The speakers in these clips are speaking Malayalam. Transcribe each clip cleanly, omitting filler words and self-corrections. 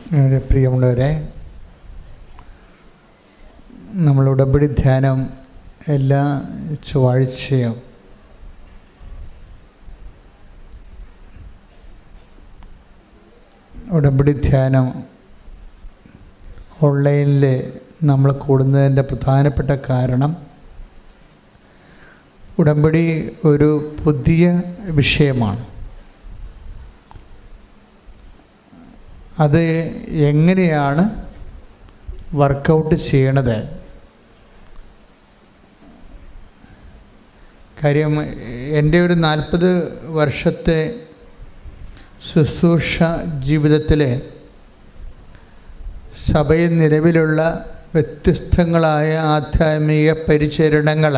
പ്രിയമുള്ളവരെ, നമ്മൾ ഉടമ്പടി ധ്യാനം എല്ലാ ചൊവ്വാഴ്ചയും ഉടമ്പടി ധ്യാനം ഓൺലൈനിൽ നമ്മൾ കൂടുന്നതിൻ്റെ പ്രധാനപ്പെട്ട കാരണം ഉടമ്പടി ഒരു പുതിയ വിഷയമാണ്. അത് എങ്ങനെയാണ് വർക്കൗട്ട് ചെയ്യണത്? കാര്യം എൻ്റെ ഒരു 40 വർഷത്തെ ശുശ്രൂഷ ജീവിതത്തിൽ സഭയിൽ നിലവിലുള്ള വ്യത്യസ്തങ്ങളായ ആധ്യാത്മിക പരിചരണങ്ങൾ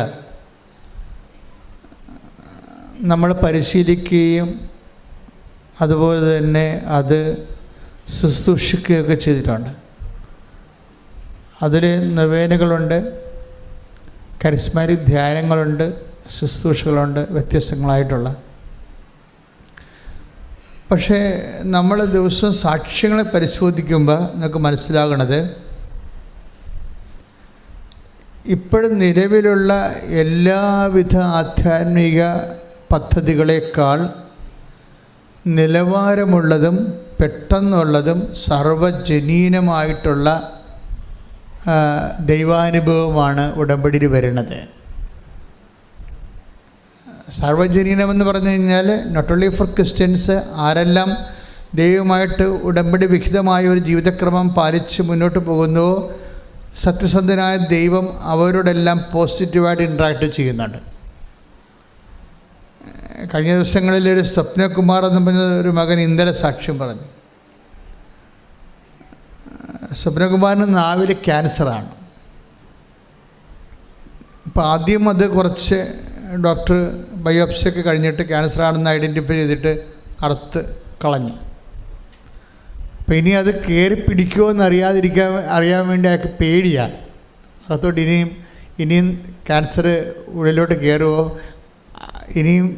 നമ്മൾ പരിശീലിക്കുകയും അതുപോലെ തന്നെ അത് ശുശ്രൂഷിക്കുകയൊക്കെ ചെയ്തിട്ടുണ്ട്. അതിൽ നൊവേനകളുണ്ട്, കരിസ്മാറ്റിക് ധ്യാനങ്ങളുണ്ട്, ശുശ്രൂഷകളുണ്ട്, വ്യത്യസ്തങ്ങളായിട്ടുള്ള. പക്ഷേ നമ്മൾ ദിവസവും സാക്ഷ്യങ്ങളെ പരിശോധിക്കുമ്പോൾ നമുക്ക് മനസ്സിലാകണത് ഇപ്പോഴും നിലവിലുള്ള എല്ലാവിധ ആധ്യാത്മിക പദ്ധതികളേക്കാൾ നിലവാരമുള്ളതും പെട്ടെന്നുള്ളതും സർവജനീനമായിട്ടുള്ള ദൈവാനുഭവമാണ് ഉടമ്പടിയിൽ വരുന്നത്. സർവജനീനമെന്ന് പറഞ്ഞു കഴിഞ്ഞാൽ നോട്ട് ഓൺലി ഫോർ ക്രിസ്ത്യൻസ്, ആരെല്ലാം ദൈവമായിട്ട് ഉടമ്പടി വിഹിതമായ ഒരു ജീവിതക്രമം പാലിച്ച് മുന്നോട്ട് പോകുന്നുവോ സത്യസന്ധനായ ദൈവം അവരോടെല്ലാം പോസിറ്റീവായിട്ട് ഇൻട്രാക്ട് ചെയ്യുന്നുണ്ട്. കഴിഞ്ഞ ദിവസങ്ങളിൽ ഒരു സ്വപ്നകുമാർ എന്ന് പറഞ്ഞ ഒരു മകൻ ഇന്നലെ സാക്ഷ്യം പറഞ്ഞു. സ്വപ്നകുമാറിന് നാവിൽ ക്യാൻസറാണ്. അപ്പോൾ ആദ്യം അത് കുറച്ച് ഡോക്ടർ ബയോപ്സിയൊക്കെ കഴിഞ്ഞിട്ട് ക്യാൻസറാണെന്ന് ഐഡൻറ്റിഫൈ ചെയ്തിട്ട് അറുത്ത് കളഞ്ഞു. അപ്പോൾ ഇനി അത് കയറി പിടിക്കുമോ എന്ന് അറിയാൻ വേണ്ടി അയാൾക്ക് പേടിയാണ്. അകത്തോട്ട് ഇനിയും ക്യാൻസർ ഉള്ളിലോട്ട് കയറുമോ, ഇനിയും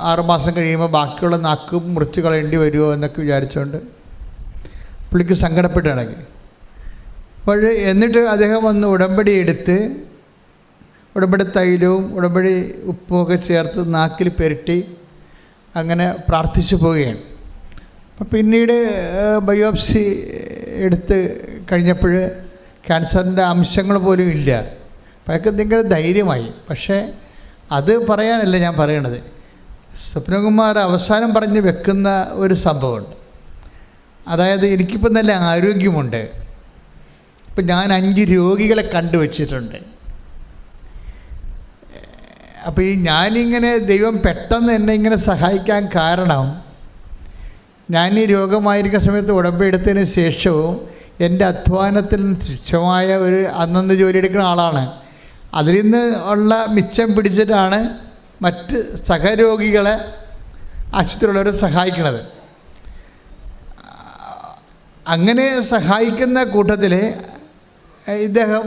6 മാസം കഴിയുമ്പോൾ ബാക്കിയുള്ള നാക്കും മുറിച്ച് കളയേണ്ടി വരുമോ എന്നൊക്കെ വിചാരിച്ചുകൊണ്ട് പുള്ളിക്ക് സങ്കടപ്പെട്ട് ഇടങ്ങി. അപ്പോൾ എന്നിട്ട് അദ്ദേഹം വന്ന് ഉടമ്പടി എടുത്ത് ഉടമ്പടി തൈലവും ഉടമ്പടി ഉപ്പുമൊക്കെ ചേർത്ത് നാക്കിൽ പുരട്ടി അങ്ങനെ പ്രാർത്ഥിച്ചു പോവുകയാണ്. അപ്പം പിന്നീട് ബയോപ്സി എടുത്ത് കഴിഞ്ഞപ്പോൾ ക്യാൻസറിൻ്റെ അംശങ്ങൾ പോലും ഇല്ല. അപ്പം അയാൾക്ക് എന്തെങ്കിലും ധൈര്യമായി. പക്ഷേ അത് പറയാനല്ല ഞാൻ പറയണത്. സ്വപ്നകുമാർ അവസാനം പറഞ്ഞ് വെക്കുന്ന ഒരു സംഭവമുണ്ട്. അതായത് എനിക്കിപ്പോൾ നല്ല ആരോഗ്യമുണ്ട്, ഇപ്പം ഞാൻ 5 രോഗികളെ കണ്ടുവച്ചിട്ടുണ്ട്. അപ്പോൾ ഞാനിങ്ങനെ ദൈവം പെട്ടെന്ന് എന്നെ ഇങ്ങനെ സഹായിക്കാൻ കാരണം ഞാൻ ഈ രോഗമായിരിക്കുന്ന സമയത്ത് ഉടമ്പടി എടുത്തതിന് ശേഷവും എൻ്റെ അധ്വാനത്തിൽ തുച്ഛമായ ഒരു അന്നന്ന് ജോലി എടുക്കുന്ന ആളാണ്. അതിൽ നിന്ന് ഉള്ള മിച്ചം പിടിച്ചിട്ടാണ് മറ്റ് സഹരോഗികളെ ആശുപത്രിയുള്ളവരെ സഹായിക്കുന്നത്. അങ്ങനെ സഹായിക്കുന്ന കൂട്ടത്തിൽ ഇദ്ദേഹം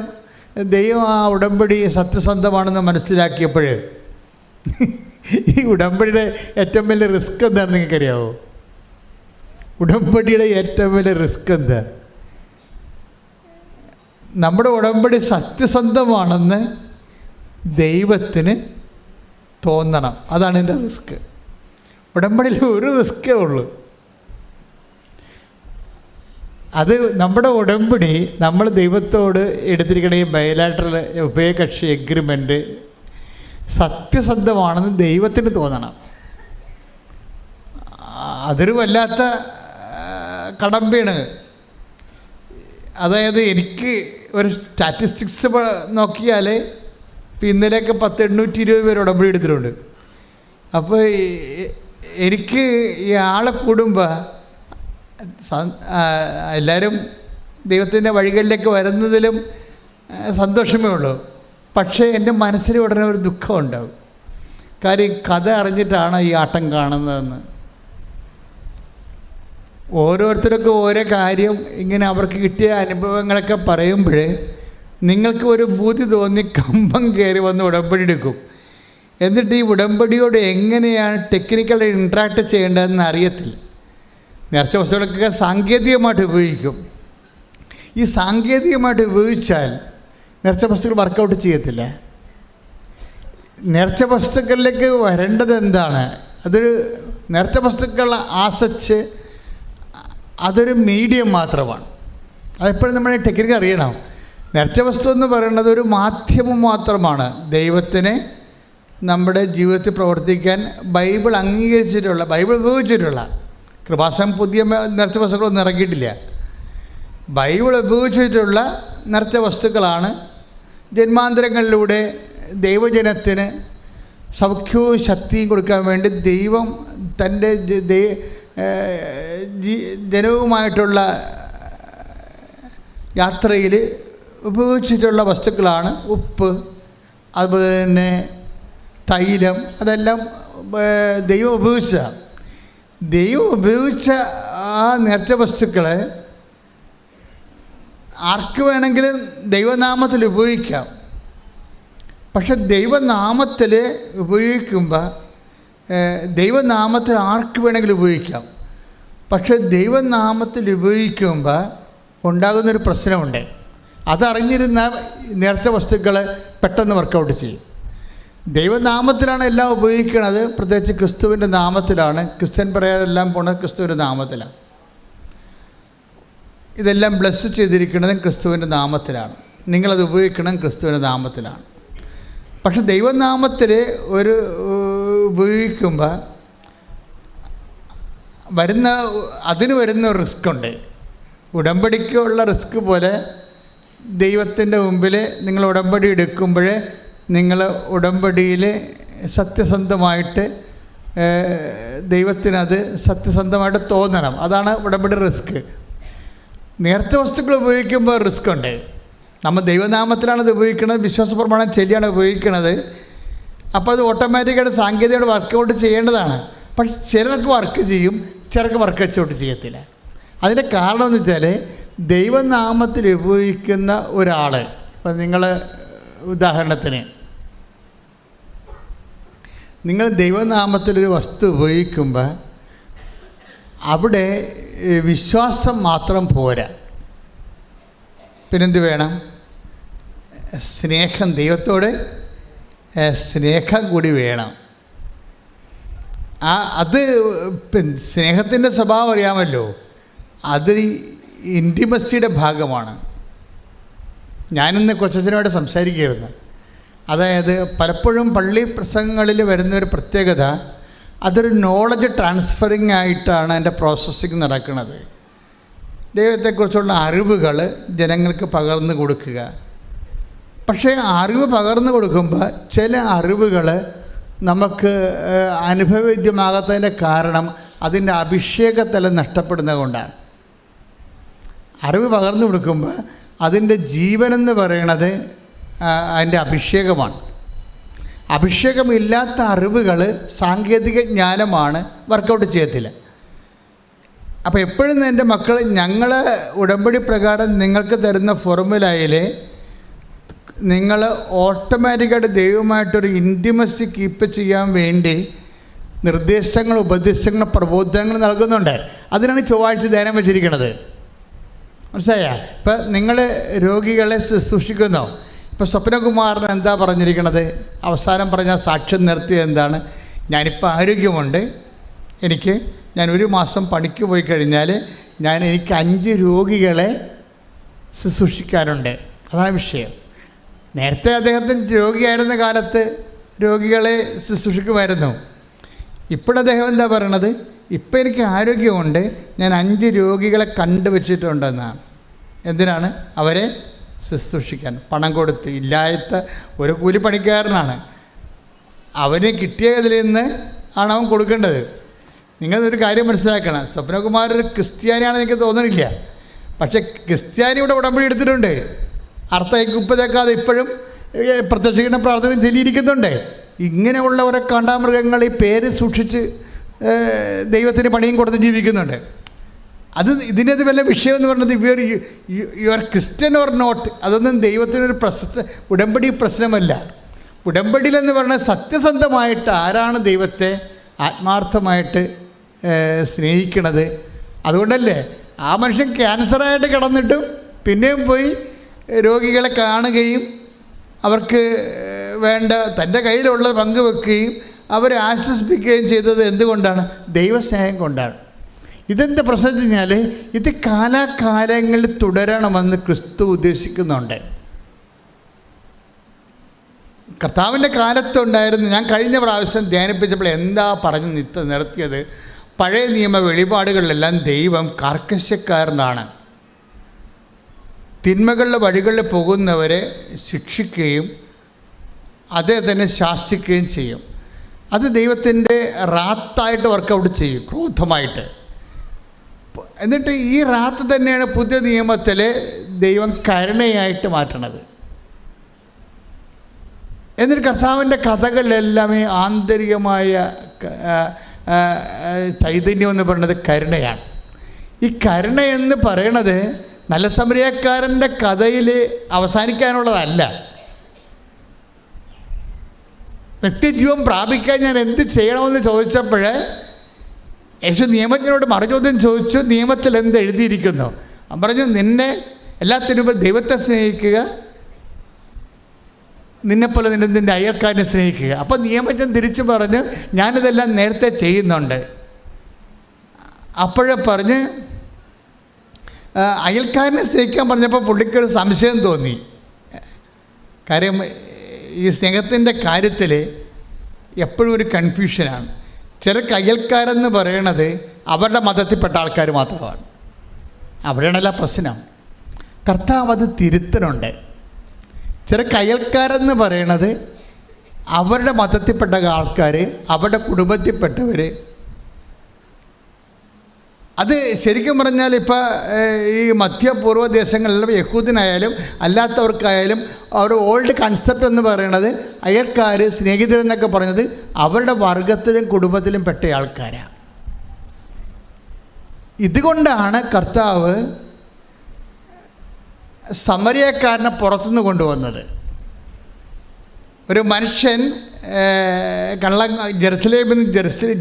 ദൈവം ആ ഉടമ്പടി സത്യസന്ധമാണെന്ന് മനസ്സിലാക്കിയപ്പോൾ ഈ ഉടമ്പടിയുടെ ഏറ്റവും വലിയ റിസ്ക് എന്താണെന്ന് നിങ്ങൾക്കറിയാമോ? ഉടമ്പടിയുടെ ഏറ്റവും വലിയ റിസ്ക് എന്താ? നമ്മുടെ ഉടമ്പടി സത്യസന്ധമാണെന്ന് ദൈവത്തിന് തോന്നണം. അതാണ് എൻ്റെ റിസ്ക്. ഉടമ്പടിയിൽ ഒരു റിസ്ക്കേ ഉള്ളൂ. അത് നമ്മുടെ ഉടമ്പടി നമ്മൾ ദൈവത്തോട് എടുത്തിരിക്കുന്ന ഈ ബയലാറ്ററൽ ഉഭയകക്ഷി എഗ്രിമെൻ്റ് സത്യസന്ധമാണെന്ന് ദൈവത്തിന് തോന്നണം. അതൊരു വല്ലാത്ത കടമ്പയാണ്. അതായത് എനിക്ക് ഒരു സ്റ്റാറ്റിസ്റ്റിക്സ് നോക്കിയാൽ ഇന്നലെയൊക്കെ 820 പേര് ഉടമ്പടി എടുത്തിട്ടുണ്ട്. അപ്പോൾ എനിക്ക് ഈ ആളെ കൂടുമ്പോൾ എല്ലാവരും ദൈവത്തിൻ്റെ വഴികളിലേക്ക് വരുന്നതിലും സന്തോഷമേ ഉള്ളൂ. പക്ഷേ എൻ്റെ മനസ്സിൽ ഉടനെ ഒരു ദുഃഖം ഉണ്ടാവും. കാര്യം കഥ അറിഞ്ഞിട്ടാണ് ഈ ആട്ടം കാണുന്നതെന്ന്. ഓരോരുത്തർക്കും ഓരോ കാര്യം ഇങ്ങനെ അവർക്ക് കിട്ടിയ അനുഭവങ്ങളൊക്കെ പറയുമ്പോൾ നിങ്ങൾക്ക് ഒരു ബുദ്ധി തോന്നി കമ്പം കയറി വന്ന് ഉടമ്പടി എടുക്കും. എന്നിട്ട് ഈ ഉടമ്പടിയോട് എങ്ങനെയാണ് ടെക്നിക്കലി ഇൻട്രാക്ട് ചെയ്യേണ്ടതെന്ന് അറിയത്തില്ല. നേർച്ച വസ്തുക്കളൊക്കെ സാങ്കേതികമായിട്ട് ഉപയോഗിക്കും. ഈ സാങ്കേതികമായിട്ട് ഉപയോഗിച്ചാൽ നേർച്ച വസ്തുക്കൾ വർക്കൗട്ട് ചെയ്യത്തില്ല. നേർച്ച വസ്തുക്കളിലേക്ക് വരേണ്ടത് എന്താണ്? അതൊരു നേർച്ച വസ്തുക്കൾ ആസച്ച് അതൊരു മീഡിയം മാത്രമാണ്. അതെപ്പോഴും നമ്മൾ ടെക്നിക്ക് അറിയണം. നേർച്ച വസ്തു എന്ന് പറയുന്നത് ഒരു മാധ്യമം മാത്രമാണ്. ദൈവത്തിന് നമ്മുടെ ജീവിതത്തിൽ പ്രവർത്തിക്കാൻ ബൈബിൾ അംഗീകരിച്ചിട്ടുള്ള, ബൈബിൾ ഉപയോഗിച്ചിട്ടുള്ള, കൃപാസനം പുതിയ നേർച്ച വസ്തുക്കളൊന്നും ഇറക്കിയിട്ടില്ല. ബൈബിൾ ഉപയോഗിച്ചിട്ടുള്ള നേർച്ച വസ്തുക്കളാണ് ജന്മാന്തരങ്ങളിലൂടെ ദൈവജനത്തിന് സൗഖ്യവും ശക്തിയും കൊടുക്കാൻ വേണ്ടി ദൈവം തൻ്റെ ജനവുമായിട്ടുള്ള യാത്രയിൽ ഉപയോഗിച്ചിട്ടുള്ള വസ്തുക്കളാണ് ഉപ്പ്, അതുപോലെ തന്നെ തൈലം. അതെല്ലാം ദൈവം ഉപയോഗിച്ചതാണ്. ദൈവം ഉപയോഗിച്ച ആ നേർച്ച വസ്തുക്കളെ ആർക്ക് വേണമെങ്കിലും ദൈവനാമത്തിൽ ഉപയോഗിക്കാം. പക്ഷെ ദൈവനാമത്തിൽ ഉപയോഗിക്കുമ്പോൾ ദൈവനാമത്തിൽ ആർക്ക് വേണമെങ്കിലും ഉപയോഗിക്കാം. പക്ഷെ ദൈവനാമത്തിൽ ഉപയോഗിക്കുമ്പോൾ ഉണ്ടാകുന്നൊരു പ്രശ്നമുണ്ട്. അതറിഞ്ഞിരുന്ന നേർച്ച വസ്തുക്കൾ പെട്ടെന്ന് വർക്കൗട്ട് ചെയ്യും. ദൈവനാമത്തിലാണ് എല്ലാം ഉപയോഗിക്കുന്നത്, പ്രത്യേകിച്ച് ക്രിസ്തുവിൻ്റെ നാമത്തിലാണ്. ക്രിസ്ത്യൻ പറയാനെല്ലാം പോണത് ക്രിസ്തുവിൻ്റെ നാമത്തിലാണ്. ഇതെല്ലാം ബ്ലെസ് ചെയ്തിരിക്കുന്നതും ക്രിസ്തുവിൻ്റെ നാമത്തിലാണ്. നിങ്ങളത് ഉപയോഗിക്കണം ക്രിസ്തുവിൻ്റെ നാമത്തിലാണ്. പക്ഷെ ദൈവനാമത്തിൽ ഒരു ഉപയോഗിക്കുമ്പോൾ അതിന് വരുന്ന ഒരു റിസ്ക് ഉണ്ട്. ഉടമ്പടിക്കുള്ള റിസ്ക് പോലെ ദൈവത്തിൻ്റെ മുമ്പിൽ നിങ്ങൾ ഉടമ്പടി എടുക്കുമ്പോൾ നിങ്ങൾ ഉടമ്പടിയിൽ സത്യസന്ധമായിട്ട് ദൈവത്തിനത് സത്യസന്ധമായിട്ട് തോന്നണം. അതാണ് ഉടമ്പടി റിസ്ക്. നേർച്ച വസ്തുക്കൾ ഉപയോഗിക്കുമ്പോൾ റിസ്ക് ഉണ്ട്. നമ്മൾ ദൈവനാമത്തിലാണ് ഇത് ഉപയോഗിക്കുന്നത്, വിശ്വാസ പ്രമാണം ശരിയാണ് ഉപയോഗിക്കുന്നത്. അപ്പോൾ അത് ഓട്ടോമാറ്റിക്കായിട്ട് സാങ്കേതികമായിട്ട് വർക്കൗട്ട് ചെയ്യേണ്ടതാണ്. പക്ഷെ ചിലർക്ക് വർക്ക് ചെയ്യും, ചിലർക്ക് വർക്കൗട്ട് ചെയ്യത്തില്ല. അതിൻ്റെ കാരണം എന്ന് വെച്ചാൽ ദൈവനാമത്തിൽ ഉപയോഗിക്കുന്ന ഒരാൾ, ഇപ്പം നിങ്ങൾ ഉദാഹരണത്തിന് നിങ്ങൾ ദൈവനാമത്തിലൊരു വസ്തു ഉപയോഗിക്കുമ്പോൾ അവിടെ വിശ്വാസം മാത്രം പോരാ, പിന്നെന്ത് വേണം? സ്നേഹം, ദൈവത്തോട് സ്നേഹം കൂടി വേണം. അത് സ്നേഹത്തിൻ്റെ സ്വഭാവം അറിയാമല്ലോ, അത് ഇൻറ്റിമസിയുടെ ഭാഗമാണ്. ഞാനിന്ന് കൊച്ചച്ഛനോട് സംസാരിക്കുകയായിരുന്നു. അതായത് പലപ്പോഴും പള്ളി പ്രസംഗങ്ങളിൽ വരുന്നൊരു പ്രത്യേകത, അതൊരു നോളജ് ട്രാൻസ്ഫറിങ് ആയിട്ടാണ് അതിൻ്റെ പ്രോസസ്സിങ് നടക്കുന്നത്. ദൈവത്തെക്കുറിച്ചുള്ള അറിവുകൾ ജനങ്ങൾക്ക് പകർന്നു കൊടുക്കുക. പക്ഷേ അറിവ് പകർന്നു കൊടുക്കുമ്പോൾ ചില അറിവുകൾ നമുക്ക് അനുഭവവേദ്യമാകാത്തതിൻ്റെ കാരണം അതിൻ്റെ അഭിഷേകത്തലം നഷ്ടപ്പെടുന്നത് കൊണ്ടാണ്. അറിവ് പകർന്നു കൊടുക്കുമ്പോൾ അതിൻ്റെ ജീവനെന്ന് പറയണത് അതിൻ്റെ അഭിഷേകമാണ്. അഭിഷേകമില്ലാത്ത അറിവുകൾ സാങ്കേതിക ജ്ഞാനമാണ്, വർക്കൗട്ട് ചെയ്യത്തില്ല. അപ്പോൾ എപ്പോഴും എൻ്റെ മക്കൾ, ഞങ്ങൾ ഉടമ്പടി പ്രകാരം നിങ്ങൾക്ക് തരുന്ന ഫോർമുലയിൽ നിങ്ങൾ ഓട്ടോമാറ്റിക്കായിട്ട് ദൈവമായിട്ടൊരു ഇൻറ്റിമസി കീപ്പ് ചെയ്യാൻ വേണ്ടി നിർദ്ദേശങ്ങൾ, ഉപദേശങ്ങൾ, പ്രബോധനങ്ങൾ നൽകുന്നുണ്ട്. അതിനാണ് ചൊവ്വാഴ്ച ധ്യാനം വെച്ചിരിക്കുന്നത്. മനസ്സിലായ? ഇപ്പം നിങ്ങൾ രോഗികളെ ശുശ്രൂഷിക്കുന്നു. ഇപ്പോൾ സ്വപ്നകുമാറിന് എന്താ പറഞ്ഞിരിക്കണത്? അവസാനം പറഞ്ഞ സാക്ഷ്യം നിർത്തിയത് എന്താണ്? ഞാനിപ്പോൾ ആരോഗ്യമുണ്ട്, ഞാൻ 1 മാസം പണിക്ക് പോയി കഴിഞ്ഞാൽ എനിക്ക് 5 രോഗികളെ ശുശ്രൂഷിക്കാനുണ്ട്. അതാണ് വിഷയം. നേരത്തെ അദ്ദേഹത്തിന് രോഗിയായിരുന്ന കാലത്ത് രോഗികളെ ശുശ്രൂഷിക്കുമായിരുന്നു. ഇപ്പോഴദ്ദേഹം എന്താ പറയണത്? ഇപ്പം എനിക്ക് ആരോഗ്യമുണ്ട്, ഞാൻ 5 രോഗികളെ കണ്ടുവച്ചിട്ടുണ്ടെന്നാണ്. എന്തിനാണ്? അവരെ ശുശ്രൂഷിക്കാൻ. പണം കൊടുത്ത്. ഇല്ലാത്ത ഒരു കൂലിപ്പണിക്കാരനാണ്, അവന് കിട്ടിയതിൽ നിന്ന് ആണ് അവൻ കൊടുക്കേണ്ടത്. നിങ്ങളൊരു കാര്യം മനസ്സിലാക്കണം, സ്വപ്നകുമാർ ഒരു ക്രിസ്ത്യാനിയാണെന്ന് എനിക്ക് തോന്നുന്നില്ല. പക്ഷേ ക്രിസ്ത്യാനി ഇവിടെ ഉടമ്പടി എടുത്തിട്ടുണ്ട്. അർത്ഥക്കുപ്പതേക്കാതെ ഇപ്പോഴും പ്രത്യക്ഷീകരണ പ്രാർത്ഥന ചൊല്ലിയിരിക്കുന്നുണ്ട്. ഇങ്ങനെയുള്ളവരെ കാണ്ടാമൃഗങ്ങൾ ഈ പേര് സൂക്ഷിച്ച് ദൈവത്തിന് പണിയും കൊടുത്ത് ജീവിക്കുന്നുണ്ട്. ഇതിനകത്ത് വല്ല വിഷയം എന്ന് പറഞ്ഞത് you are Christian or not, അതൊന്നും ദൈവത്തിനൊരു ഉടമ്പടി പ്രശ്നമല്ല. ഉടമ്പടിയിലെന്ന് പറഞ്ഞാൽ സത്യസന്ധമായിട്ട് ആരാണ് ദൈവത്തെ ആത്മാർത്ഥമായിട്ട് സ്നേഹിക്കണത്, അതുകൊണ്ടല്ലേ ആ മനുഷ്യൻ ക്യാൻസറായിട്ട് കിടന്നിട്ടും പിന്നെയും പോയി രോഗികളെ കാണുകയും അവർക്ക് വേണ്ട തൻ്റെ കയ്യിലുള്ളത് പങ്കുവെക്കുകയും അവരെ ആശ്വസിപ്പിക്കുകയും ചെയ്തത് എന്തുകൊണ്ടാണ്? ദൈവസ്നേഹം കൊണ്ടാണ്. ഇതെന്താ പ്രശ്നം വെച്ച് കഴിഞ്ഞാൽ ഇത് കാലാകാലങ്ങളിൽ തുടരണമെന്ന് ക്രിസ്തു ഉദ്ദേശിക്കുന്നുണ്ട്. കർത്താവിൻ്റെ കാലത്തുണ്ടായിരുന്നു. ഞാൻ കഴിഞ്ഞ പ്രാവശ്യം ധ്യാനിപ്പിച്ചപ്പോൾ എന്താ പറഞ്ഞ് നിർത്തിയത്? പഴയ നിയമ വെളിപാടുകളിലെല്ലാം ദൈവം കാർക്കശ്യക്കാരനാണ്. തിന്മകളുടെ വഴികളിൽ പോകുന്നവരെ ശിക്ഷിക്കുകയും അതേ തന്നെ ശാസിക്കുകയും ചെയ്യും. അത് ദൈവത്തിൻ്റെ റാത്തായിട്ട് വർക്കൗട്ട് ചെയ്യും, ക്രോധമായിട്ട്. എന്നിട്ട് ഈ റാത്ത് തന്നെയാണ് പുതിയ നിയമത്തിൽ ദൈവം കരുണയായിട്ട് മാറ്റണത്. എന്നിട്ട് കർത്താവിൻ്റെ കഥകളിലെല്ലാമേ ആന്തരികമായ ചൈതന്യം എന്ന് പറയുന്നത് കരുണയാണ്. ഈ കരുണ എന്ന് പറയണത് നല്ല സമരിയക്കാരൻ്റെ കഥയിൽ അവസാനിക്കാനുള്ളതല്ല. നിത്യജീവൻ പ്രാപിക്കാൻ ഞാൻ എന്ത് ചെയ്യണമെന്ന് ചോദിച്ചപ്പോൾ യേശു നിയമജ്ഞനോട് മറുചോദ്യം ചോദിച്ചു, നിയമത്തിൽ എന്ത് എഴുതിയിരിക്കുന്നു? അവൻ പറഞ്ഞു, നിന്നെ എല്ലാത്തിനും ദൈവത്തെ സ്നേഹിക്കുക, നിന്നെപ്പോലെ നിൻ്റെ അയൽക്കാരനെ സ്നേഹിക്കുക. അപ്പോൾ നിയമജ്ഞൻ തിരിച്ചു പറഞ്ഞു, ഞാനിതെല്ലാം നേരത്തെ ചെയ്യുന്നുണ്ട്. അപ്പോഴേ പറഞ്ഞ് അയൽക്കാരനെ സ്നേഹിക്കാൻ പറഞ്ഞപ്പോൾ പുള്ളിക്കൊരു സംശയം തോന്നി. കാര്യം ഈ സ്നേഹത്തിൻ്റെ കാര്യത്തിൽ എപ്പോഴും ഒരു കൺഫ്യൂഷനാണ്. ചിലർക്ക് അയൽക്കാരെന്ന് പറയണത് അവരുടെ മതത്തിൽപ്പെട്ട ആൾക്കാർ മാത്രമാണ്. അവിടെയാണല്ല പ്രശ്നം. കർത്താവ് അത് തിരുത്തലുണ്ട്. ചിലർക്ക് അയൽക്കാരെന്ന് പറയണത് അവരുടെ മതത്തിൽപ്പെട്ട ആൾക്കാർ, അവരുടെ കുടുംബത്തിൽപ്പെട്ടവർ. അത് ശരിക്കും പറഞ്ഞാൽ ഇപ്പോൾ ഈ മധ്യപൂർവ്വ ദേശങ്ങളിലും യഹൂദനായാലും അല്ലാത്തവർക്കായാലും ഒരു ഓൾഡ് കൺസെപ്റ്റ് എന്ന് പറയുന്നത് അയൽക്കാർ, സ്നേഹിതരെന്നൊക്കെ പറഞ്ഞത് അവരുടെ വർഗത്തിലും കുടുംബത്തിലും പെട്ട ആൾക്കാരാണ്. ഇതുകൊണ്ടാണ് കർത്താവ് സമരിയക്കാരനെ പുറത്തുനിന്ന് കൊണ്ടുവന്നത്. ഒരു മനുഷ്യൻ ജെറുസലേമിൽ നിന്ന്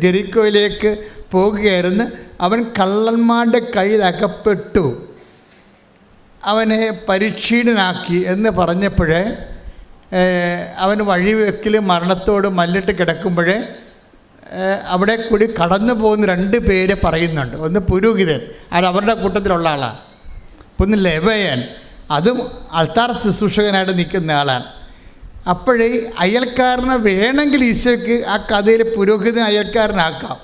ജെറിക്കോയിലേക്ക് പോകുകയായിരുന്നു. അവൻ കള്ളന്മാരുടെ കയ്യിൽ അകപ്പെട്ടു, അവനെ പരിക്ഷീണനാക്കി എന്ന് പറഞ്ഞപ്പോഴേ അവൻ വഴിവെക്കിൽ മരണത്തോട് മല്ലിട്ട് കിടക്കുമ്പോൾ അവിടെ കൂടി കടന്നു പോകുന്ന 2 പേര് പറയുന്നുണ്ട്. ഒന്ന് പുരോഹിതൻ, അത് അവരുടെ കൂട്ടത്തിലുള്ള ആളാണ്. ഒന്ന് ലെവയൻ, അതും അൾത്താർ ശുശ്രൂഷകനായിട്ട് നിൽക്കുന്ന ആളാണ്. അപ്പോഴേ അയൽക്കാരനെ വേണമെങ്കിൽ ഈശോയ്ക്ക് ആ കഥയിൽ പുരോഹിതൻ അയൽക്കാരനാക്കാം,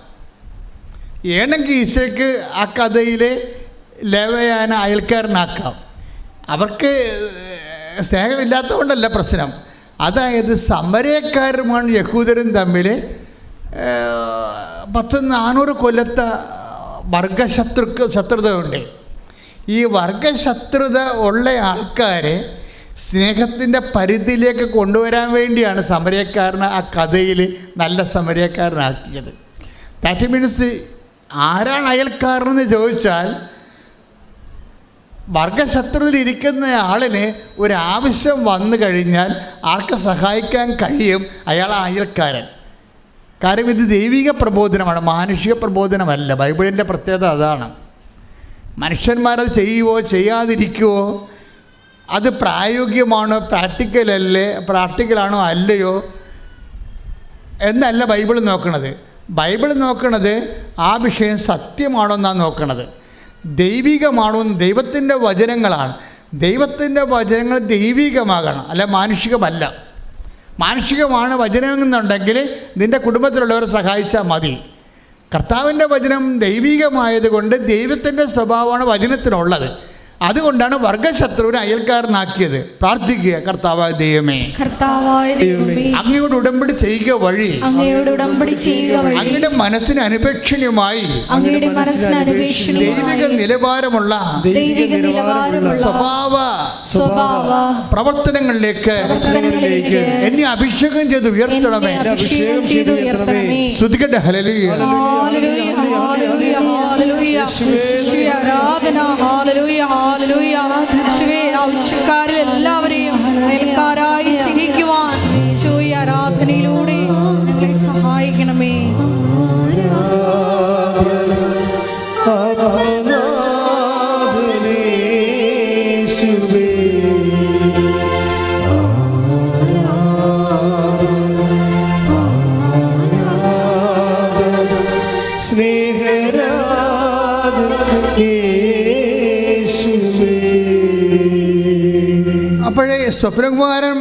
വേണമെങ്കിൽ ഈശോയ്ക്ക് ആ കഥയിൽ ലേവയാന അയൽക്കാരനാക്കാം. അവർക്ക് സ്നേഹമില്ലാത്തതുകൊണ്ടല്ല പ്രശ്നം. അതായത് സമരക്കാരുമാണ് യഹൂദരും തമ്മിൽ 400 കൊല്ലത്തെ ശത്രുതയുണ്ട്. ഈ വർഗശത്രുത ഉള്ള ആൾക്കാരെ സ്നേഹത്തിൻ്റെ പരിധിയിലേക്ക് കൊണ്ടുവരാൻ വേണ്ടിയാണ് സമരക്കാരനെ ആ കഥയിൽ നല്ല സമരക്കാരനാക്കിയത്. ദാറ്റ് മീൻസ് ആരാണ് അയൽക്കാരനെന്ന് ചോദിച്ചാൽ വർഗശത്രുതയിലിരിക്കുന്ന ആളിന് ഒരാവശ്യം വന്നു കഴിഞ്ഞാൽ ആർക്ക് സഹായിക്കാൻ കഴിയും? അയാൾ അയൽക്കാരൻ. കാര്യം ഇത് ദൈവിക പ്രബോധനമാണ്, മാനുഷിക പ്രബോധനമല്ല. ബൈബിളിൻ്റെ പ്രത്യേകത അതാണ്. മനുഷ്യന്മാരത് ചെയ്യുവോ ചെയ്യാതിരിക്കുവോ, അത് പ്രായോഗികമാണോ പ്രാക്ടിക്കലാണോ അല്ലയോ എന്നല്ല ബൈബിൾ നോക്കണത്. ബൈബിൾ നോക്കണത് ആ വിഷയം സത്യമാണോ എന്നാണ് നോക്കണത്, ദൈവികമാണോ. ദൈവത്തിൻ്റെ വചനങ്ങളാണ്. ദൈവത്തിൻ്റെ വചനങ്ങൾ ദൈവികമാകണം, അല്ല മാനുഷികമല്ല. മാനുഷികമാണ് വചനം എന്നുണ്ടെങ്കിൽ നിൻ്റെ കുടുംബത്തിലുള്ളവരെ സഹായിച്ചാൽ മതി. കർത്താവിൻ്റെ വചനം ദൈവികമായതുകൊണ്ട് ദൈവത്തിൻ്റെ സ്വഭാവമാണ് വചനത്തിനുള്ളത്. അതുകൊണ്ടാണ് വർഗശത്രുവിനെ അയൽക്കാരനാക്കിയത്. പ്രാർത്ഥിക്കുക, കർത്താവായ ദൈവമേ, അങ്ങയോട് ഉടമ്പടി ചെയ്യുക വഴി അങ്ങയുടെ മനസ്സിന് അനുപേക്ഷണീയമായി ദൈവിക നിലവാരമുള്ള സ്വഭാവ പ്രവർത്തനങ്ങളിലേക്ക് എന്നെ അഭിഷേകം ചെയ്ത് ഉയർത്തണമേ. ശ്രുതിക്കട്ടെ, ഹല്ലേലൂയ. ആവശ്യക്കാരിൽ എല്ലാവരെയും അയൽക്കാരായി സ്നേഹിക്കുവാൻ ആരാധനയിലൂടെ ഞങ്ങളെ സഹായിക്കണമേ. സ്വപ്നകുമാരൻ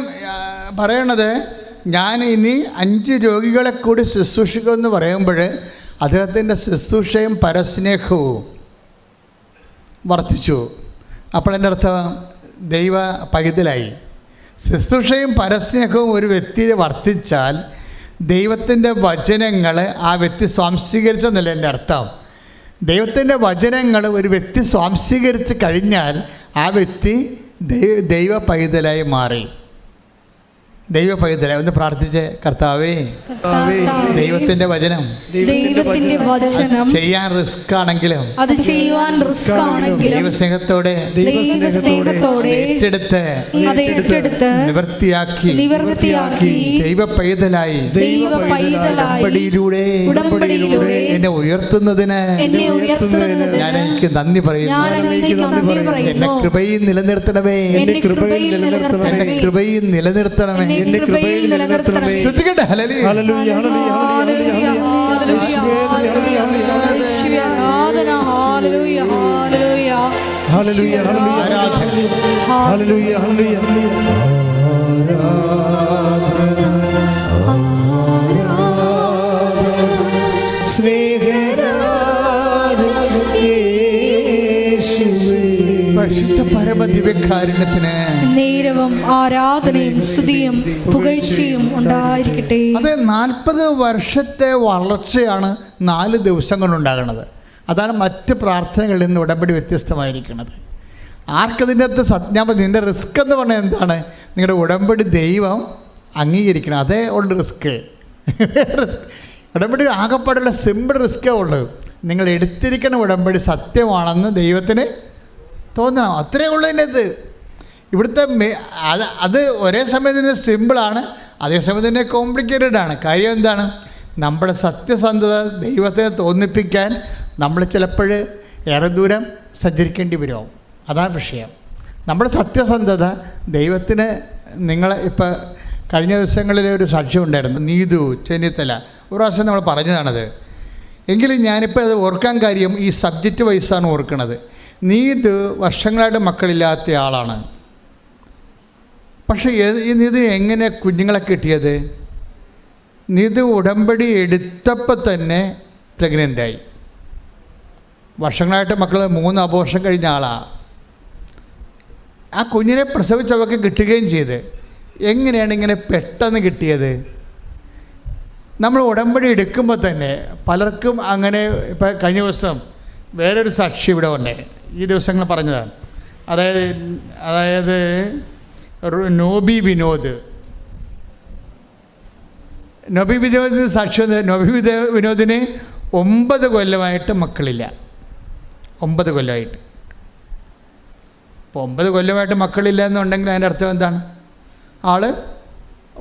പറയണത്, ഞാൻ ഇനി 5 രോഗികളെ കൂടി ശുശ്രൂഷിക്കുമെന്ന് പറയുമ്പോൾ അദ്ദേഹത്തിൻ്റെ ശുശ്രൂഷയും പരസ്നേഹവും വർദ്ധിച്ചു. അപ്പോൾ എൻ്റെ അർത്ഥം ദൈവ പൈതലായി. ശുശ്രൂഷയും പരസ്നേഹവും ഒരു വ്യക്തിയെ വർദ്ധിച്ചാൽ ദൈവത്തിൻ്റെ വചനങ്ങൾ ആ വ്യക്തി സ്വാംശീകരിച്ചെന്നല്ല എൻ്റെ അർത്ഥം. ദൈവത്തിൻ്റെ വചനങ്ങൾ ഒരു വ്യക്തി സ്വാംശീകരിച്ച് കഴിഞ്ഞാൽ ആ വ്യക്തി ദൈവ പൈതലായി മാറി. ദൈവ പൈതലായി. ഒന്ന് പ്രാർത്ഥിച്ച്, കർത്താവേ, ദൈവത്തിന്റെ വചനം ചെയ്യാൻ റിസ്ക് ആണെങ്കിലും ദൈവസ്നേഹത്തോടെ ഏറ്റെടുത്ത് നിവർത്തിയാക്കി ദൈവ പൈതലായി ഉടമ്പടിയിലൂടെ എന്നെ ഉയർത്തുന്നതിന് ഞാൻ എനിക്ക് നന്ദി പറയുന്നു. എന്നെ കൃപയിൽ നിലനിർത്തണമേ, എന്നെ കൃപയിൽ നിലനിർത്തണമേ. ശ്രദ്ധിക്കട്ടെ. ഹല്ലേലൂയ, ഹല്ലേലൂയ, ഹല്ലേലൂയ, ഹല്ലേലൂയ, ഹല്ലേലൂയ, നേരവും ആരാധനയും സ്തുതിയും പുകഴ്ചയും ഉണ്ടായിരിക്കട്ടെ. അത് 40 വർഷത്തെ വളർച്ചയാണ് 4 ദിവസം കൊണ്ടുണ്ടാകുന്നത്. അതാണ് മറ്റ് പ്രാർത്ഥനകളിൽ നിന്ന് ഉടമ്പടി വ്യത്യസ്തമായിരിക്കുന്നത്. ആർക്കതിൻ്റെ അകത്ത് സത്യാപം നിൻ്റെ റിസ്ക് എന്ന് പറഞ്ഞാൽ എന്താണ്? നിങ്ങളുടെ ഉടമ്പടി ദൈവം അംഗീകരിക്കണം. അതേ ഉള്ളു റിസ്ക്. ഉടമ്പടി ആകെപ്പാടുള്ള സിമ്പിൾ റിസ്ക്കേ ഉള്ളൂ. നിങ്ങൾ എടുത്തിരിക്കുന്ന ഉടമ്പടി സത്യമാണെന്ന് ദൈവത്തിന് തോന്നണം. അത്രയേ ഉള്ളൂ ഇതിനകത്ത്. ഇവിടുത്തെ അത് ഒരേ സമയം തന്നെ സിമ്പിളാണ്, അതേസമയം തന്നെ കോംപ്ലിക്കേറ്റഡ് ആണ്. കാര്യം എന്താണ്? നമ്മുടെ സത്യസന്ധത ദൈവത്തെ തോന്നിപ്പിക്കാൻ നമ്മൾ ചിലപ്പോൾ ഏറെ ദൂരം സഞ്ചരിക്കേണ്ടി വരും. അതാണ് വിഷയം. നമ്മുടെ സത്യസന്ധത ദൈവത്തിന്. നിങ്ങളെ ഇപ്പോൾ കഴിഞ്ഞ ദിവസങ്ങളിൽ ഒരു സാക്ഷ്യം ഉണ്ടായിരുന്നു, നീതു ചെന്നിത്തല. ഒരു പ്രാവശ്യം നമ്മൾ പറഞ്ഞതാണത്. എങ്കിലും ഞാനിപ്പോൾ അത് ഓർക്കാൻ കാര്യം ഈ സബ്ജക്റ്റ് വൈസാണ് ഓർക്കുന്നത്. നീതു വർഷങ്ങളായിട്ട് മക്കളില്ലാത്ത ആളാണ്. പക്ഷേ ഈ നീതു എങ്ങനെ കുഞ്ഞുങ്ങളെ കിട്ടിയത്? നീതു ഉടമ്പടി എടുത്തപ്പോൾ തന്നെ പ്രഗ്നൻ്റായി. വർഷങ്ങളായിട്ട് മക്കൾ 3 അബോർഷൻ കഴിഞ്ഞ ആളാണ്. ആ കുഞ്ഞിനെ പ്രസവിച്ചവർക്ക് കിട്ടുകയും ചെയ്ത്. എങ്ങനെയാണ് ഇങ്ങനെ പെട്ടെന്ന് കിട്ടിയത്? നമ്മൾ ഉടമ്പടി എടുക്കുമ്പോൾ തന്നെ പലർക്കും അങ്ങനെ. ഇപ്പം കഴിഞ്ഞ ദിവസം വേറൊരു സാക്ഷി ഇവിടെ ഉണ്ട്, ഈ ദിവസങ്ങൾ പറഞ്ഞതാണ്. അതായത് നോബി വിനോദ് സാക്ഷി. നോബി വിനോദിന് 9 കൊല്ലമായിട്ട് മക്കളില്ല. 9 കൊല്ലമായിട്ട്. ഇപ്പോൾ 9 കൊല്ലമായിട്ട് മക്കളില്ല എന്നുണ്ടെങ്കിൽ അതിൻ്റെ അർത്ഥം എന്താണ്? ആൾ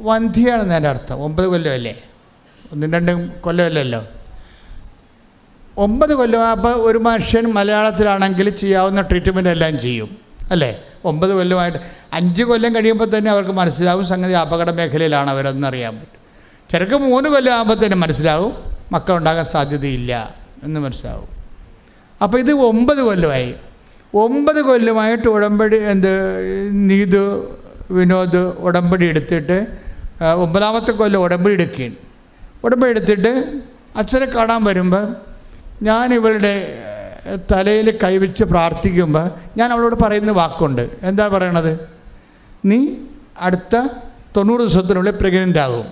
വന്ധ്യയാണെന്ന് അതിൻ്റെ അർത്ഥം. 9 കൊല്ലമല്ലേ, 1-2 കൊല്ലമല്ലല്ലോ. 9 കൊല്ലം. അപ്പോൾ ഒരു മനുഷ്യൻ മലയാളത്തിലാണെങ്കിൽ ചെയ്യാവുന്ന ട്രീറ്റ്മെൻ്റ് എല്ലാം ചെയ്യും അല്ലേ? 9 കൊല്ലമായിട്ട്. 5 കൊല്ലം കഴിയുമ്പോൾ തന്നെ അവർക്ക് മനസ്സിലാവും സംഗതി അപകട മേഖലയിലാണ് അവരെന്നറിയാൻ പറ്റും. ചിലർക്ക് 3 കൊല്ലം ആകുമ്പോൾ തന്നെ മനസ്സിലാവും മക്കളുണ്ടാകാൻ സാധ്യതയില്ല എന്ന് മനസ്സിലാവും. അപ്പോൾ ഇത് 9 കൊല്ലമായി. 9 കൊല്ലമായിട്ട് ഉടമ്പടി നീതു വിനോദ് ഉടമ്പടി എടുത്തിട്ട് 9ാമത്തെ കൊല്ലം ഉടമ്പടി എടുക്കുകയാണ്. ഉടമ്പടി എടുത്തിട്ട് അച്ഛനെ കാണാൻ വരുമ്പോൾ ഞാൻ ഇവളുടെ തലയിൽ കൈവച്ച് പ്രാർത്ഥിക്കുമ്പോൾ ഞാൻ അവളോട് പറയുന്ന വാക്കുണ്ട്. എന്താ പറയണത്? നീ അടുത്ത 90 ദിവസത്തിനുള്ളിൽ പ്രഗ്നൻ്റ് ആകും,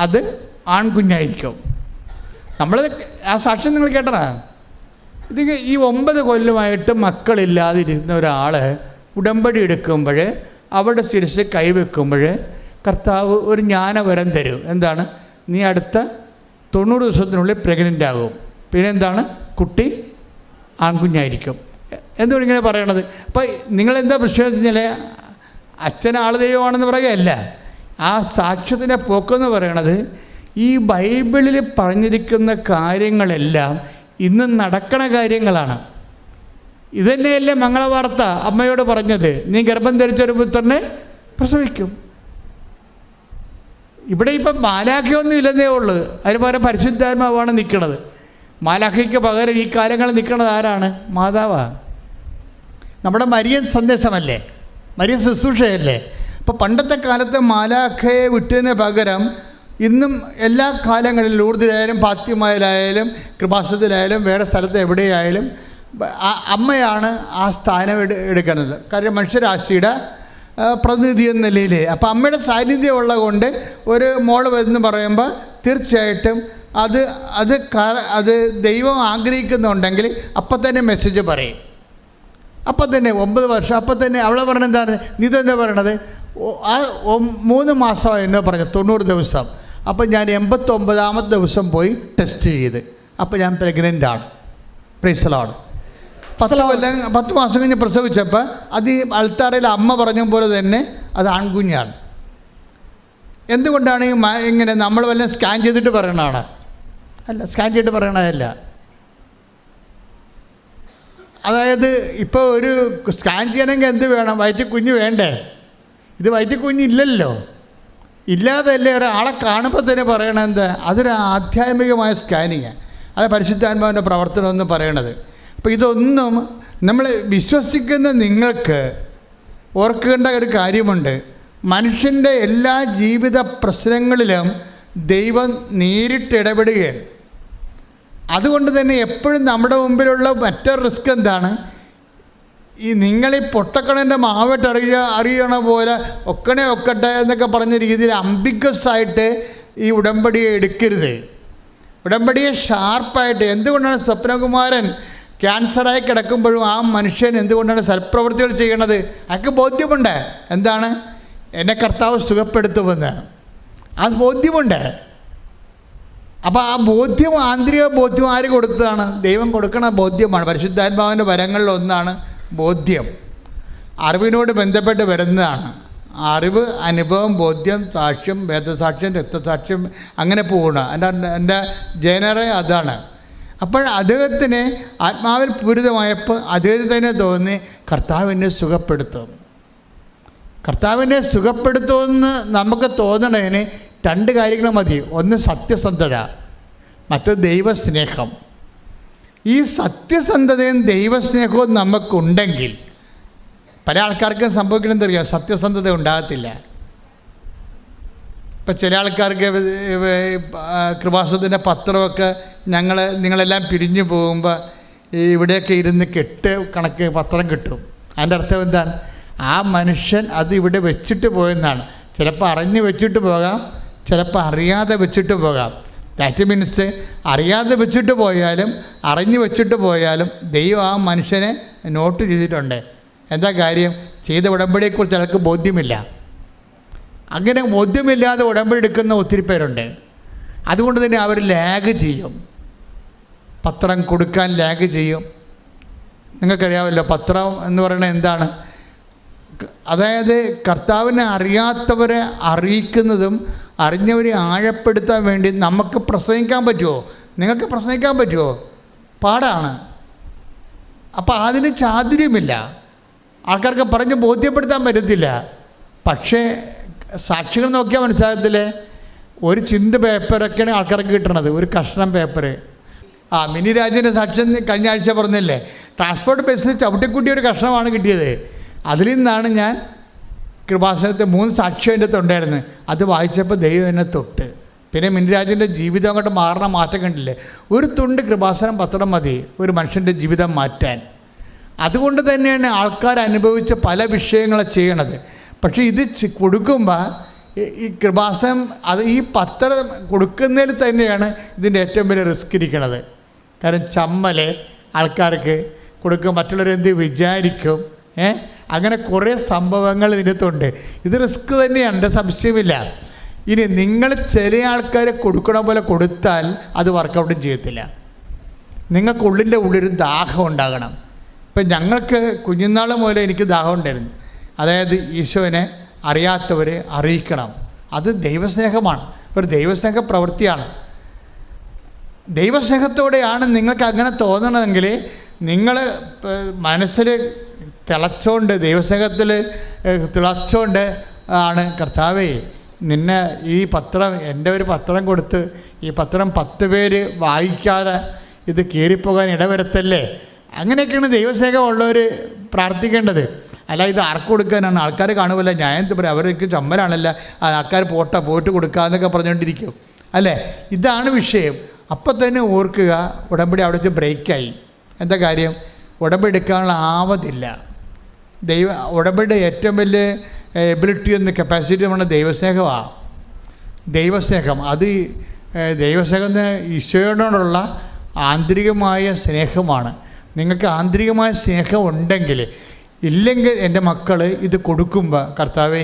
അത് ആൺകുഞ്ഞായിരിക്കും. നമ്മൾ ആ സാക്ഷ്യം നിങ്ങൾ കേട്ടതാ. ഇത് ഈ 9 കൊല്ലമായിട്ട് മക്കളില്ലാതിരുന്ന ഒരാൾ ഉടമ്പടി എടുക്കുമ്പോൾ അവരുടെ ശിരസ് കൈവെക്കുമ്പോൾ കർത്താവ് ഒരു ജ്ഞാനവരം തരും. എന്താണ്? നീ അടുത്ത 90 ദിവസത്തിനുള്ളിൽ പ്രഗ്നൻ്റ് ആകും, പിന്നെ എന്താണ്? കുട്ടി ആൺകുഞ്ഞായിരിക്കും. എന്തുകൊണ്ട് ഇങ്ങനെ പറയണത്? അപ്പം നിങ്ങളെന്താ പ്രശ്നം വെച്ച് കഴിഞ്ഞാൽ അച്ഛൻ ആൾ ദൈവമാണെന്ന് പറയുകയല്ല. ആ സാക്ഷ്യത്തിൻ്റെ പോക്കെന്ന് പറയണത് ഈ ബൈബിളിൽ പറഞ്ഞിരിക്കുന്ന കാര്യങ്ങളെല്ലാം ഇന്ന് നടക്കണ കാര്യങ്ങളാണ്. ഇതന്നെയല്ലേ മംഗളവാർത്ത അമ്മയോട് പറഞ്ഞത്, നീ ഗർഭം ധരിച്ചൊരു പുത്രനെ പ്രസവിക്കും. ഇവിടെ ഇപ്പം മാലാഖയൊന്നും ഇല്ലെന്നേ ഉള്ളൂ, അതിന് പകരം പരിശുദ്ധാത്മാവാണ് നിൽക്കുന്നത്. മാലാഖയ്ക്ക് പകരം ഈ കാലങ്ങളിൽ നിൽക്കുന്നത് ആരാണ്? മാതാവാണ്. നമ്മുടെ മരിയൻ സന്ദേശമല്ലേ മരിയ ശുശ്രൂഷയല്ലേ. അപ്പോൾ പണ്ടത്തെ കാലത്ത് മാലാഖയെ വിട്ടതിന് പകരം ഇന്നും എല്ലാ കാലങ്ങളിലും ലൂർദിലായാലും ഫാത്തിമയിലായാലും കൃപാസനത്തിലായാലും വേറെ സ്ഥലത്ത് എവിടെയായാലും അമ്മയാണ് ആ സ്ഥാനം എടുക്കുന്നത്. കാര്യം മനുഷ്യരാശിയുടെ പ്രതിനിധി എന്ന നിലയിൽ. അപ്പോൾ അമ്മയുടെ സാന്നിധ്യം ഉള്ളത് കൊണ്ട് ഒരു മോൾ എന്ന് പറയുമ്പോൾ തീർച്ചയായിട്ടും അത് ദൈവം ആഗ്രഹിക്കുന്നുണ്ടെങ്കിൽ അപ്പം തന്നെ മെസ്സേജ് പറയും. അപ്പം തന്നെ 9 വർഷം അപ്പം തന്നെ അവളെ പറഞ്ഞത് എന്താണ്, നീ ഇതെന്താ പറയണത്, 3 മാസമായി എന്നോ പറഞ്ഞു, 90 ദിവസം. അപ്പം ഞാൻ 89ാമത്തെ ദിവസം പോയി ടെസ്റ്റ് ചെയ്ത്, അപ്പം ഞാൻ പ്രഗ്നൻ്റാണ്. Praise the Lord. 10 മാസം കഴിഞ്ഞ് പ്രസവിച്ചപ്പോൾ അത് ഈ അൾത്താരയിൽ അമ്മ പറഞ്ഞ പോലെ തന്നെ അത് ആൺകുഞ്ഞാണ്. എന്തുകൊണ്ടാണ് ഇങ്ങനെ നമ്മൾ വല്ല സ്കാൻ ചെയ്തിട്ട് പറയണതാണ്? അല്ല, സ്കാൻ ചെയ്തിട്ട് പറയണതല്ല. അതായത് ഇപ്പോൾ ഒരു സ്കാൻ ചെയ്യണമെങ്കിൽ എന്ത് വേണം? വയറ്റിൽ കുഞ്ഞ് വേണ്ടേ? ഇത് വയറ്റിൽ കുഞ്ഞില്ലല്ലോ. ഇല്ലാതല്ലേ ഒരാളെ കാണുമ്പോൾ തന്നെ പറയണത് എന്താ? അതൊരു ആധ്യാത്മികമായ സ്കാനിങ്. അത് പരിശുദ്ധാത്മാവിൻ്റെ പ്രവർത്തനം എന്ന് പറയണത്. അപ്പോൾ ഇതൊന്നും നമ്മൾ വിശ്വസിക്കുന്ന നിങ്ങൾക്ക് ഓർക്കേണ്ട ഒരു കാര്യമുണ്ട്. മനുഷ്യൻ്റെ എല്ലാ ജീവിത പ്രശ്നങ്ങളിലും ദൈവം നേരിട്ട് ഇടപെടുകയാണ്. അതുകൊണ്ട് തന്നെ എപ്പോഴും നമ്മുടെ മുമ്പിലുള്ള മറ്റൊരു റിസ്ക് എന്താണ്? ഈ നിങ്ങളീ പൊട്ടക്കണൻ്റെ മാവട്ട് അറിയണ പോലെ ഒക്കട്ടെ എന്നൊക്കെ പറഞ്ഞ രീതിയിൽ അംബിഗസ് ആയിട്ട് ഈ ഉടമ്പടിയെ എടുക്കരുത്. ഉടമ്പടിയെ ഷാർപ്പായിട്ട്. എന്തുകൊണ്ടാണ് സ്വപ്നകുമാരൻ ക്യാൻസറായി കിടക്കുമ്പോഴും ആ മനുഷ്യൻ എന്തുകൊണ്ടാണ് സൽപ്രവൃത്തികൾ ചെയ്യണത്? അയാൾക്ക് ബോധ്യമുണ്ട് എന്താണ് എന്നെ കർത്താവ് സുഖപ്പെടുത്തുമെന്ന്. ആ ബോധ്യമുണ്ട്. അപ്പോൾ ആ ബോധ്യം, ആന്തരിക ബോധ്യം ആര് കൊടുത്തതാണ്? ദൈവം കൊടുക്കണ ബോധ്യമാണ്. പരിശുദ്ധാത്മാവിൻ്റെ വരങ്ങളിലൊന്നാണ് ബോധ്യം. അറിവിനോട് ബന്ധപ്പെട്ട് വരുന്നതാണ്. അറിവ്, അനുഭവം, ബോധ്യം, സാക്ഷ്യം, വേദസാക്ഷ്യം, രക്തസാക്ഷ്യം, അങ്ങനെ പോകണം. എൻ്റെ ജനറേ അതാണ്. അപ്പോൾ അദ്ദേഹത്തിന് ആത്മാവിൽ പൂരിതമായപ്പോൾ അദ്ദേഹത്തിന് തോന്നി കർത്താവിനെ സുഖപ്പെടുത്തും. കർത്താവിനെ സുഖപ്പെടുത്തുമെന്ന് നമുക്ക് തോന്നണതിന് 2 കാര്യങ്ങൾ മതി. ഒന്ന് സത്യസന്ധത, മറ്റൊന്ന് ദൈവസ്നേഹം. ഈ സത്യസന്ധതയും ദൈവസ്നേഹവും നമുക്കുണ്ടെങ്കിൽ പല ആൾക്കാർക്കും സംഭവിക്കണമെന്നറിയാം, സത്യസന്ധത ഉണ്ടാകത്തില്ല. ഇപ്പം ചില ആൾക്കാർക്ക് കൃപാസനത്തിൻ്റെ പത്രമൊക്കെ നിങ്ങളെല്ലാം പിരിഞ്ഞു പോകുമ്പോൾ ഇവിടെയൊക്കെ ഇരുന്ന് കണക്ക് പത്രം കിട്ടും. അതിൻ്റെ അർത്ഥം എന്താണ്? ആ മനുഷ്യൻ അത് ഇവിടെ വെച്ചിട്ട് പോയെന്നാണ്. ചിലപ്പോൾ അറിഞ്ഞ് വെച്ചിട്ട് പോകാം, ചിലപ്പോൾ അറിയാതെ വെച്ചിട്ട് പോകാം. ദാറ്റ് മീൻസ് അറിയാതെ വെച്ചിട്ട് പോയാലും അറിഞ്ഞ് വെച്ചിട്ട് പോയാലും ദൈവം ആ മനുഷ്യനെ നോട്ട് ചെയ്തിട്ടുണ്ട്. എന്താ കാര്യം? ചെയ്ത ഉടമ്പടിയെക്കുറിച്ച് അയാൾക്ക് ബോധ്യമില്ല. അങ്ങനെ ബോധ്യമില്ലാതെ ഉടമ്പടി എടുക്കുന്ന ഒത്തിരി പേരുണ്ട്. അതുകൊണ്ട് തന്നെ അവർ ലാഗ് ചെയ്യും, പത്രം കൊടുക്കാൻ ലാഗ് ചെയ്യും. നിങ്ങൾക്കറിയാമല്ലോ പത്രം എന്ന് പറയുന്നത് എന്താണ്? അതായത് കർത്താവിനെ അറിയാത്തവരെ അറിയിക്കുന്നതും അറിഞ്ഞവരെ ആഴപ്പെടുത്താൻ വേണ്ടി നമുക്ക് പ്രസംഗിക്കാൻ പറ്റുമോ? നിങ്ങൾക്ക് പ്രസംഗിക്കാൻ പറ്റുമോ? പാടാണ്. അപ്പോൾ അതിന് ചാതുര്യമില്ല, ആൾക്കാർക്ക് പറഞ്ഞ് ബോധ്യപ്പെടുത്താൻ പറ്റത്തില്ല. പക്ഷേ സാക്ഷികൾ നോക്കിയാൽ മനസ്സിലാകത്തില്ലേ? ഒരു ചിന്ത പേപ്പറൊക്കെയാണ് ആൾക്കാർക്ക് കിട്ടണത്, ഒരു കഷ്ണം പേപ്പർ. മിനി രാജൻ്റെ സാക്ഷ്യം കഴിഞ്ഞ ആഴ്ച പറഞ്ഞില്ലേ, ട്രാൻസ്പോർട്ട് ബസ്സിൽ ചവിട്ടിക്കൂട്ടിയ ഒരു കഷ്ണമാണ് കിട്ടിയത്. അതിൽ നിന്നാണ് ഞാൻ കൃപാസനത്തെ 3 സാക്ഷ്യം എൻ്റെ തൊണ്ടായിരുന്നു. അത് വായിച്ചപ്പോൾ ദൈവം എന്നെ തൊട്ട്. പിന്നെ മിനിരാജിൻ്റെ ജീവിതം അങ്ങോട്ട് മാറണ മാറ്റം കണ്ടില്ലേ? ഒരു തുണ്ട് കൃപാസനം പത്രം മതി ഒരു മനുഷ്യൻ്റെ ജീവിതം മാറ്റാൻ. അതുകൊണ്ട് തന്നെയാണ് ആൾക്കാർ അനുഭവിച്ച പല വിഷയങ്ങളെ ചെയ്യണത്. പക്ഷേ ഇത് കൊടുക്കുമ്പോൾ ഈ കൃപാസനം ഈ പത്രം കൊടുക്കുന്നതിൽ തന്നെയാണ് ഇതിൻ്റെ ഏറ്റവും വലിയ റിസ്ക് ഇരിക്കണത്. കാരണം ചമ്മല് ആൾക്കാർക്ക് കൊടുക്കും, മറ്റുള്ളവരെന്ത് വിചാരിക്കും, അങ്ങനെ കുറേ സംഭവങ്ങൾ ഇതിനകത്തുണ്ട്. ഇത് റിസ്ക് തന്നെയാണ്, സംശയമില്ല. ഇനി നിങ്ങൾ ചില ആൾക്കാരെ കൊടുക്കണ പോലെ കൊടുത്താൽ അത് വർക്കൗട്ടും ചെയ്യത്തില്ല. നിങ്ങൾക്കുള്ളിൻ്റെ ഉള്ളൊരു ദാഹം ഉണ്ടാകണം. ഇപ്പം ഞങ്ങൾക്ക് കുഞ്ഞുനാൾ മുതലേ എനിക്ക് ദാഹം ഉണ്ടായിരുന്നു. അതായത് ഈശോനെ അറിയാത്തവരെ അറിയിക്കണം. അത് ദൈവസ്നേഹമാണ്, ഒരു ദൈവസ്നേഹ പ്രവൃത്തിയാണ്. ദൈവസ്നേഹത്തോടെയാണ് നിങ്ങൾക്ക് അങ്ങനെ തോന്നണമെങ്കിൽ നിങ്ങൾ മനസ്സിൽ തിളച്ചോണ്ട്, ദൈവസ്നേഹത്തിൽ തിളച്ചോണ്ട് ആണ് കർത്താവേ നിന്നെ ഈ പത്രം, എൻ്റെ ഒരു പത്രം കൊടുത്ത് ഈ പത്രം 10 പേര് വായിക്കാതെ ഇത് കീറിപ്പോകാൻ ഇടവരുത്തല്ലേ. അങ്ങനെയൊക്കെയാണ് ദൈവസ്നേഹമുള്ളവർ പ്രാർത്ഥിക്കേണ്ടത്. അല്ല ഇത് ആർക്ക് കൊടുക്കാനാണ്, ആൾക്കാർ കാണുമല്ല, ഞാൻ എന്ത് പറയാം, അവർക്ക് ചമ്മലാണല്ല, ആൾക്കാർ പോയിട്ട് കൊടുക്കാമെന്നൊക്കെ പറഞ്ഞുകൊണ്ടിരിക്കും അല്ലേ. ഇതാണ് വിഷയം. അപ്പം തന്നെ ഓർക്കുക, ഉടമ്പടി അവിടെ വെച്ച് ബ്രേക്കായി. എന്താ കാര്യം? ഉടമ്പടി എടുക്കാനുള്ള ആവതില്ല. ഉടമ്പടിയുടെ ഏറ്റവും വലിയ എബിലിറ്റി എന്ന കപ്പാസിറ്റി നമ്മുടെ ദൈവസ്നേഹമാണ്. ദൈവസ്നേഹം അത് ദൈവസ്നേഹം ഈശോയോടുള്ള ആന്തരികമായ സ്നേഹമാണ്. നിങ്ങൾക്ക് ആന്തരികമായ സ്നേഹം ഉണ്ടെങ്കിൽ, ഇല്ലെങ്കിൽ എൻ്റെ മക്കൾ ഇത് കൊടുക്കുമ്പോൾ കർത്താവേ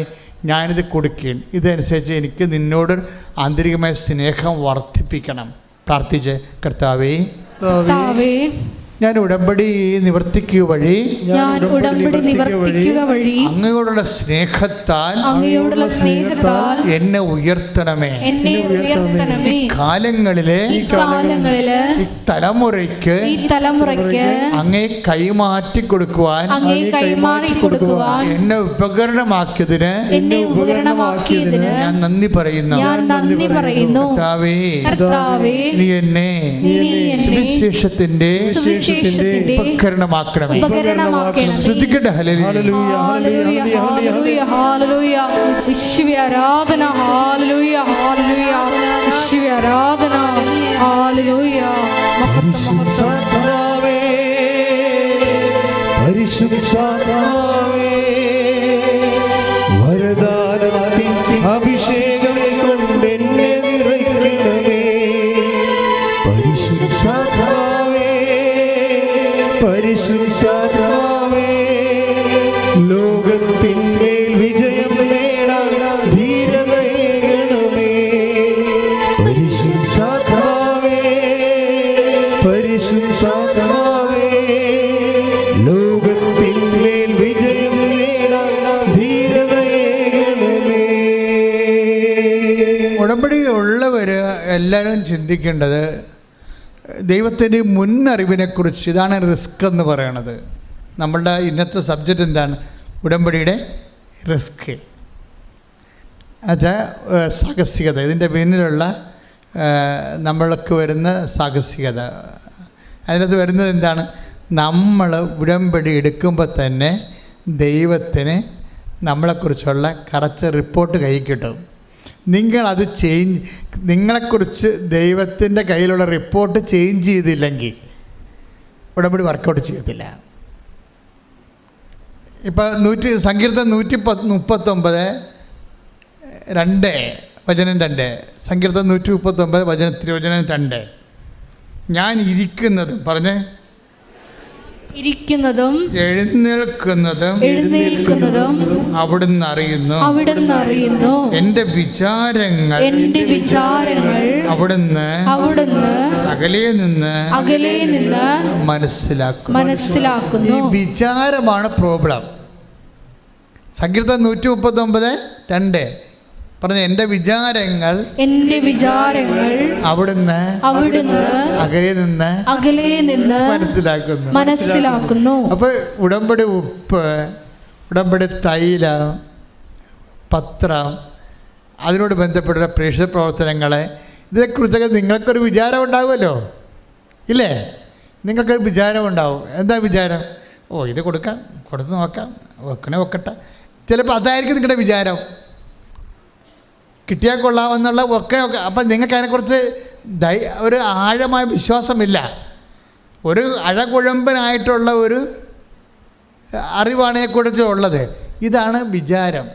ഞാനിത് കൊടുക്കുകയും ഇതനുസരിച്ച് എനിക്ക് നിന്നോട് ആന്തരികമായ സ്നേഹം വർദ്ധിപ്പിക്കണം. പ്രാർത്ഥിച്ച് കർത്താവേ ഞാൻ ഉടമ്പടി നിവർത്തിക്കുക വഴി അങ്ങയോടുള്ള സ്നേഹത്താൽ എന്നെ ഉയർത്തണമേ. ഈ കാലങ്ങളിലെ ഈ തലമുറയ്ക്ക് അങ്ങേ കൈമാറ്റി കൊടുക്കുവാൻ എന്നെ ഉപകരണമാക്കിയതിന് ഞാൻ നന്ദി പറയുന്നു. കർത്താവേ നീ എന്നെ സുവിശേഷത്തിന്റെ ഉപകരണമാക്കണമേ. ശ്രദ്ധിക്കട്ടെ. ഹല്ലേലൂയ ഹല്ലേലൂയ ഹല്ലേലൂയ. യേശുവേ ആരാധന. ഹല്ലേലൂയ ഹല്ലേലൂയ. യേശുവേ ആരാധന. ഹല്ലേലൂയ. പരിശുദ്ധാത്മാവേ പരിശുദ്ധാത്മാവേ വരദാനത്തിൻ അഭിഷേകം കൊണ്ട് എന്നെ നിറയ്ക്കണമേ. പരിശുദ്ധാത്മാവേ പരിശുദ്ധാത്മാവേ ലോകത്തിന്മേൽ വിജയം നേടാൻ ധീരതയേകണമേ. പരിശുദ്ധാത്മാവേ പരിശുദ്ധാത്മാവേ ലോകത്തിന്മേൽ വിജയം നേടാൻ ധീരതയേകണമേ. ഉടമ്പടി ഉള്ളവർ എല്ലാവരും ചിന്തിക്കേണ്ടത് ദൈവത്തിൻ്റെ മുന്നറിവിനെക്കുറിച്ച്. ഇതാണ് റിസ്ക് എന്ന് പറയണത്. നമ്മളുടെ ഇന്നത്തെ സബ്ജക്റ്റ് എന്താണ്? ഉടമ്പടിയുടെ റിസ്ക്. അത് സാഹസികത. ഇതിൻ്റെ പിന്നിലുള്ള നമ്മൾക്ക് വരുന്ന സാഹസികത. അതിനകത്ത് വരുന്നത് എന്താണ്? നമ്മൾ ഉടമ്പടി എടുക്കുമ്പോൾ തന്നെ ദൈവത്തിന് നമ്മളെക്കുറിച്ചുള്ള കറക്റ്റ് റിപ്പോർട്ട് കയ്യിൽ കിട്ടും. നിങ്ങളത് നിങ്ങളെക്കുറിച്ച് ദൈവത്തിൻ്റെ കയ്യിലുള്ള റിപ്പോർട്ട് ചേഞ്ച് ചെയ്തില്ലെങ്കിൽ ഉടമ്പടി വർക്കൗട്ട് ചെയ്യത്തില്ല. ഇപ്പം സങ്കീർത്തനം 139:2 വചനം 2. സങ്കീർത്തനം 139 തിരുവചനം 2. ഞാൻ ഇരിക്കുന്നതും പറഞ്ഞേ ഇരിക്കുന്നതും എഴുന്നേൽക്കുന്നതും അവിടുന്ന് അറിയുന്നു. എന്റെ വിചാരങ്ങൾ അവിടുന്ന് അകലെ നിന്ന് മനസ്സിലാക്കുന്നു. ഈ വിചാരമാണ് പ്രോബ്ലം. സങ്കീർത്തനം 139:2 പറഞ്ഞ എന്റെ വിചാരങ്ങൾ അവിടുന്ന് അകലെ നിന്ന് മനസ്സിലാക്കുന്നു. അപ്പോൾ ഉടമ്പടി ഉപ്പ്, ഉടമ്പടി തൈലം, പത്രം, അതിനോട് ബന്ധപ്പെട്ട പ്രേക്ഷിത പ്രവർത്തനങ്ങളെ ഇതിനെക്കുറിച്ചൊക്കെ നിങ്ങൾക്കൊരു വിചാരം ഉണ്ടാകുമല്ലോ, ഇല്ലേ? നിങ്ങൾക്കൊരു വിചാരം ഉണ്ടാവും. എന്താ വിചാരം? ഇത് കൊടുത്ത് നോക്കാം, വെക്കട്ടെ. ചിലപ്പോൾ അതായിരിക്കും നിങ്ങളുടെ വിചാരം. കിട്ടിയാൽ കൊള്ളാമെന്നുള്ള ഒക്കെ. അപ്പം നിങ്ങൾക്ക് അതിനെക്കുറിച്ച് ഒരു ആഴമായ വിശ്വാസമില്ല. ഒരു അഴകുഴമ്പനായിട്ടുള്ള ഒരു അറിവാണ് ഇതിനെക്കുറിച്ച് ഉള്ളത്. ഇതാണ് വിചാരം.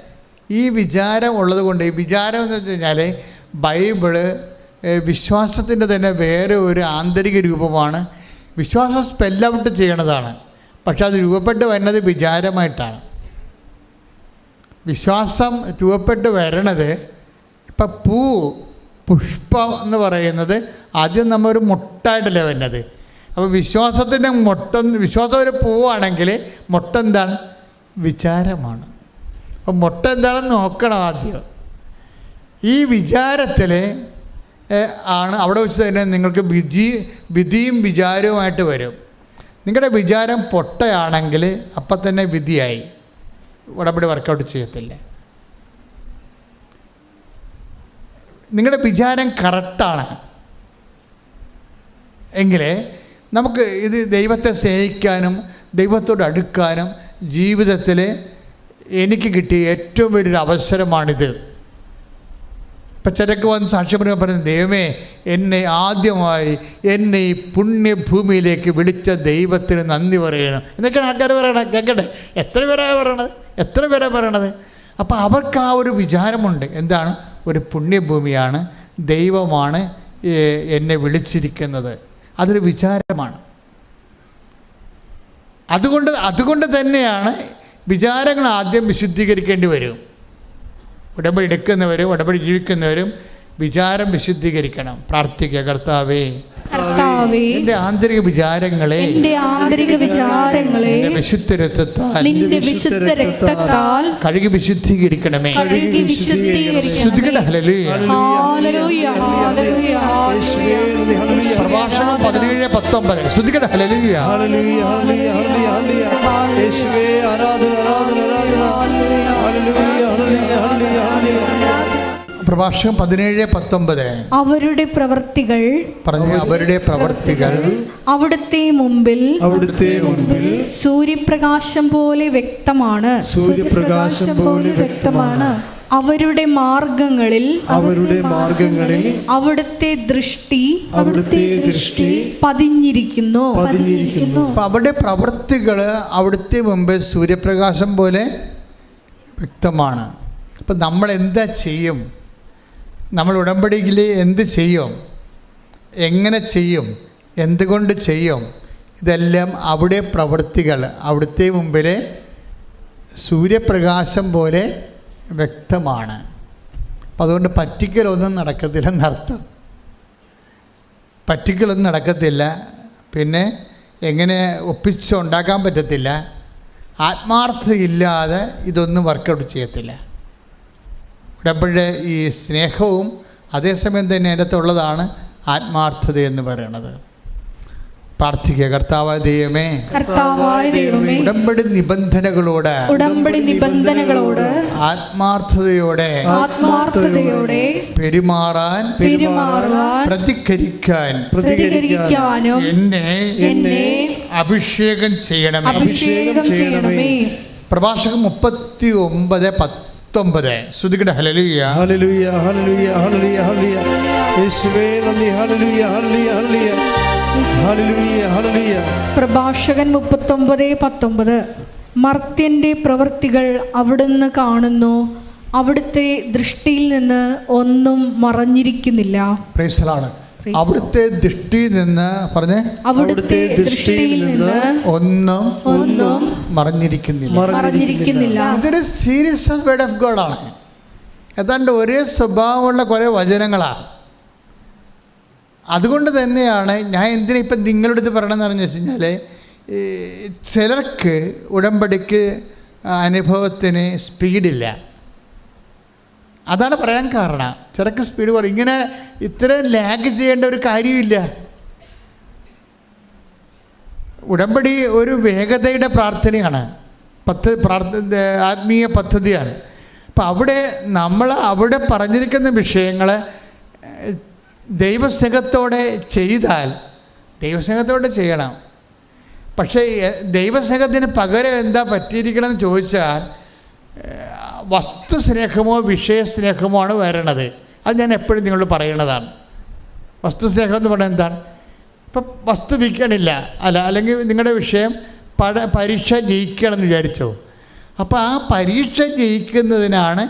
ഈ വിചാരം ഉള്ളത് കൊണ്ട്, ഈ വിചാരം എന്ന് വെച്ച് കഴിഞ്ഞാൽ ബൈബിള് വിശ്വാസത്തിൻ്റെ തന്നെ വേറെ ഒരു ആന്തരിക രൂപമാണ്. വിശ്വാസം സ്പെൽ ഔട്ട് ചെയ്യണതാണ്, പക്ഷെ അത് രൂപപ്പെട്ട് വരുന്നത് വിചാരമായിട്ടാണ്. വിശ്വാസം രൂപപ്പെട്ട് വരണത് ഇപ്പം പുഷ്പം എന്ന് പറയുന്നത് ആദ്യം നമ്മൾ ഒരു മുട്ടായിട്ടല്ലേ വരുന്നത്. അപ്പോൾ വിശ്വാസത്തിൻ്റെ വിശ്വാസം ഒരു പൂവാണെങ്കിൽ മുട്ട എന്താണ്? വിചാരമാണ്. അപ്പം മുട്ട എന്താണെന്ന് നോക്കണം ആദ്യം. ഈ വിചാരത്തിൽ ആണ് അവിടെ വെച്ച് തന്നെ നിങ്ങൾക്ക് വിധിയും വിചാരവുമായിട്ട് വരും. നിങ്ങളുടെ വിചാരം പൊട്ടയാണെങ്കിൽ അപ്പം തന്നെ വിധിയായി, ഉടമ്പടി വർക്കൗട്ട് ചെയ്യത്തില്ല. നിങ്ങളുടെ വിചാരം കറക്റ്റാണ് എങ്കിൽ നമുക്ക് ഇത് ദൈവത്തെ സ്നേഹിക്കാനും ദൈവത്തോട് അടുക്കാനും ജീവിതത്തിൽ എനിക്ക് കിട്ടിയ ഏറ്റവും വലിയൊരു അവസരമാണിത്. ഇപ്പം ചിലക്ക് വന്ന് സാക്ഷ്യം പറയുന്നത്, ദൈവമേ, എന്നെ ആദ്യമായി എന്നെ ഈ പുണ്യഭൂമിയിലേക്ക് വിളിച്ച ദൈവത്തിന് നന്ദി പറയണം എന്നൊക്കെയാണ് ആൾക്കാർ പറയണത്. കേൾക്കട്ടെ, എത്ര പേരാ പറയണത്? അപ്പോൾ അവർക്ക് ആ ഒരു വിചാരമുണ്ട്. എന്താണ്? ഒരു പുണ്യഭൂമിയാണ്, ദൈവമാണ് എന്നെ വിളിച്ചിരിക്കുന്നത്. അതൊരു വിചാരമാണ്. അതുകൊണ്ട് തന്നെയാണ് വിചാരങ്ങൾ ആദ്യം വിശുദ്ധീകരിക്കേണ്ടി വരും. ഉടമ്പടി എടുക്കുന്നവരും ഉടമ്പടി ജീവിക്കുന്നവരും വിചാരം വിശുദ്ധീകരിക്കണം. പ്രാർത്ഥിക്കുക, കർത്താവേ, എന്റെ ആന്തരിക വിചാരങ്ങളെ വിശുദ്ധ രക്തത്താൽ കഴുകി വിശുദ്ധീകരിക്കണമേ. പ്രഭാഷണം 17:19. ശ്രുതികട ഹല്ലേലൂയ. പ്രഭാഷണം 17:19. അവരുടെ പ്രവൃത്തികൾ അവിടുത്തെ മുമ്പിൽ സൂര്യപ്രകാശം പോലെ വ്യക്തമാണ്. അവരുടെ മാർഗങ്ങളിൽ അവിടുത്തെ ദൃഷ്ടി പതിഞ്ഞിരിക്കുന്നു. അവരുടെ പ്രവൃത്തികൾ അവിടുത്തെ മുമ്പിൽ സൂര്യപ്രകാശം പോലെ വ്യക്തമാണ്. അപ്പം നമ്മൾ എന്താ ചെയ്യും? നമ്മൾ ഉടമ്പടിയിൽ എന്ത് ചെയ്യും? എങ്ങനെ ചെയ്യും? എന്തുകൊണ്ട് ചെയ്യും? ഇതെല്ലാം അവിടെ പ്രവൃത്തികൾ അവിടുത്തെ മുമ്പിൽ സൂര്യപ്രകാശം പോലെ വ്യക്തമാണ്. അപ്പം അതുകൊണ്ട് പറ്റിക്കലൊന്നും നടക്കത്തില്ലെന്നർത്ഥം. പറ്റിക്കലൊന്നും നടക്കത്തില്ല. പിന്നെ എങ്ങനെ ഒപ്പിച്ചുണ്ടാക്കാൻ പറ്റത്തില്ല. ആത്മാർത്ഥതയില്ലാതെ ഇതൊന്നും വർക്കൗട്ട് ചെയ്യത്തില്ല. ഉടമ്പടിയുടെ ഈ സ്നേഹവും അതേസമയം തന്നെ അതിനകത്തുള്ളതാണ് ആത്മാർത്ഥത എന്ന് പറയുന്നത്. പ്രാർത്ഥിക്കുക, കർത്താവായ ദൈവമേ, ഉടമ്പടി നിബന്ധനകളോട് ആത്മാർത്ഥതയോടെ പെരുമാറാൻ പ്രതികരിക്കാനും എന്നെ അഭിഷേകം ചെയ്യണമേ. പ്രഭാഷകം 39:19. ശ്രുതികട ഹല്ലേലൂയ. പ്രഭാഷകൻ 39:19. മർത്യന്റെ പ്രവൃത്തികൾ അവിടുന്ന് കാണുന്നു, അവിടുത്തെ ദൃഷ്ടിയിൽ നിന്ന് ഒന്നും മറഞ്ഞിരിക്കുന്നില്ല. അവിടുത്തെ ദൃഷ്ടിയിൽ നിന്ന് ഒന്നും മറഞ്ഞിരിക്കുന്നില്ല. ഇതൊരു സീരിയസ് വേർഡ് ഓഫ് ഗോഡ് ആണ്. ഏതാണ്ട് ഒരേ സ്വഭാവമുള്ള കുറേ വചനങ്ങളാണ്. അതുകൊണ്ട് തന്നെയാണ് ഞാൻ എന്തിനാ ഇപ്പം നിങ്ങളുടെ അടുത്ത് പറയണമെന്ന് പറഞ്ഞു വെച്ച് കഴിഞ്ഞാൽ, ചിലർക്ക് ഉടമ്പടിക്ക് അനുഭവത്തിന് സ്പീഡില്ല. അതാണ് പറയാൻ കാരണം. ചിലർക്ക് സ്പീഡ് കുറയും. ഇങ്ങനെ ഇത്രയും ലാഗ് ചെയ്യേണ്ട ഒരു കാര്യമില്ല. ഉടമ്പടി ഒരു വേഗതയുടെ പ്രാർത്ഥനയാണ്, ആത്മീയ പദ്ധതിയാണ്. അപ്പം അവിടെ പറഞ്ഞിരിക്കുന്ന വിഷയങ്ങൾ ദൈവസ്നേഹത്തോടെ ചെയ്താൽ ദൈവസ്നേഹത്തോടെ ചെയ്യണം. പക്ഷേ ദൈവസ്നേഹത്തിന് പകരം എന്താ പറ്റിയിരിക്കണമെന്ന് ചോദിച്ചാൽ വസ്തുസ്നേഹമോ വിഷയസ്നേഹമോ ആണ് വരണത്. അത് ഞാൻ എപ്പോഴും നിങ്ങളോട് പറയണതാണ്. വസ്തുസ്നേഹം എന്ന് പറഞ്ഞാൽ എന്താണ്? ഇപ്പം വസ്തു വിൽക്കണില്ല അല്ലെങ്കിൽ നിങ്ങളുടെ വിഷയം പരീക്ഷ ജയിക്കണമെന്ന് വിചാരിച്ചോ. അപ്പോൾ ആ പരീക്ഷ ജയിക്കുന്നതിനാണ്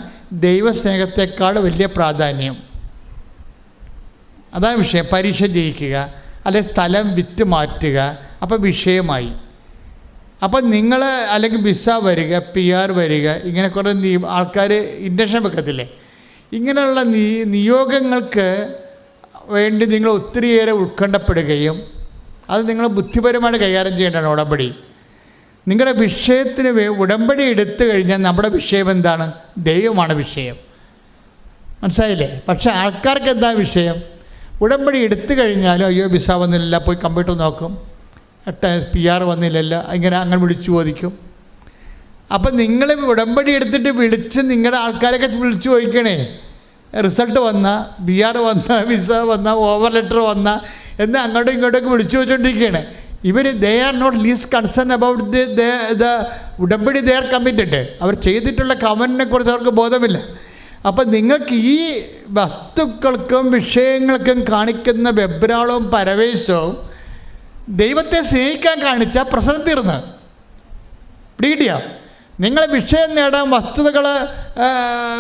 ദൈവസ്നേഹത്തെക്കാൾ വലിയ പ്രാധാന്യം. അതാണ് വിഷയം. പരീക്ഷ ജയിക്കുക, അല്ലെങ്കിൽ സ്ഥലം വിറ്റ് മാറ്റുക, അപ്പോൾ വിഷയമായി. അപ്പം നിങ്ങൾ അല്ലെങ്കിൽ വിസ വരിക, PR വരിക, ഇങ്ങനെ കുറേ ആൾക്കാർ ഇൻഡക്ഷൻ വെക്കത്തില്ലേ? ഇങ്ങനെയുള്ള നിയോഗങ്ങൾക്ക് വേണ്ടി നിങ്ങൾ ഒത്തിരിയേറെ ഉത്കണ്ഠപ്പെടുകയും അത് നിങ്ങൾ ബുദ്ധിപരമായിട്ട് കൈകാര്യം ചെയ്യേണ്ടതാണ് ഉടമ്പടി. നിങ്ങളുടെ വിഷയത്തിന് ഉടമ്പടി എടുത്തു കഴിഞ്ഞാൽ നമ്മുടെ വിഷയം എന്താണ്? ദൈവമാണ് വിഷയം. മനസ്സിലായില്ലേ? പക്ഷേ ആൾക്കാർക്ക് എന്താ വിഷയം? ഉടമ്പടി എടുത്തു കഴിഞ്ഞാലും അയ്യോ വിസ വന്നില്ല, പോയി കമ്പ്യൂട്ടർ നോക്കും, PR വന്നില്ലല്ലോ, അങ്ങനെ വിളിച്ചു ചോദിക്കും. അപ്പം നിങ്ങൾ ഉടമ്പടി എടുത്തിട്ട് വിളിച്ച് നിങ്ങളുടെ ആൾക്കാരൊക്കെ വിളിച്ചു ചോദിക്കണേ, റിസൾട്ട് വന്ന, PR വന്ന, വിസ വന്ന, ഓവർ ലെറ്റർ വന്ന എന്ന് അങ്ങോട്ടും ഇങ്ങോട്ടൊക്കെ വിളിച്ചു ചോദിച്ചുകൊണ്ടിരിക്കുകയാണ്. They are not least concern about the ഉടമ്പടി ദേ ആർ കമ്മിറ്റഡ്. അവർ ചെയ്തിട്ടുള്ള കമൻറ്റിനെ കുറിച്ച് അവർക്ക് ബോധമില്ല. അപ്പം നിങ്ങൾക്ക് ഈ വസ്തുക്കൾക്കും വിഷയങ്ങൾക്കും കാണിക്കുന്ന വെബ്രാളവും പരവേശവും ദൈവത്തെ സ്നേഹിക്കാൻ കാണിച്ച പ്രശ്നം തീർന്ന് പിടികിട്ടിയ. നിങ്ങൾ വിഷയം നേടാൻ വസ്തുതകൾ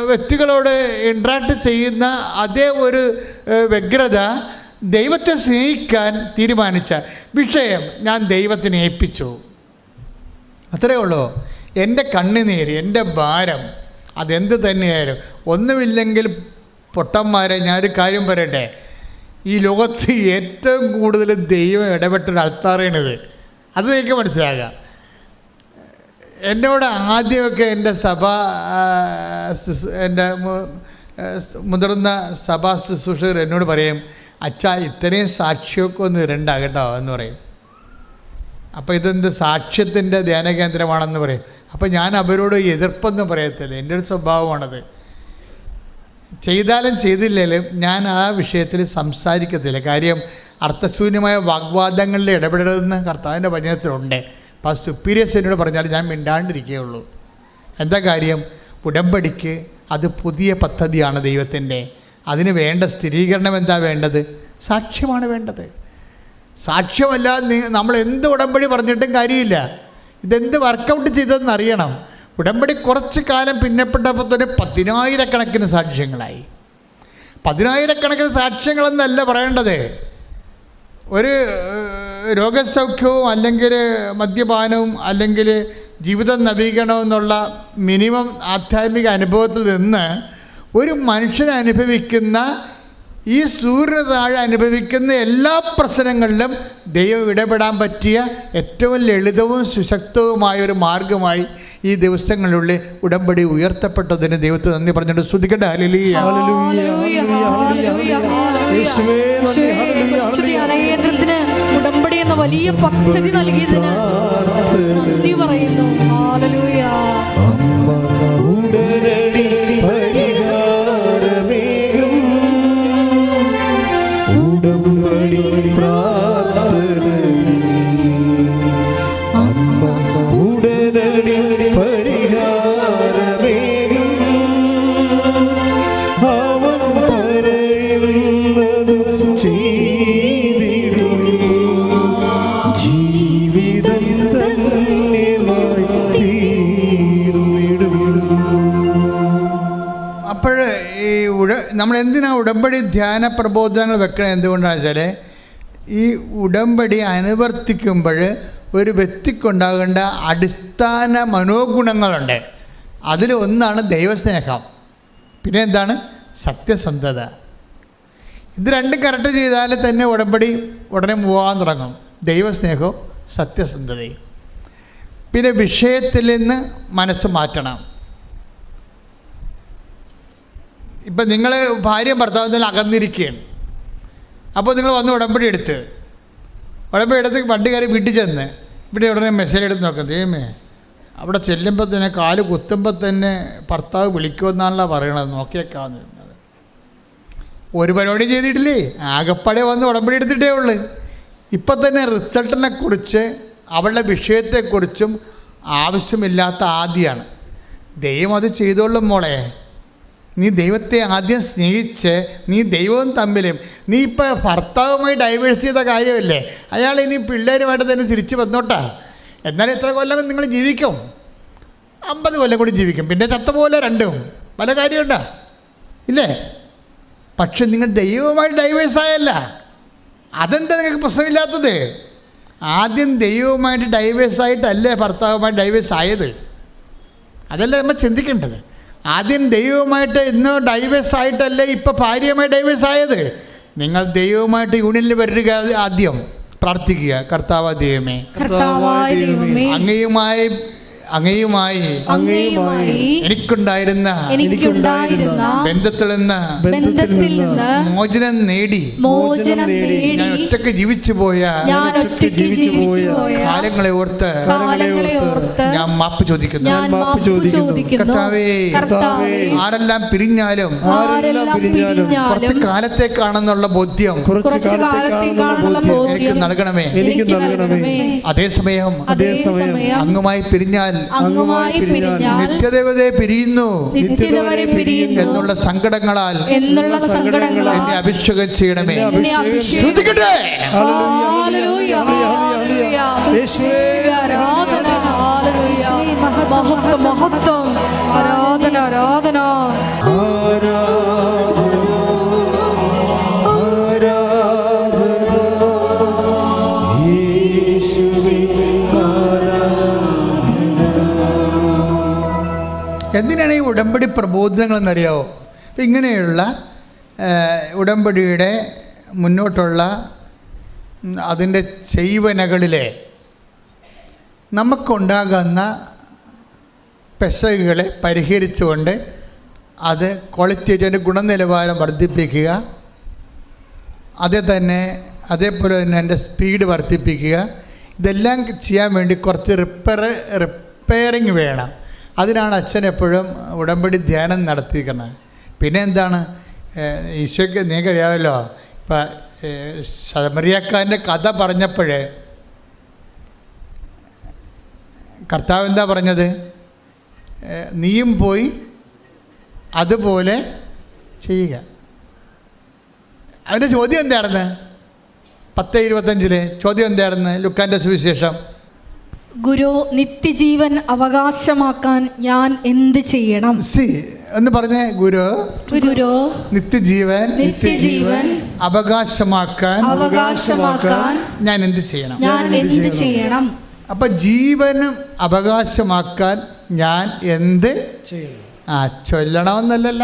വ്യക്തികളോട് ഇൻട്രാക്ട് ചെയ്യുന്ന അതേ ഒരു വ്യഗ്രത ദൈവത്തെ സ്നേഹിക്കാൻ തീരുമാനിച്ച വിഷയം ഞാൻ ദൈവത്തിനെ ഏൽപ്പിച്ചു. അത്രയേ ഉള്ളൂ. എൻ്റെ കണ്ണുനീര്, എൻ്റെ ഭാരം, അതെന്ത് തന്നെയായാലും, ഒന്നുമില്ലെങ്കിൽ പൊട്ടന്മാരെ ഞാനൊരു കാര്യം പറയട്ടെ, ഈ ലോകത്ത് ഏറ്റവും കൂടുതൽ ദൈവം ഇടപെട്ടൊരു അൾത്താറാണിത്. അത് എനിക്ക് മനസ്സിലാകാം. എന്നോട് ആദ്യമൊക്കെ എൻ്റെ മുതിർന്ന സഭാ ശുശ്രൂഷകർ എന്നോട് പറയും, അച്ഛാ ഇത്രയും സാക്ഷിയൊക്കെ ഒന്ന് ഇരണ്ട കേട്ടോ എന്ന് പറയും. അപ്പോൾ ഇതെന്ത് സാക്ഷ്യത്തിൻ്റെ ധ്യാന കേന്ദ്രമാണെന്ന് പറയും. അപ്പോൾ ഞാൻ അവരോട് എതിർപ്പൊന്നും പറയത്തില്ല. എൻ്റെ ഒരു സ്വഭാവമാണത്. ചെയ്താലും ചെയ്തില്ലെങ്കിലും ഞാൻ ആ വിഷയത്തിൽ സംസാരിക്കത്തില്ല. കാര്യം അർത്ഥശൂന്യമായ വാഗ്വാദങ്ങളിൽ ഇടപെടരുതെന്ന് കർത്താവിൻ്റെ വചനത്തിലുണ്ട്. അപ്പോൾ സുപ്പീരിയേഴ്സ് എന്നോട് പറഞ്ഞാൽ ഞാൻ മിണ്ടാണ്ടിരിക്കുകയുള്ളൂ. എന്താ കാര്യം? ഉടമ്പടിക്ക് അത് പുതിയ പദ്ധതിയാണ് ദൈവത്തിൻ്റെ. അതിന് വേണ്ട സ്ഥിരീകരണം എന്താ വേണ്ടത്? സാക്ഷ്യമാണ് വേണ്ടത്. സാക്ഷ്യമല്ലാതെ നമ്മൾ എന്ത് ഉടമ്പടി പറഞ്ഞിട്ടും കാര്യമില്ല. ഇതെന്ത് വർക്കൗട്ട് ചെയ്തതെന്ന് അറിയണം. ഉടമ്പടി കുറച്ച് കാലം പിന്നപ്പെട്ടപ്പോൾ തന്നെ 10,000 സാക്ഷ്യങ്ങളായി. 10,000 സാക്ഷ്യങ്ങളെന്നല്ല പറയേണ്ടത്. ഒരു രോഗസൗഖ്യവും അല്ലെങ്കിൽ മദ്യപാനവും അല്ലെങ്കിൽ ജീവിതം നവീകരണവും എന്നുള്ള മിനിമം ആധ്യാത്മിക അനുഭവത്തിൽ നിന്ന് ഒരു മനുഷ്യൻ അനുഭവിക്കുന്ന ഈ സൂര്യന് താഴെ അനുഭവിക്കുന്ന എല്ലാ പ്രശ്നങ്ങളിലും ദൈവം ഇടപെടാൻ പറ്റിയ ഏറ്റവും ലളിതവും സുശക്തവുമായൊരു മാർഗമായി ഈ ദിവസങ്ങളിലുള്ളിൽ ഉടമ്പടി ഉയർത്തപ്പെട്ടതിന് ദൈവത്തെ നന്ദി പറഞ്ഞിട്ട് സ്തുതിക്കട്ടെ. ഹല്ലേലൂയ. ഉടമ്പടി എന്ന വലിയ പദ്ധതി നൽകിയതിന് നന്ദി പറയുന്നു. ഹല്ലേലൂയ. നമ്മൾ എന്തിനാണ് ഉടമ്പടി ധ്യാന പ്രബോധനങ്ങൾ വെക്കണം? എന്തുകൊണ്ടാണെന്ന് വെച്ചാൽ ഈ ഉടമ്പടി അനുവർത്തിക്കുമ്പോൾ ഒരു വ്യക്തിക്കുണ്ടാകേണ്ട അടിസ്ഥാന മനോഗുണങ്ങളുണ്ട്. അതിലൊന്നാണ് ദൈവസ്നേഹം, പിന്നെ എന്താണ്? സത്യസന്ധത. ഇത് രണ്ടും കറക്റ്റ് ചെയ്താൽ തന്നെ ഉടമ്പടി ഉടനെ പോകാൻ തുടങ്ങും. ദൈവസ്നേഹവും സത്യസന്ധതയും. പിന്നെ വിഷയത്തിൽ നിന്ന് മനസ്സ് മാറ്റണം. ഇപ്പം നിങ്ങൾ ഭാര്യയും ഭർത്താവും തമ്മിൽ അകന്നിരിക്കുകയാണ്. അപ്പോൾ നിങ്ങൾ വന്ന് ഉടമ്പടി എടുത്ത് വണ്ടി കയറി വീട്ടിൽ ചെന്ന് ഇവിടെ ഉടനെ മെസ്സേജ് എടുത്ത് നോക്കാം. ദൈവമേ, അവിടെ ചെല്ലുമ്പോൾ തന്നെ കാല് കുത്തുമ്പോൾ തന്നെ ഭർത്താവ് വിളിക്കുമെന്നാണല്ലോ പറയണത്, നോക്കിയേക്കാവുന്നത്. ഒരു പരിപാടി ചെയ്തിട്ടില്ലേ, ആകപ്പാടെ വന്ന് ഉടമ്പടി എടുത്തിട്ടേ ഉള്ളൂ. ഇപ്പം തന്നെ റിസൾട്ടിനെ കുറിച്ച് അവളുടെ വിഷയത്തെക്കുറിച്ചും ആവശ്യമില്ലാത്ത ആദ്യമാണ്. ദൈവം അത് ചെയ്തോളും മോളെ. നീ ദൈവത്തെ ആദ്യം സ്നേഹിച്ച് നീ ദൈവവും തമ്മിലും നീ ഇപ്പോൾ ഭർത്താവുമായി ഡൈവേഴ്സ് ചെയ്ത കാര്യമല്ലേ, അയാൾ ഇനി പിള്ളേരുമായിട്ട് തന്നെ തിരിച്ചു വന്നോട്ടാ. എന്നാലും എത്ര കൊല്ലം നിങ്ങൾ ജീവിക്കും? 50 കൊല്ലം കൂടി ജീവിക്കും. പിന്നെ ചത്ത പോലെ രണ്ടും പല കാര്യമുണ്ടാ ഇല്ലേ? പക്ഷെ നിങ്ങൾ ദൈവവുമായി ഡൈവേഴ്സായല്ല. അതെന്താ നിങ്ങൾക്ക് പ്രശ്നമില്ലാത്തത്? ആദ്യം ദൈവവുമായിട്ട് ഡൈവേഴ്സായിട്ടല്ലേ ഭർത്താവുമായി ഡൈവേഴ്സ് ആയത്? അതല്ലേ നമ്മൾ ചിന്തിക്കേണ്ടത്. ആദ്യം ദൈവവുമായിട്ട് ഇന്നോ ഡൈവേഴ്സ് ആയിട്ടല്ലേ ഇപ്പോൾ ഭാര്യയുമായി ഡൈവേഴ്സ് ആയത്? നിങ്ങൾ ദൈവവുമായിട്ട് യൂണിയനിൽ വരിക. ആദ്യം പ്രാർത്ഥിക്കുക, കർത്താവായ ദൈവമേ, അങ്ങയുമായി അങ്ങയുമായി എനിക്കുണ്ടായിരുന്ന ബന്ധത്തിൽ നിന്ന് മോചനം നേടി ഞാൻ ഒറ്റയ്ക്ക് ജീവിച്ചു പോയ കാലങ്ങളെ ഓർത്ത് ഞാൻ മാപ്പ് ചോദിക്കുന്നു. കർത്താവേ, ആരെല്ലാം പിരിഞ്ഞാലും കുറച്ച് കാലത്തേക്കാണെന്നുള്ള ബോധ്യം എനിക്ക് നൽകണമേ. അതേസമയം അങ്ങുമായി പിരിഞ്ഞാൽ നിത്യദേവതയെ പിരിയുന്നു എന്നുള്ള സങ്കടങ്ങളാൽ എന്നെ അഭിഷേകം ചെയ്യണമേ. ശ്രദ്ധിക്കട്ടെ. മഹത്വം, ആരാധന, ആരാധന. എന്തിനാണ് ഈ ഉടമ്പടി പ്രബോധനങ്ങളെന്നറിയാവോ? അപ്പം ഇങ്ങനെയുള്ള ഉടമ്പടിയുടെ മുന്നോട്ടുള്ള അതിൻ്റെ ചെയ്വനകളിലെ നമുക്കുണ്ടാകുന്ന പെശകുകളെ പരിഹരിച്ചുകൊണ്ട് അത് ക്വാളിറ്റേറ്റീവ് ഗുണനിലവാരം വർദ്ധിപ്പിക്കുക, അതേപോലെ തന്നെ എൻ്റെ സ്പീഡ് വർദ്ധിപ്പിക്കുക. ഇതെല്ലാം ചെയ്യാൻ വേണ്ടി കുറച്ച് റിപ്പയറിങ് വേണം. അതിനാണ് അച്ഛൻ എപ്പോഴും ഉടമ്പടി ധ്യാനം നടത്തിയിരിക്കുന്നത്. പിന്നെ എന്താണ്, ഈശോയ്ക്ക് നിങ്ങൾക്കറിയാമല്ലോ, ഇപ്പം ശമരിയക്കാരൻ്റെ കഥ പറഞ്ഞപ്പോഴേ കർത്താവ് എന്താ പറഞ്ഞത്? നീയും പോയി അതുപോലെ ചെയ്യുക. അവൻ്റെ ചോദ്യം എന്തായിരുന്നു? 10:25 ചോദ്യം എന്തായിരുന്നു? ലുക്കാൻ്റെ സുവിശേഷം, ഗുരു, നിത്യജീവൻ അവകാശമാക്കാൻ ഞാൻ എന്ത് ചെയ്യണം? എന്ന് പറഞ്ഞേ. ഗുരു, നിത്യജീവൻ അവകാശമാക്കാൻ ഞാൻ എന്ത് ചെയ്യണം? അപ്പൊ ജീവനും അവകാശമാക്കാൻ ഞാൻ എന്ത് ചൊല്ലണമെന്നല്ല.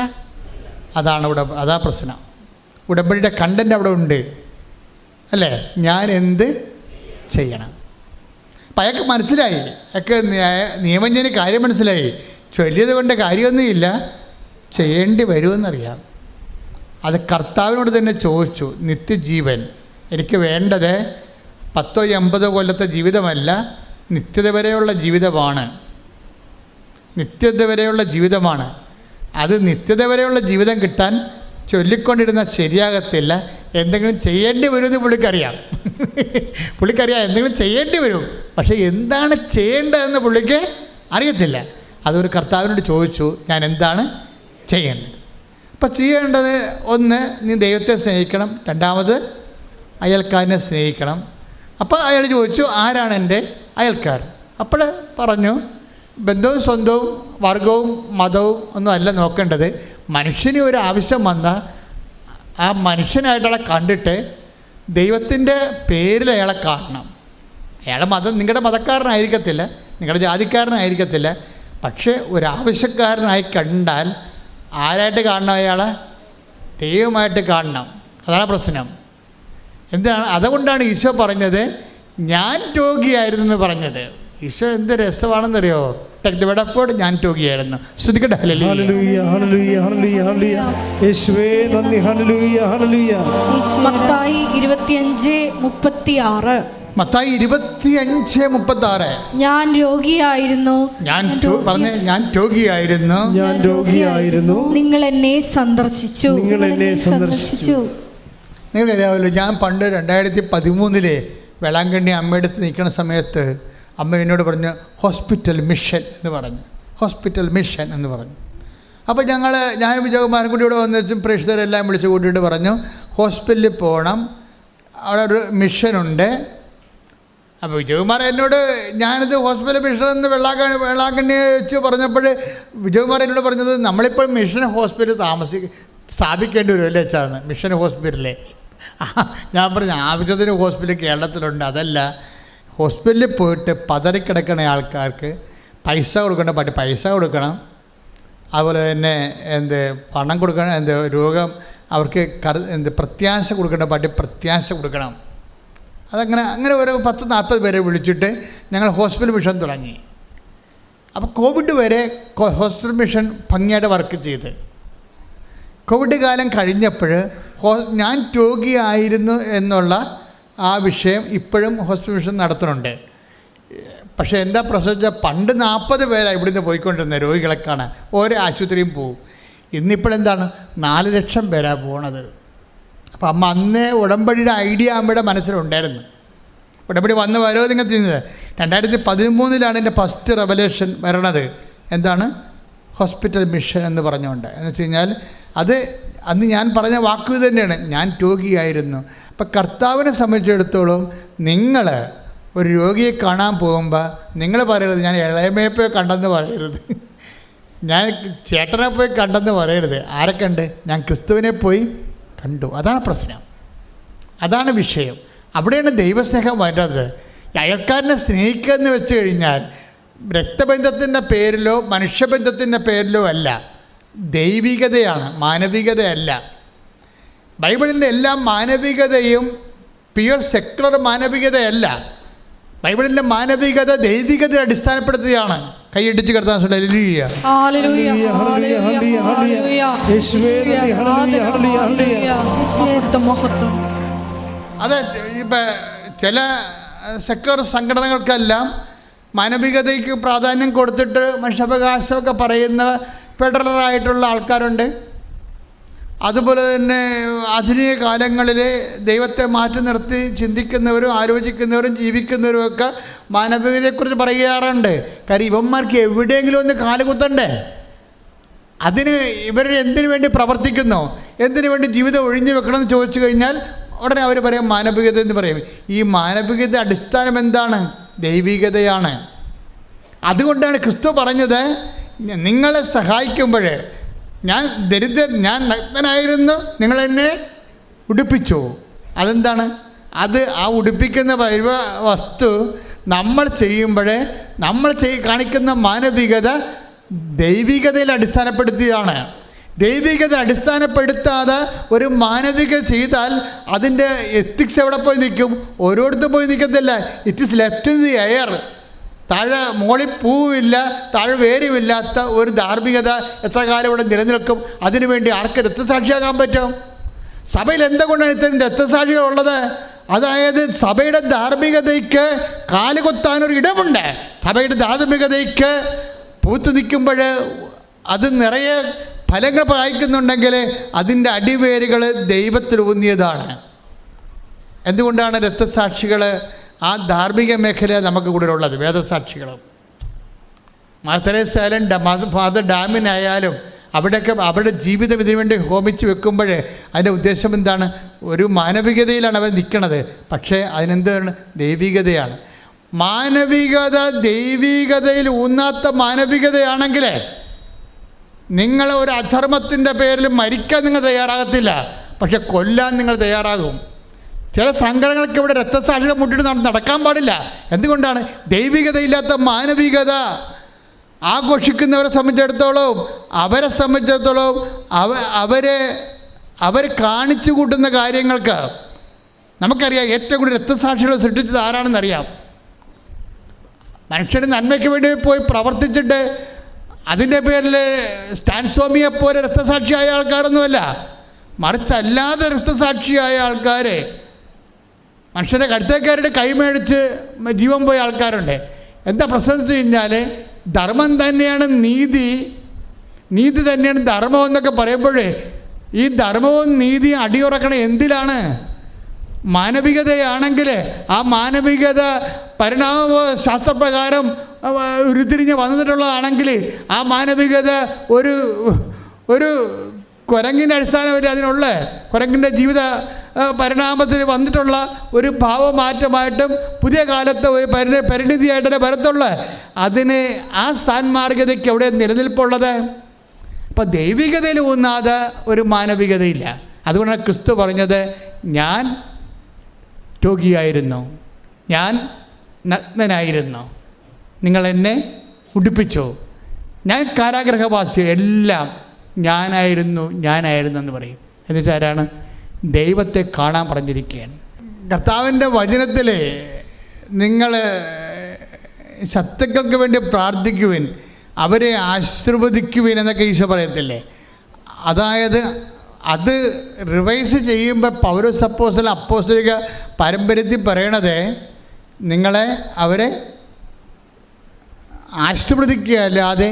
അതാ പ്രശ്നം. ഉടമ്പടിയുടെ കണ്ടന്റ് അവിടെ ഉണ്ട് അല്ലേ? ഞാൻ എന്ത് ചെയ്യണം? അപ്പം അയാൾക്ക് മനസ്സിലായി, അയാൾക്ക് നിയമജ്ഞന് കാര്യം മനസ്സിലായി. ചൊല്ലിയത് കൊണ്ട് കാര്യമൊന്നുമില്ല, ചെയ്യേണ്ടി വരുമെന്നറിയാം. അത് കർത്താവിനോട് തന്നെ ചോദിച്ചു. നിത്യജീവൻ എനിക്ക് വേണ്ടത് 10-80 കൊല്ലത്തെ ജീവിതമല്ല, നിത്യത വരെയുള്ള ജീവിതമാണ്. അത് നിത്യത വരെയുള്ള ജീവിതം കിട്ടാൻ ചൊല്ലിക്കൊണ്ടിരുന്നാൽ ശരിയാകത്തില്ല. എന്തെങ്കിലും ചെയ്യേണ്ടി വരുമെന്ന് പുള്ളിക്കറിയാം. എന്തെങ്കിലും ചെയ്യേണ്ടി വരും. പക്ഷേ എന്താണ് ചെയ്യേണ്ടതെന്ന് പുള്ളിക്ക് അറിയത്തില്ല. അതൊരു കർത്താവിനോട് ചോദിച്ചു, ഞാൻ എന്താണ് ചെയ്യേണ്ടത്? അപ്പം ചെയ്യേണ്ടത്, ഒന്ന്, നീ ദൈവത്തെ സ്നേഹിക്കണം. രണ്ടാമത്, അയൽക്കാരനെ സ്നേഹിക്കണം. അപ്പോൾ അയാൾ ചോദിച്ചു, ആരാണ് എൻ്റെ അയൽക്കാരൻ? അപ്പോൾ പറഞ്ഞു, ബന്ധവും സ്വന്തവും വർഗവും മതവും ഒന്നും അല്ല നോക്കേണ്ടത്. മനുഷ്യന് ഒരു ആവശ്യം വന്നാൽ ആ മനുഷ്യനായിട്ടയാളെ കണ്ടിട്ട് ദൈവത്തിൻ്റെ പേരിൽ അയാളെ കാണണം. അയാളെ മതം നിങ്ങളുടെ മതക്കാരനായിരിക്കത്തില്ല, നിങ്ങളുടെ ജാതിക്കാരനായിരിക്കത്തില്ല. പക്ഷേ ഒരാവശ്യക്കാരനായി കണ്ടാൽ ആരായിട്ട് കാണണം? അയാളെ ദൈവമായിട്ട് കാണണം. അതാണ് പ്രശ്നം. എന്താണ്? അതുകൊണ്ടാണ് ഈശോ പറഞ്ഞത് ഞാൻ രോഗിയായിരുന്നു എന്ന് പറഞ്ഞത്. ഈശോ എന്ത് രസമാണെന്നറിയോ? ഞാൻ രോഗിയായിരുന്നു. ശ്രദ്ധിക്കട്ടെ. മത്തായി 25:36. മത്തായി 25:36. ഞാൻ രോഗിയായിരുന്നു. ഞാൻ രോഗിയായിരുന്നു. നിങ്ങൾ എന്നെ സന്ദർശിച്ചു. നിങ്ങൾക്കറിയാമല്ലോ, ഞാൻ പണ്ട് 2013 വേളാങ്കണ്ണി അമ്മയെടുത്ത് നിൽക്കുന്ന സമയത്ത് അമ്മ എന്നോട് പറഞ്ഞു ഹോസ്പിറ്റൽ മിഷൻ എന്ന് പറഞ്ഞു. അപ്പോൾ ഞാനും വിജയകുമാരൻ കൂടി ഇവിടെ വന്നിട്ട് പ്രേക്ഷകരെല്ലാം വിളിച്ച് കൂട്ടിയിട്ട് പറഞ്ഞു, ഹോസ്പിറ്റലിൽ പോകണം, അവിടെ ഒരു മിഷനുണ്ട്. അപ്പോൾ വിജയകുമാർ എന്നോട് ഞാനിത് ഹോസ്പിറ്റൽ മിഷൻ എന്ന് വേളാങ്കണ്ണി വെച്ച് പറഞ്ഞപ്പോൾ വിജയകുമാർ എന്നോട് പറഞ്ഞത്, നമ്മളിപ്പോൾ മിഷൻ ഹോസ്പിറ്റൽ സ്ഥാപിക്കേണ്ടി വരുമല്ലേ വെച്ചാണ് മിഷൻ ഹോസ്പിറ്റലിലെ. ഞാൻ പറഞ്ഞു, ആവശ്യത്തിന് ഹോസ്പിറ്റൽ കേരളത്തിലുണ്ട്. അതല്ല, ഹോസ്പിറ്റലിൽ പോയിട്ട് പതറിക്കിടക്കുന്ന ആൾക്കാർക്ക് പൈസ കൊടുക്കേണ്ട പൈസ കൊടുക്കണം. അതുപോലെ തന്നെ പണം കൊടുക്കണം, രോഗം അവർക്ക് പ്രത്യാശ കൊടുക്കേണ്ട പ്രത്യാശ കൊടുക്കണം. അങ്ങനെ ഒരു 10-40 പേരെ വിളിച്ചിട്ട് ഞങ്ങൾ ഹോസ്പിറ്റൽ മിഷൻ തുടങ്ങി. അപ്പോൾ കോവിഡ് വരെ ഹോസ്പിറ്റൽ മിഷൻ ഭംഗിയായിട്ട് വർക്ക് ചെയ്ത്, കോവിഡ് കാലം കഴിഞ്ഞപ്പോൾ ഞാൻ രോഗിയായിരുന്നു എന്നുള്ള ആ വിഷയം ഇപ്പോഴും ഹോസ്പിറ്റൽ മിഷൻ നടത്തുന്നുണ്ട്. പക്ഷേ എന്താ പ്രശ്നം വെച്ചാൽ പണ്ട് 40 പേരാണ് ഇവിടുന്ന് പോയിക്കൊണ്ടിരുന്നത് രോഗികളെ കാണാൻ, ഓരോ ആശുപത്രിയും പോവും. ഇന്നിപ്പോഴെന്താണ് 4 ലക്ഷം പേരാണ് പോണത്. അപ്പം അമ്മ അന്നേ ഉടമ്പടിയുടെ ഐഡിയ അമ്മയുടെ മനസ്സിലുണ്ടായിരുന്നു. ഉടമ്പടി വന്ന് വരുമോ നിങ്ങൾ ചെയ്യുന്നത് 2013 എൻ്റെ ഫസ്റ്റ് റെവലേഷൻ വരണത്. എന്താണ്? ഹോസ്പിറ്റൽ മിഷൻ എന്ന് പറഞ്ഞുകൊണ്ട്. എന്ന് വെച്ച് കഴിഞ്ഞാൽ അത് അന്ന് ഞാൻ പറഞ്ഞ വാക്ക് തന്നെയാണ്, ഞാൻ രോഗിയായിരുന്നു. അപ്പം കർത്താവിനെ സംബന്ധിച്ചിടത്തോളം നിങ്ങൾ ഒരു രോഗിയെ കാണാൻ പോകുമ്പോൾ നിങ്ങൾ പറയരുത് ഞാൻ ഇളയമയെ പോയി കണ്ടെന്ന് പറയരുത്, ഞാൻ ചേട്ടനെ പോയി കണ്ടെന്ന് പറയരുത്. ആരെ കണ്ട്? ഞാൻ ക്രിസ്തുവിനെ പോയി കണ്ടു. അതാണ് പ്രശ്നം, അതാണ് വിഷയം. അവിടെയാണ് ദൈവസ്നേഹം വരുന്നത്. അയൽക്കാരനെ സ്നേഹിക്കുക എന്ന് വെച്ച് കഴിഞ്ഞാൽ രക്തബന്ധത്തിൻ്റെ പേരിലോ മനുഷ്യബന്ധത്തിൻ്റെ പേരിലോ അല്ല, ദൈവികതയാണ്, മാനവികതയല്ല. ബൈബിളിൻ്റെ എല്ലാ മാനവികതയും പ്യുവർ സെക്കുലർ മാനവികതയല്ല. ബൈബിളിൻ്റെ മാനവികത ദൈവികതയെ അടിസ്ഥാനപ്പെടുത്തുകയാണ്. കൈയടിച്ച് കർത്താൻ അത് ഇപ്പം ചില സെക്കുലർ സംഘടനകൾക്കെല്ലാം മാനവികതയ്ക്ക് പ്രാധാന്യം കൊടുത്തിട്ട് മനുഷ്യാവകാശമൊക്കെ പറയുന്ന ഫെഡറലായിട്ടുള്ള ആൾക്കാരുണ്ട്. അതുപോലെ തന്നെ ആധുനിക കാലങ്ങളിൽ ദൈവത്തെ മാറ്റി നിർത്തി ചിന്തിക്കുന്നവരും ആലോചിക്കുന്നവരും ജീവിക്കുന്നവരുമൊക്കെ മാനവികതയെക്കുറിച്ച് പറയാറുണ്ട്. കാര്യം ഇവന്മാർക്ക് എവിടെയെങ്കിലും ഒന്ന് കാലുകുത്തണ്ടേ? അതിന് ഇവർ എന്തിനു വേണ്ടി പ്രവർത്തിക്കുന്നോ, എന്തിനു വേണ്ടി ജീവിതം ഒഴിഞ്ഞു വെക്കണമെന്ന് ചോദിച്ചു കഴിഞ്ഞാൽ ഉടനെ അവർ പറയും മാനവികത എന്ന് പറയും. ഈ മാനവികത അടിസ്ഥാനം എന്താണ്? ദൈവികതയാണ്. അതുകൊണ്ടാണ് ക്രിസ്തു പറഞ്ഞത്, നിങ്ങളെ സഹായിക്കുമ്പോൾ ഞാൻ ഞാൻ നഗ്നനായിരുന്നു, നിങ്ങളെന്നെ ഉടുപ്പിച്ചു. അതെന്താണ്? അത് ആ ഉടുപ്പിക്കുന്ന വസ്തു നമ്മൾ ചെയ്യുമ്പോൾ നമ്മൾ കാണിക്കുന്ന മാനവികത ദൈവികതയിൽ അടിസ്ഥാനപ്പെടുത്തിയതാണ്. ദൈവികത അടിസ്ഥാനപ്പെടുത്താതെ ഒരു മാനവികത ചെയ്താൽ അതിൻ്റെ എത്തിക്സ് എവിടെ പോയി നിൽക്കും? ഓരോരുത്തരും പോയി നിൽക്കത്തില്ല. It is left in the air. താഴെ മുകളിൽ പൂവില്ല, താഴെ വേരുമില്ലാത്ത ഒരു ധാർമ്മികത എത്ര കാലം ഇവിടെ നിലനിൽക്കും? അതിനുവേണ്ടി ആർക്ക് രക്തസാക്ഷിയാകാൻ പറ്റും? സഭയിൽ എന്തുകൊണ്ടാണ് ഇത്തരം രക്തസാക്ഷികളുള്ളത്? അതായത് സഭയുടെ ധാർമ്മികതയ്ക്ക് കാലുകൊത്താനൊരു ഇടമുണ്ട്. സഭയുടെ ധാർമ്മികതയ്ക്ക് പൂത്തു നിൽക്കുമ്പോൾ അത് നിറയെ ഫലങ്ങൾ കായ്ക്കുന്നുണ്ടെങ്കിൽ അതിൻ്റെ അടിവേരുകൾ ദൈവത്തിൽ ഊന്നിയതാണ്. എന്തുകൊണ്ടാണ് രക്തസാക്ഷികൾ ആ ധാർമ്മിക മേഖല നമുക്ക് കൂടുതലുള്ളത്? വേദസാക്ഷികൾ മാതരേസായാലും ഫാദർ ഡാമിനായാലും അവിടെയൊക്കെ അവരുടെ ജീവിതം ഇതിനു വേണ്ടി ഹോമിച്ച് വെക്കുമ്പോൾ അതിൻ്റെ ഉദ്ദേശം എന്താണ്? ഒരു മാനവികതയിലാണ് അവർ നിൽക്കുന്നത്. പക്ഷേ അതിനെന്താണ്? ദൈവികതയാണ്. മാനവികത ദൈവികതയിൽ ഊന്നാത്ത മാനവികതയാണെങ്കിൽ നിങ്ങൾ ഒരു അധർമ്മത്തിൻ്റെ പേരിൽ മരിക്കാൻ നിങ്ങൾ തയ്യാറാകത്തില്ല, പക്ഷെ കൊല്ലാൻ നിങ്ങൾ തയ്യാറാകും. ചില സംഘടനകൾക്ക് ഇവിടെ രക്തസാക്ഷികൾ മുട്ടിട്ട് നടക്കാൻ പാടില്ല. എന്തുകൊണ്ടാണ്? ദൈവികതയില്ലാത്ത മാനവികത ആഘോഷിക്കുന്നവരെ സംബന്ധിച്ചിടത്തോളം അവർ കാണിച്ചു കൂട്ടുന്ന കാര്യങ്ങൾക്ക് നമുക്കറിയാം. ഏറ്റവും കൂടുതൽ രക്തസാക്ഷികൾ സൃഷ്ടിച്ചത് ആരാണെന്നറിയാം. മനുഷ്യന് നന്മയ്ക്ക് വേണ്ടി പോയി പ്രവർത്തിച്ചിട്ട് അതിൻ്റെ പേരിൽ സ്റ്റാൻസോമിയെപ്പോലെ രക്തസാക്ഷിയായ ആൾക്കാരൊന്നുമല്ല, മറിച്ച് അല്ലാതെ രക്തസാക്ഷിയായ ആൾക്കാർ, മനുഷ്യൻ്റെ കഴുത്തേക്കാരുടെ കൈമേടിച്ച് ജീവൻ പോയ ആൾക്കാരുണ്ട്. എന്താ പ്രശ്നം എന്ന് വെച്ച് കഴിഞ്ഞാൽ ധർമ്മം തന്നെയാണ് നീതി, നീതി തന്നെയാണ് ധർമ്മം എന്നൊക്കെ പറയുമ്പോഴേ ഈ ധർമ്മവും നീതിയും അടിയുറക്കണം എന്തിലാണ്? മാനവികതയാണെങ്കിൽ ആ മാനവികത പരിണാമ ശാസ്ത്രപ്രകാരം ഉരുത്തിരിഞ്ഞ് വന്നിട്ടുള്ളതാണെങ്കിൽ ആ മാനവികത ഒരു കുരങ്ങിൻ്റെ അടിസ്ഥാനത്തിൽ അതിനുള്ള കുരങ്ങിൻ്റെ ജീവിത പരിണാമത്തിൽ വന്നിട്ടുള്ള ഒരു ഭാവമാറ്റമായിട്ടും പുതിയ കാലത്ത് ഒരു പരിണിതിയായിട്ടേ വരത്തുള്ള. അതിന് ആ സാൻമാർഗതയ്ക്ക് എവിടെ നിലനിൽപ്പുള്ളത്? അപ്പം ദൈവികതയിൽ ഊന്നാതെ ഒരു മാനവികതയില്ല. അതുകൊണ്ടാണ് ക്രിസ്തു പറഞ്ഞത്, ഞാൻ രോഗിയായിരുന്നു, ഞാൻ നഗ്നനായിരുന്നു, നിങ്ങളെന്നെ ഉടുപ്പിച്ചു, ഞാൻ കാരാഗ്രഹവാസി, എല്ലാം ഞാനായിരുന്നു എന്ന് പറയും. എന്നിട്ട് ആരാണ്? ദൈവത്തെ കാണാൻ പറഞ്ഞിരിക്കുകയാണ്. കർത്താവിൻ്റെ വചനത്തിൽ നിങ്ങൾ ശത്രുക്കൾക്ക് വേണ്ടി പ്രാർത്ഥിക്കുവിൻ, അവരെ ആശീർവദിക്കുവിൻ എന്നൊക്കെ ഈശോ പറയത്തില്ലേ? അതായത് അത് റിവൈസ് ചെയ്യുമ്പോൾ പൗലോസ് അപ്പോസ്തലൻ അപ്പോസ്തലിക പാരമ്പര്യത്തിൽ പറയണത് നിങ്ങളെ അവരെ ആശീർവദിക്കുക അല്ലാതെ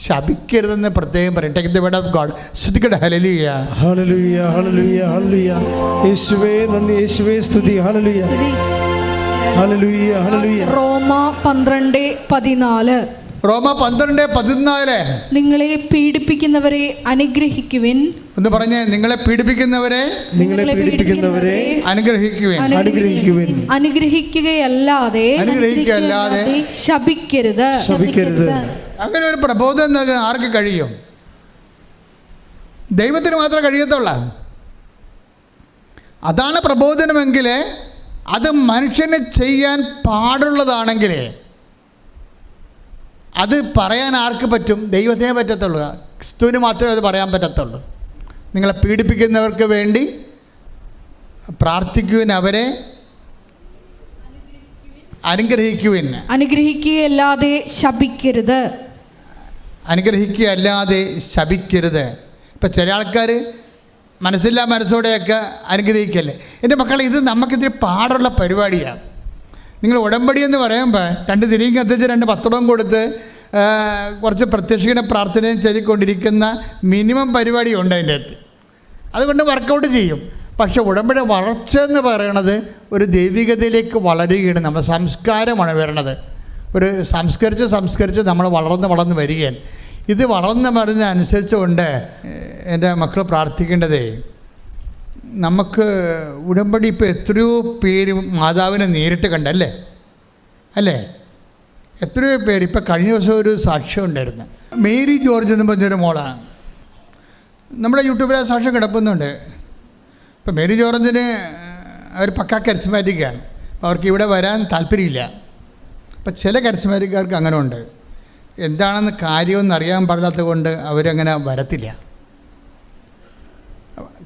ശപിക്കരുതെന്ന് പ്രത്യേകം പറയും. Take the word of God. ശ്രദ്ധിക്കട്ടെ. ഹല്ലേലൂയ, ഹല്ലേലൂയ, ഹല്ലേലൂയ, ഹല്ലേലൂയ. യേശുവേ നന്ദി, യേശുവേ സ്തുതി. ഹല്ലേലൂയ, ഹല്ലേലൂയ, ഹല്ലേലൂയ. റോമ 12:14. റോമ 12:14. നിങ്ങളെ പീഡിപ്പിക്കുന്നവരെ അനുഗ്രഹിക്കുവിൻ. എന്ന് പറഞ്ഞ് നിങ്ങളെ പീഡിപ്പിക്കുന്നവരെ അനുഗ്രഹിക്കുവിൻ. അനുഗ്രഹിക്കുകയല്ലാതെ ശപിക്കരുത്. അങ്ങനെ ഒരു പ്രബോധനം നൽകാൻ ആർക്ക് കഴിയും? ദൈവത്തിന് മാത്രമേ കഴിയത്തുള്ളൂ. അതാണ് പ്രബോധനമെങ്കിൽ അത് മനുഷ്യന് ചെയ്യാൻ പാടുള്ളതാണെങ്കിൽ അത് പറയാൻ ആർക്ക് പറ്റും? ദൈവത്തിനേ പറ്റത്തുള്ളൂ. ക്രിസ്തുവിന് മാത്രമേ അത് പറയാൻ പറ്റത്തുള്ളൂ. നിങ്ങളെ പീഡിപ്പിക്കുന്നവർക്ക് വേണ്ടി പ്രാർത്ഥിക്കുവിൻ, അവരെ അനുഗ്രഹിക്കുവിൻ. അനുഗ്രഹിക്കുകയല്ലാതെ ശപിക്കരുത്. അനുഗ്രഹിക്കുകയല്ലാതെ ശപിക്കരുത്. ഇപ്പം ചില ആൾക്കാർ മനസ്സില്ലാ മനസ്സോടെയൊക്കെ അനുഗ്രഹിക്കല്ലേ. എൻ്റെ മക്കളെ, ഇത് നമുക്കിതിൽ പാടുള്ള പരിപാടിയാണ്. നിങ്ങൾ ഉടമ്പടി എന്ന് പറയുമ്പോൾ 2 തിരിയും കത്തിച്ച് 2 പത്രവും കൊടുത്ത് കുറച്ച് പ്രത്യക്ഷീണ പ്രാർത്ഥനയും ചെയ്തുകൊണ്ടിരിക്കുന്ന മിനിമം പരിപാടി ഉണ്ട് അതിൻ്റെ അകത്ത്. അതുകൊണ്ട് വർക്കൗട്ട് ചെയ്യും. പക്ഷേ ഉടമ്പടി വളർച്ച എന്ന് പറയണത് ഒരു ദൈവികതയിലേക്ക് വളരുകയാണ്. നമ്മുടെ സംസ്കാരമാണ് വരണത്. ഒരു സംസ്കരിച്ച് നമ്മൾ വളർന്ന് വരികയാണ്. ഇത് വളർന്ന് മറിഞ്ഞ അനുസരിച്ചുകൊണ്ട് എൻ്റെ മക്കൾ പ്രാർത്ഥിക്കേണ്ടതേ, നമുക്ക് ഉടമ്പടി ഇപ്പോൾ എത്രയോ പേര് മാതാവിനെ നേരിട്ട് കണ്ടല്ലേ, അല്ലേ? എത്രയോ പേര്. ഇപ്പം കഴിഞ്ഞ ദിവസം ഒരു സാക്ഷ്യം ഉണ്ടായിരുന്നു. മേരി ജോർജ് എന്ന് പറഞ്ഞൊരു മോളാണ്. നമ്മുടെ യൂട്യൂബിൽ ആ സാക്ഷ്യം കിടക്കുന്നുണ്ട്. ഇപ്പം മേരി ജോർജിന് അവർ പക്കാ കരിസ്മാറ്റിക്കാണ്. അവർക്ക് ഇവിടെ വരാൻ താല്പര്യമില്ല. അപ്പം ചില കരിസ്മാറ്റിക്കാർക്ക് അങ്ങനെ ഉണ്ട്. എന്താണെന്ന് കാര്യമൊന്നും അറിയാൻ പാടില്ലാത്തത് കൊണ്ട് അവരങ്ങനെ വരത്തില്ല.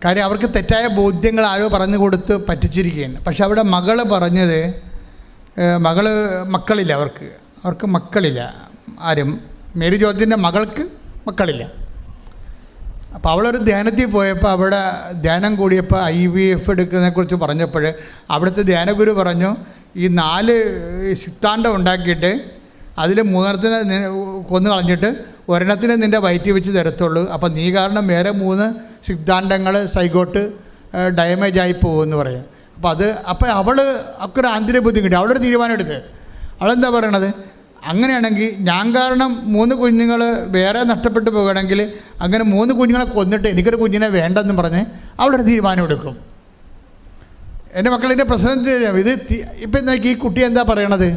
കാര്യം അവർക്ക് തെറ്റായ ബോധ്യങ്ങൾ ആരോ പറഞ്ഞു കൊടുത്ത് പറ്റിച്ചിരിക്കുകയാണ്. പക്ഷെ അവിടെ മകള് പറഞ്ഞത്, മക്കളില്ല, അവർക്ക് മക്കളില്ല. ആരും മേരി ജോർജിൻ്റെ മകൾക്ക് മക്കളില്ല. അപ്പോൾ അവളൊരു ധ്യാനത്തിൽ പോയപ്പോൾ അവിടെ ധ്യാനം കൂടിയപ്പോൾ IVF എടുക്കുന്നതിനെക്കുറിച്ച് പറഞ്ഞപ്പോൾ അവിടുത്തെ ധ്യാനഗുരു പറഞ്ഞു, ഈ 4 സിദ്ധാന്തം ഉണ്ടാക്കിയിട്ട് അതിൽ 3 കൊന്നു കളഞ്ഞിട്ട് 1 നിൻ്റെ വയറ്റിൽ വെച്ച് തരത്തുള്ളൂ. അപ്പം നീ കാരണം വേറെ 3 സിദ്ധാന്തങ്ങൾ സൈഗോട്ട് ഡാമേജ് ആയി പോകുമെന്ന് പറയും. അപ്പോൾ അവൾ ഒക്കെ ഒരു ആന്തരിക ബുദ്ധി കിട്ടി. അവളൊരു തീരുമാനം എടുത്ത്. അവളെന്താ പറയണത്? അങ്ങനെയാണെങ്കിൽ ഞാൻ കാരണം 3 കുഞ്ഞുങ്ങൾ വേറെ നഷ്ടപ്പെട്ടു പോകുകയാണെങ്കിൽ അങ്ങനെ 3 കുഞ്ഞുങ്ങളെ കൊന്നിട്ട് എനിക്കൊരു കുഞ്ഞിനെ വേണ്ടെന്ന് പറഞ്ഞ് അവളൊരു തീരുമാനം എടുക്കും. എൻ്റെ മക്കളിൻ്റെ പ്രശ്നം ഇത് ഇപ്പം നോക്കി, ഈ കുട്ടി എന്താ പറയണത്?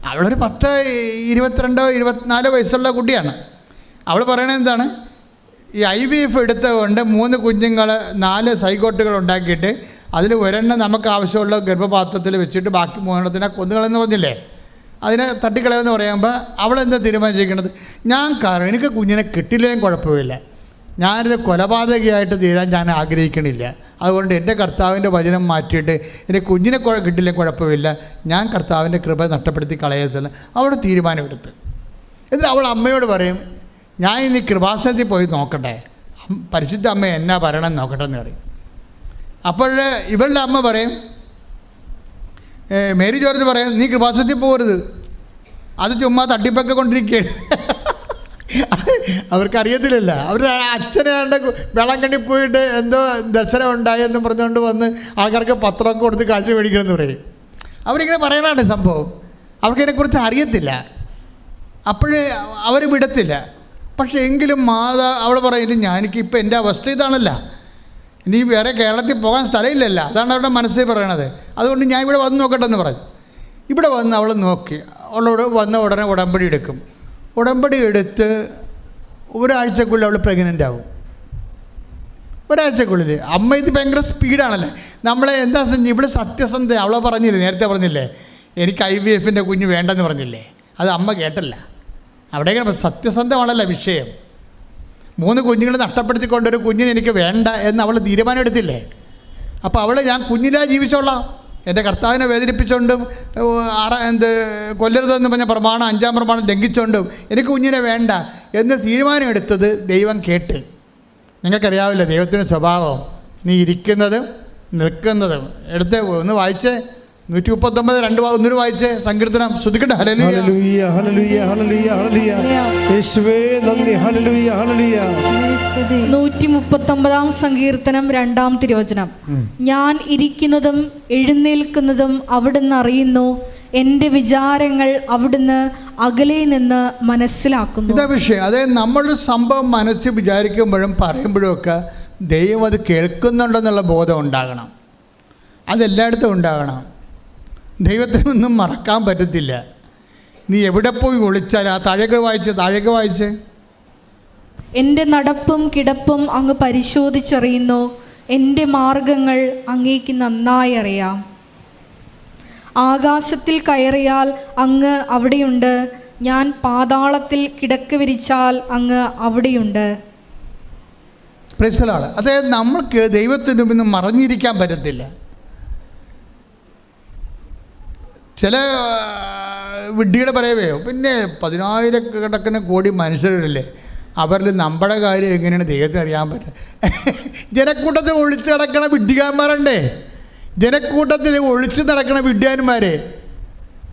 അവളൊരു 10, 22, 24 വയസ്സുള്ള കുട്ടിയാണ്. അവൾ പറയണത് എന്താണ്? ഈ IVF എടുത്തുകൊണ്ട് 3 കുഞ്ഞുങ്ങൾ 4 സൈഗോട്ടുകൾ ഉണ്ടാക്കിയിട്ട് അതിൽ 1 നമുക്ക് ആവശ്യമുള്ള ഗർഭപാത്രത്തിൽ വെച്ചിട്ട് ബാക്കി 3 കൊന്നുകളെന്ന് പറഞ്ഞില്ലേ, അതിനെ തട്ടിക്കളയെന്ന് പറയുമ്പോൾ അവളെന്താ തീരുമാനിച്ചിരിക്കുന്നത്? ഞാൻ കാരണം എനിക്ക് കുഞ്ഞിനെ കിട്ടില്ലെങ്കിലും കുഴപ്പമില്ല, ഞാനൊരു കൊലപാതകയായിട്ട് തീരാൻ ഞാൻ ആഗ്രഹിക്കണില്ല. അതുകൊണ്ട് എൻ്റെ കർത്താവിൻ്റെ വചനം മാറ്റിയിട്ട് എനിക്ക് കുഞ്ഞിനെ കിട്ടില്ലെങ്കിൽ കുഴപ്പമില്ല, ഞാൻ കർത്താവിൻ്റെ കൃപ നഷ്ടപ്പെടുത്തി കളയത്തില്ല. അവളുടെ തീരുമാനമെടുത്ത്. എന്നിട്ട് അവൾ അമ്മയോട് പറയും, ഞാൻ ഇനി കൃപാസനത്തിൽ പോയി നോക്കട്ടെ, പരിശുദ്ധ അമ്മ എന്നാ പറയണം നോക്കട്ടെ എന്ന് പറയും. അപ്പോൾ ഇവളുടെ അമ്മ പറയും, മേരി ജോർജ് പറയും, നീ കൃപാസനത്തിൽ പോകരുത്, അത് ചുമ്മാ തട്ടിപ്പൊക്കെ കൊണ്ടിരിക്കുകയാണ്. അവർക്കറിയത്തില്ലല്ല. അവരുടെ അച്ഛനെ വെള്ളം കണ്ടി പോയിട്ട് എന്തോ ദർശനം ഉണ്ടായെന്ന് പറഞ്ഞുകൊണ്ട് വന്ന് ആൾക്കാർക്ക് പത്രമൊക്കെ കൊടുത്ത് കാശ് മേടിക്കണമെന്ന് പറയും. അവരിങ്ങനെ പറയണതാണ് സംഭവം. അവർക്കതിനെക്കുറിച്ച് അറിയത്തില്ല. അപ്പോഴേ അവർ വിടത്തില്ല. പക്ഷേ എങ്കിലും അവൾ പറയില്ല, എനിക്കിപ്പോൾ എൻ്റെ അവസ്ഥ ഇതാണല്ല, ഇനി വേറെ കേരളത്തിൽ പോകാൻ സ്ഥലമില്ലല്ലോ, അതാണ് അവരുടെ മനസ്സിൽ പറയണത്. അതുകൊണ്ട് ഞാൻ ഇവിടെ വന്ന് നോക്കട്ടെ എന്ന് പറഞ്ഞു. ഇവിടെ വന്ന് അവൾ നോക്കി. അവളോട് വന്ന ഉടനെ ഉടമ്പടി എടുക്കും. ഉടമ്പടി എടുത്ത് ഒരാഴ്ചക്കുള്ളിൽ അവൾ പ്രഗ്നൻ്റ് ആവും. ഒരാഴ്ചക്കുള്ളിൽ. അമ്മ ഇത് ഭയങ്കര സ്പീഡാണല്ലേ. നമ്മളെ എന്താ ഇവിടെ സത്യസന്ധ അവളെ പറഞ്ഞില്ലേ, നേരത്തെ പറഞ്ഞില്ലേ എനിക്ക് IVFൻ്റെ കുഞ്ഞ് വേണ്ടെന്ന് പറഞ്ഞില്ലേ, അത് അമ്മ കേട്ടല്ല. അവിടെയൊക്കെ സത്യസന്ധമാണല്ലോ വിഷയം. 3 കുഞ്ഞുങ്ങൾ നഷ്ടപ്പെടുത്തിക്കൊണ്ടൊരു കുഞ്ഞിന് എനിക്ക് വേണ്ട എന്ന് അവൾ തീരുമാനം എടുത്തില്ലേ. അപ്പോൾ അവൾ ഞാൻ കുഞ്ഞിലാ ജീവിച്ചോളാം എൻ്റെ കർത്താവിനെ വേദനിപ്പിച്ചുകൊണ്ടും കൊല്ലരുതെന്ന് പറഞ്ഞ പ്രമാണം 5-ാം പ്രമാണം ലംഘിച്ചുകൊണ്ടും എനിക്ക് കുഞ്ഞിനെ വേണ്ട എന്നൊരു തീരുമാനം എടുത്തത് ദൈവം കേട്ട്. നിങ്ങൾക്കറിയാവില്ല ദൈവത്തിൻ്റെ സ്വഭാവം. നീ ഇരിക്കുന്നതും നിൽക്കുന്നതും എടുത്ത് ഒന്ന് വായിച്ചേ, 139 ഒന്നൂര് വായിച്ചേ, സങ്കീർത്തനം. ശ്രദ്ധിക്കട്ടെ. ഹല്ലേലൂയ ഹല്ലേലൂയ ഹല്ലേലൂയ ഹല്ലേലൂയ യേശുവേ നന്ദി. Hallelujah hallelujah. 139 സങ്കീർത്തനം 2-ാം തിരുവചനം. ഞാൻ ഇരിക്കുന്നതും എഴുന്നേൽക്കുന്നതും അവിടുന്ന് അറിയുന്നു, എൻ്റെ വിചാരങ്ങൾ അവിടുന്ന് അകലെ നിന്ന് മനസ്സിലാക്കുന്നു. ഇതാ വിഷയം. അതായത് നമ്മളൊരു സംഭവം മനസ്സിൽ വിചാരിക്കുമ്പോഴും പറയുമ്പോഴും ഒക്കെ ദൈവം അത് കേൾക്കുന്നുണ്ടെന്നുള്ള ബോധം ഉണ്ടാകണം. അതെല്ലായിടത്തും ഉണ്ടാകണം. ദൈവത്തിനൊന്നും മറക്കാൻ പറ്റത്തില്ല. നീ എവിടെ പോയി ഒളിച്ചാൽ ആ താഴേക്ക് വായിച്ച് എൻ്റെ നടപ്പും കിടപ്പും അങ്ങ് പരിശോധിച്ചറിയുന്നു, എൻ്റെ മാർഗങ്ങൾ അങ്ങേക്ക് നന്നായി അറിയാം. ആകാശത്തിൽ കയറിയാൽ അങ്ങ് അവിടെയുണ്ട്, ഞാൻ പാതാളത്തിൽ കിടക്ക വിരിച്ചാൽ അങ്ങ് അവിടെയുണ്ട്. Praise the Lord. അതായത് നമ്മൾക്ക് ദൈവത്തിൻ്റെ മുമ്പിൽ നിന്ന് മറഞ്ഞിരിക്കാൻ പറ്റത്തില്ല. ചില വിഡ്ഢിയുടെ പറയവേ, പിന്നെ 10,000 കോടി മനുഷ്യരല്ലേ, അവരിൽ നമ്മുടെ കാര്യം എങ്ങനെയാണ് ദൈവത്തിന് അറിയാൻ പറ്റുക? ജനക്കൂട്ടത്തിൽ ഒളിച്ച് നടക്കണ വിഡ്ഢികാന്മാരുണ്ടേ, ജനക്കൂട്ടത്തിൽ ഒളിച്ച് നടക്കണ വിഡ്ഢിയാന്മാർ.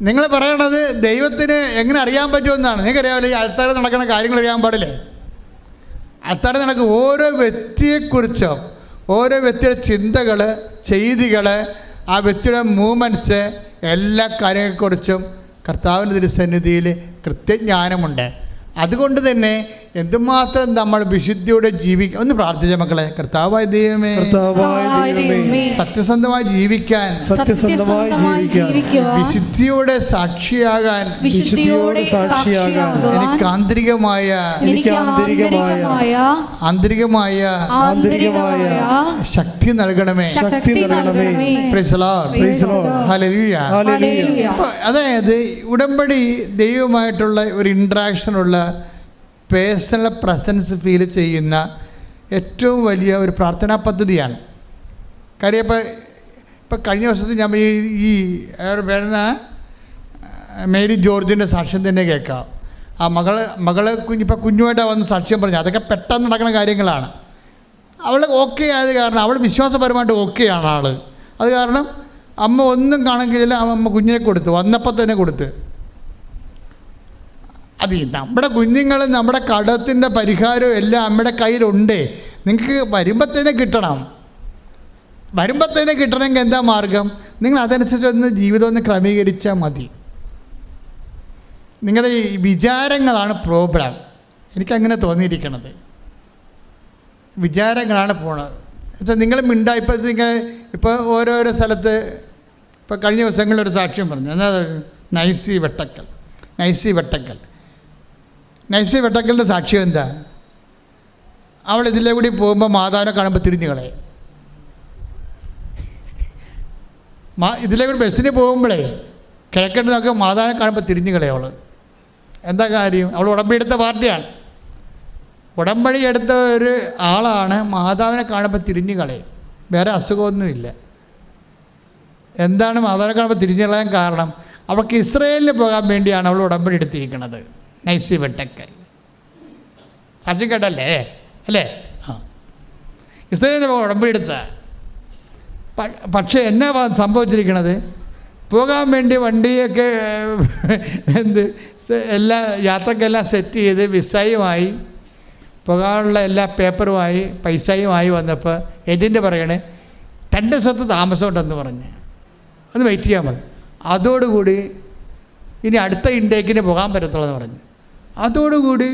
നിങ്ങൾ പറയണത് ദൈവത്തിന് എങ്ങനെ അറിയാൻ പറ്റുമെന്നാണ്. നിങ്ങൾക്കറിയാമല്ലോ, ഈ ആൾക്കാർ നടക്കുന്ന കാര്യങ്ങൾ അറിയാൻ പാടില്ലേ? ആൾക്കാർ നടക്കുന്ന ഓരോ വ്യക്തിയെക്കുറിച്ചും, ഓരോ വ്യക്തിയുടെ ചിന്തകൾ, ചെയ്തികൾ, ആ വ്യക്തിയുടെ മൂവ്മെൻറ്റ്സ്, എല്ലാ കാര്യങ്ങളെക്കുറിച്ചും കർത്താവിൻ്റെ തിരുസന്നിധിയിൽ കൃത്യജ്ഞാനമുണ്ട്. അതുകൊണ്ട് തന്നെ എന്തുമാത്രം നമ്മൾ വിശുദ്ധിയോടെ ജീവിക്കുക. ഒന്ന് പ്രാർത്ഥിച്ച മക്കളെ. കർത്താവായ ദൈവമേ, സത്യസന്ധമായി ജീവിക്കാൻ, വിശുദ്ധിയോടെ സാക്ഷിയാകാൻ എനിക്ക് ആന്തരികമായ ശക്തി നൽകണമേ. Praise the Lord. ഹല്ലേലൂയ. അതായത് ഉടമ്പടി ദൈവമായിട്ടുള്ള ഒരു ഇൻട്രാക്ഷനുള്ള പേഴ്സണൽ പ്രസൻസ് ഫീൽ ചെയ്യുന്ന ഏറ്റവും വലിയ ഒരു പ്രാർത്ഥനാ പദ്ധതിയാണ്. കാര്യം ഇപ്പം കഴിഞ്ഞ വർഷത്തിൽ ഞാൻ ഈ വരുന്ന മേരി ജോർജിൻ്റെ സാക്ഷ്യം തന്നെ കേൾക്കാം. ആ മകള് കുഞ്ഞുമായിട്ടാണ് വന്ന് സാക്ഷ്യം പറഞ്ഞു. അതൊക്കെ പെട്ടെന്ന് നടക്കുന്ന കാര്യങ്ങളാണ്. അവൾ ഓക്കെ ആയത് കാരണം, അവൾ വിശ്വാസപരമായിട്ട് ഓക്കെയാണ് ആൾ. അത് കാരണം അമ്മ ഒന്നും കാണിക്കില്ല, അമ്മ കുഞ്ഞിനെ കൊടുത്തു, വന്നപ്പോൾ തന്നെ കൊടുത്ത്. അത് നമ്മുടെ കുഞ്ഞുങ്ങളും നമ്മുടെ കടത്തിൻ്റെ പരിഹാരവും എല്ലാം അമ്മയുടെ കയ്യിലുണ്ട്. നിങ്ങൾക്ക് വരുമ്പോൾ തന്നെ കിട്ടണം. വരുമ്പോൾ തന്നെ കിട്ടണമെങ്കിൽ എന്താ മാർഗം? നിങ്ങൾ അതനുസരിച്ചൊന്ന് ജീവിതം ഒന്ന് ക്രമീകരിച്ചാൽ മതി. നിങ്ങളുടെ ഈ വിചാരങ്ങളാണ് പ്രോബ്ലം. എനിക്കങ്ങനെ തോന്നിയിരിക്കണത്. വിചാരങ്ങളാണ് പോണത്. എന്നുവെച്ചാൽ നിങ്ങൾ ഇപ്പോൾ ഓരോരോ സ്ഥലത്ത് ഇപ്പോൾ കഴിഞ്ഞ ദിവസങ്ങളിലൊരു സാക്ഷ്യം പറഞ്ഞു. എന്നാൽ നൈസി വെട്ടക്കലിൻ്റെ സാക്ഷ്യം എന്താ? അവൾ ഇതിലെ കൂടി പോകുമ്പോൾ മാതാവിനെ കാണുമ്പോൾ തിരിഞ്ഞു കളയും. ഇതിലെ കൂടി ബസ്സിന് പോകുമ്പോഴേ കിഴക്കട്ട് നോക്കുക, മാതാവിനെ കാണുമ്പോൾ തിരിഞ്ഞു കളയും അവൾ. എന്താ കാര്യം? അവൾ ഉടമ്പടി എടുത്ത പാർട്ടിയാണ്. ഉടമ്പടി എടുത്ത ഒരു ആളാണ്. മാതാവിനെ കാണുമ്പോൾ തിരിഞ്ഞു കളയും. വേറെ അസുഖമൊന്നുമില്ല. എന്താണ് മാതാവിനെ കാണുമ്പോൾ തിരിഞ്ഞു കളയാൻ കാരണം? അവൾക്ക് ഇസ്രയേലിൽ പോകാൻ വേണ്ടിയാണ് അവൾ ഉടമ്പടി എടുത്തിരിക്കുന്നത്. നൈസി വെട്ടക്കൽ സാക്ഷ്യം കേട്ടല്ലേ അല്ലേ? ആ, ഇസ്രയേലിൽ ഉടമ്പടി എടുത്ത. പക്ഷേ എന്നാ സംഭവിച്ചിരിക്കണത്? പോകാൻ വേണ്ടി വണ്ടിയൊക്കെ എല്ലാ യാത്രക്കെല്ലാം സെറ്റ് ചെയ്ത് വിസയുമായി പോകാനുള്ള എല്ലാ പേപ്പറുമായി പൈസയുമായി വന്നപ്പോൾ ഏജൻറ്റ് പറയണേ 2 ദിവസത്തെ താമസമുണ്ടെന്ന് പറഞ്ഞ് ഒന്ന് വെയിറ്റ് ചെയ്യാൻ പറഞ്ഞു. അതോടുകൂടി ഇനി അടുത്ത ഇൻടേക്കിന് പോകാൻ പറ്റത്തുള്ളൂ എന്ന് പറഞ്ഞു. അതോടുകൂടി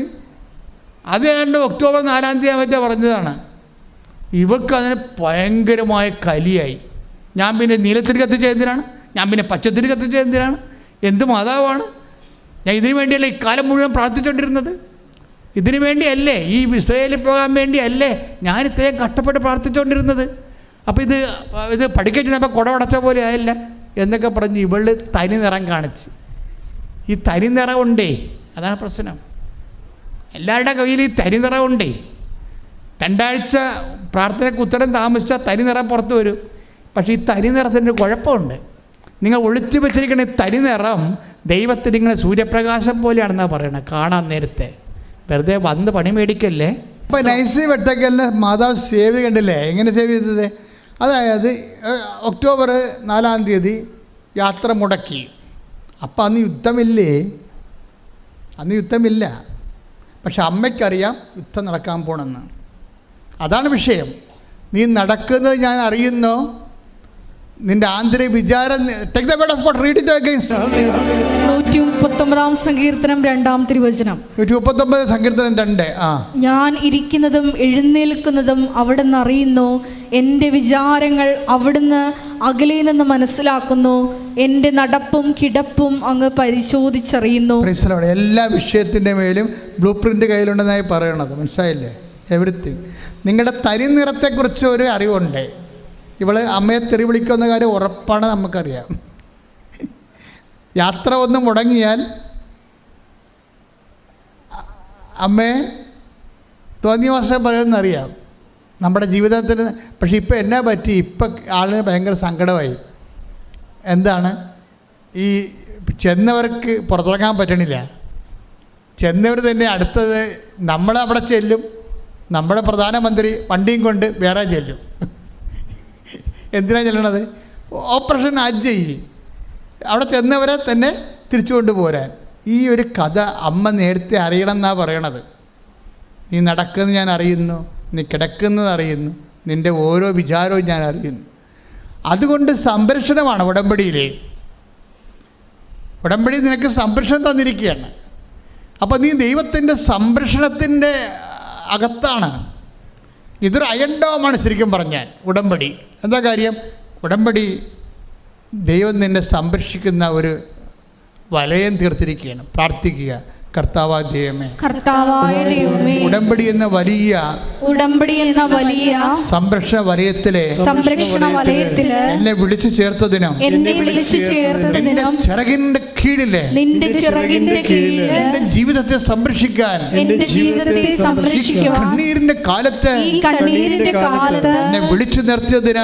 അത് ഏതാണ്ട് ഒക്ടോബർ 4-ാം തീയതി മറ്റേ പറഞ്ഞതാണ്. ഇവർക്ക് അതിന് ഭയങ്കരമായ കലിയായി. ഞാൻ പിന്നെ നീലത്തിരി കത്തിച്ച എന്തിനാണ്? ഞാൻ പിന്നെ പച്ചത്തിരി കത്തിച്ച എന്തിനാണ്? എന്ത് മാതാവാണ് ഞാൻ? ഇതിനു വേണ്ടിയല്ലേ ഇക്കാലം മുഴുവൻ പ്രാർത്ഥിച്ചുകൊണ്ടിരുന്നത്? ഇതിനു വേണ്ടിയല്ലേ, ഈ ഇസ്രയേലിൽ പോകാൻ വേണ്ടിയല്ലേ ഞാൻ ഇത്രയും കഷ്ടപ്പെട്ട് പ്രാർത്ഥിച്ചുകൊണ്ടിരുന്നത്? അപ്പോൾ ഇത് പഠിക്കാൻ ചെന്നപ്പോൾ കുടവടച്ച പോലെ ആയില്ല എന്നൊക്കെ പറഞ്ഞ് ഇവള് തനി നിറം കാണിച്ച്. ഈ തനി നിറമുണ്ടേ, അതാണ് പ്രശ്നം. എല്ലാവരുടെ കയ്യിൽ ഈ തനി നിറമുണ്ടേ. 2 ആഴ്ച പ്രാർത്ഥനയ്ക്ക് ഉത്തരം താമസിച്ചാൽ തനി നിറം പുറത്ത് വരും. പക്ഷേ ഈ തനി നിറത്തിൻ്റെ കുഴപ്പമുണ്ട്. നിങ്ങൾ ഒളിച്ചു വെച്ചിരിക്കുന്ന തനി നിറം ദൈവത്തിന് ഇങ്ങനെ സൂര്യപ്രകാശം പോലെയാണെന്നാണ് പറയണത് കാണാൻ നേരത്തെ. വെറുതെ വന്ന് പണി മേടിക്കല്ലേ. ഇപ്പോൾ നൈസി വെട്ടക്കലിനെ മാതാവ് സേവ് കണ്ടില്ലേ, എങ്ങനെ സേവ് ചെയ്തത്? അതായത് ഒക്ടോബർ 4-ാം തീയതി യാത്ര മുടക്കി. അപ്പം അന്ന് യുദ്ധമില്ലേ? അന്ന് യുദ്ധമില്ല. പക്ഷെ അമ്മയ്ക്കറിയാം യുദ്ധം നടക്കാൻ പോണെന്ന്. അതാണ് വിഷയം. നീ നടക്കുന്നത് ഞാൻ അറിയുന്നു. നിന്റെ ആന്തരിക വിചാരം. Take the word of God, read it again. 139 സങ്കീർത്തനം 2-ാം തിരുവചനം. 139 സങ്കീർത്തനം 2. ഞാൻ ഇരിക്കുന്നതും എഴുന്നേൽക്കുന്നതും അവിടുന്ന് അറിയുന്നു. എൻ്റെ വിചാരങ്ങൾ അവിടുന്ന് അകലെ നിന്ന് മനസ്സിലാക്കുന്നു. എൻ്റെ നടപ്പും കിടപ്പും അങ്ങ് പരിശോധിച്ചറിയുന്നു. എല്ലാ വിഷയത്തിൻ്റെ മേലും ബ്ലൂ പ്രിൻ്റ് കയ്യിലുണ്ടെന്നായി പറയണത്. മനസ്സിലായില്ലേ? എവരിത്തിങ്. നിങ്ങളുടെ തനി നിറത്തെക്കുറിച്ച് ഒരു അറിവുണ്ട്. ഇവൾ അമ്മയെ തെറി വിളിക്കുന്ന കാര്യം ഉറപ്പാണ്, നമുക്കറിയാം. യാത്ര ഒന്ന് മുടങ്ങിയാൽ അമ്മയെ തോന്നിയ മാസം പറയുമെന്നറിയാം നമ്മുടെ ജീവിതത്തിന്. പക്ഷെ ഇപ്പം എന്നാ പറ്റി? ഇപ്പം ആളിന് ഭയങ്കര സങ്കടമായി. എന്താണ്? ഈ ചെന്നവർക്ക് പുറത്തിറങ്ങാൻ പറ്റണില്ല. ചെന്നവർ തന്നെ അടുത്തത് നമ്മളവിടെ ചെല്ലും. നമ്മുടെ പ്രധാനമന്ത്രി വണ്ടിയും കൊണ്ട് വേറെ ചെല്ലും. എന്തിനാണ് ചെല്ലണത്? ഓപ്പറേഷൻ അജയ്. അവിടെ ചെന്നവരെ തന്നെ തിരിച്ചു കൊണ്ടുപോരാൻ. ഈ ഒരു കഥ അമ്മ നേരത്തെ അറിയണം എന്നാണ് പറയണത്. നീ നടക്കുന്നത് ഞാൻ അറിയുന്നു, നീ കിടക്കുന്നത് അറിയുന്നു, നിൻ്റെ ഓരോ വിചാരവും ഞാൻ അറിയുന്നു. അതുകൊണ്ട് സംരക്ഷണമാണ് ഉടമ്പടിയിലെ. ഉടമ്പടി നിനക്ക് സംരക്ഷണം തന്നിരിക്കുകയാണ്. അപ്പോൾ നീ ദൈവത്തിൻ്റെ സംരക്ഷണത്തിൻ്റെ അകത്താണ്. ഇതൊരു അയൺ ഡോമാണ് ശരിക്കും പറഞ്ഞാൽ ഉടമ്പടി. എന്താ കാര്യം? ഉടമ്പടി ദൈവം നിന്നെ സംരക്ഷിക്കുന്ന ഒരു വലയം തീർത്തിരിക്കുകയാണ്. പ്രാർത്ഥിക്കുക, കർത്താവായ ദൈവമേ, ഉടമ്പടി എന്ന വലിയ സംരക്ഷണ വലയത്തിലെ എന്നെ വിളിച്ചു ചേർത്തതിനും ചിറകിന്റെ കീഴിലെ എന്റെ ജീവിതത്തെ സംരക്ഷിക്കാൻ കണ്ണീരിന്റെ കാലത്ത് എന്നെ വിളിച്ചു നിർത്തിയതിന്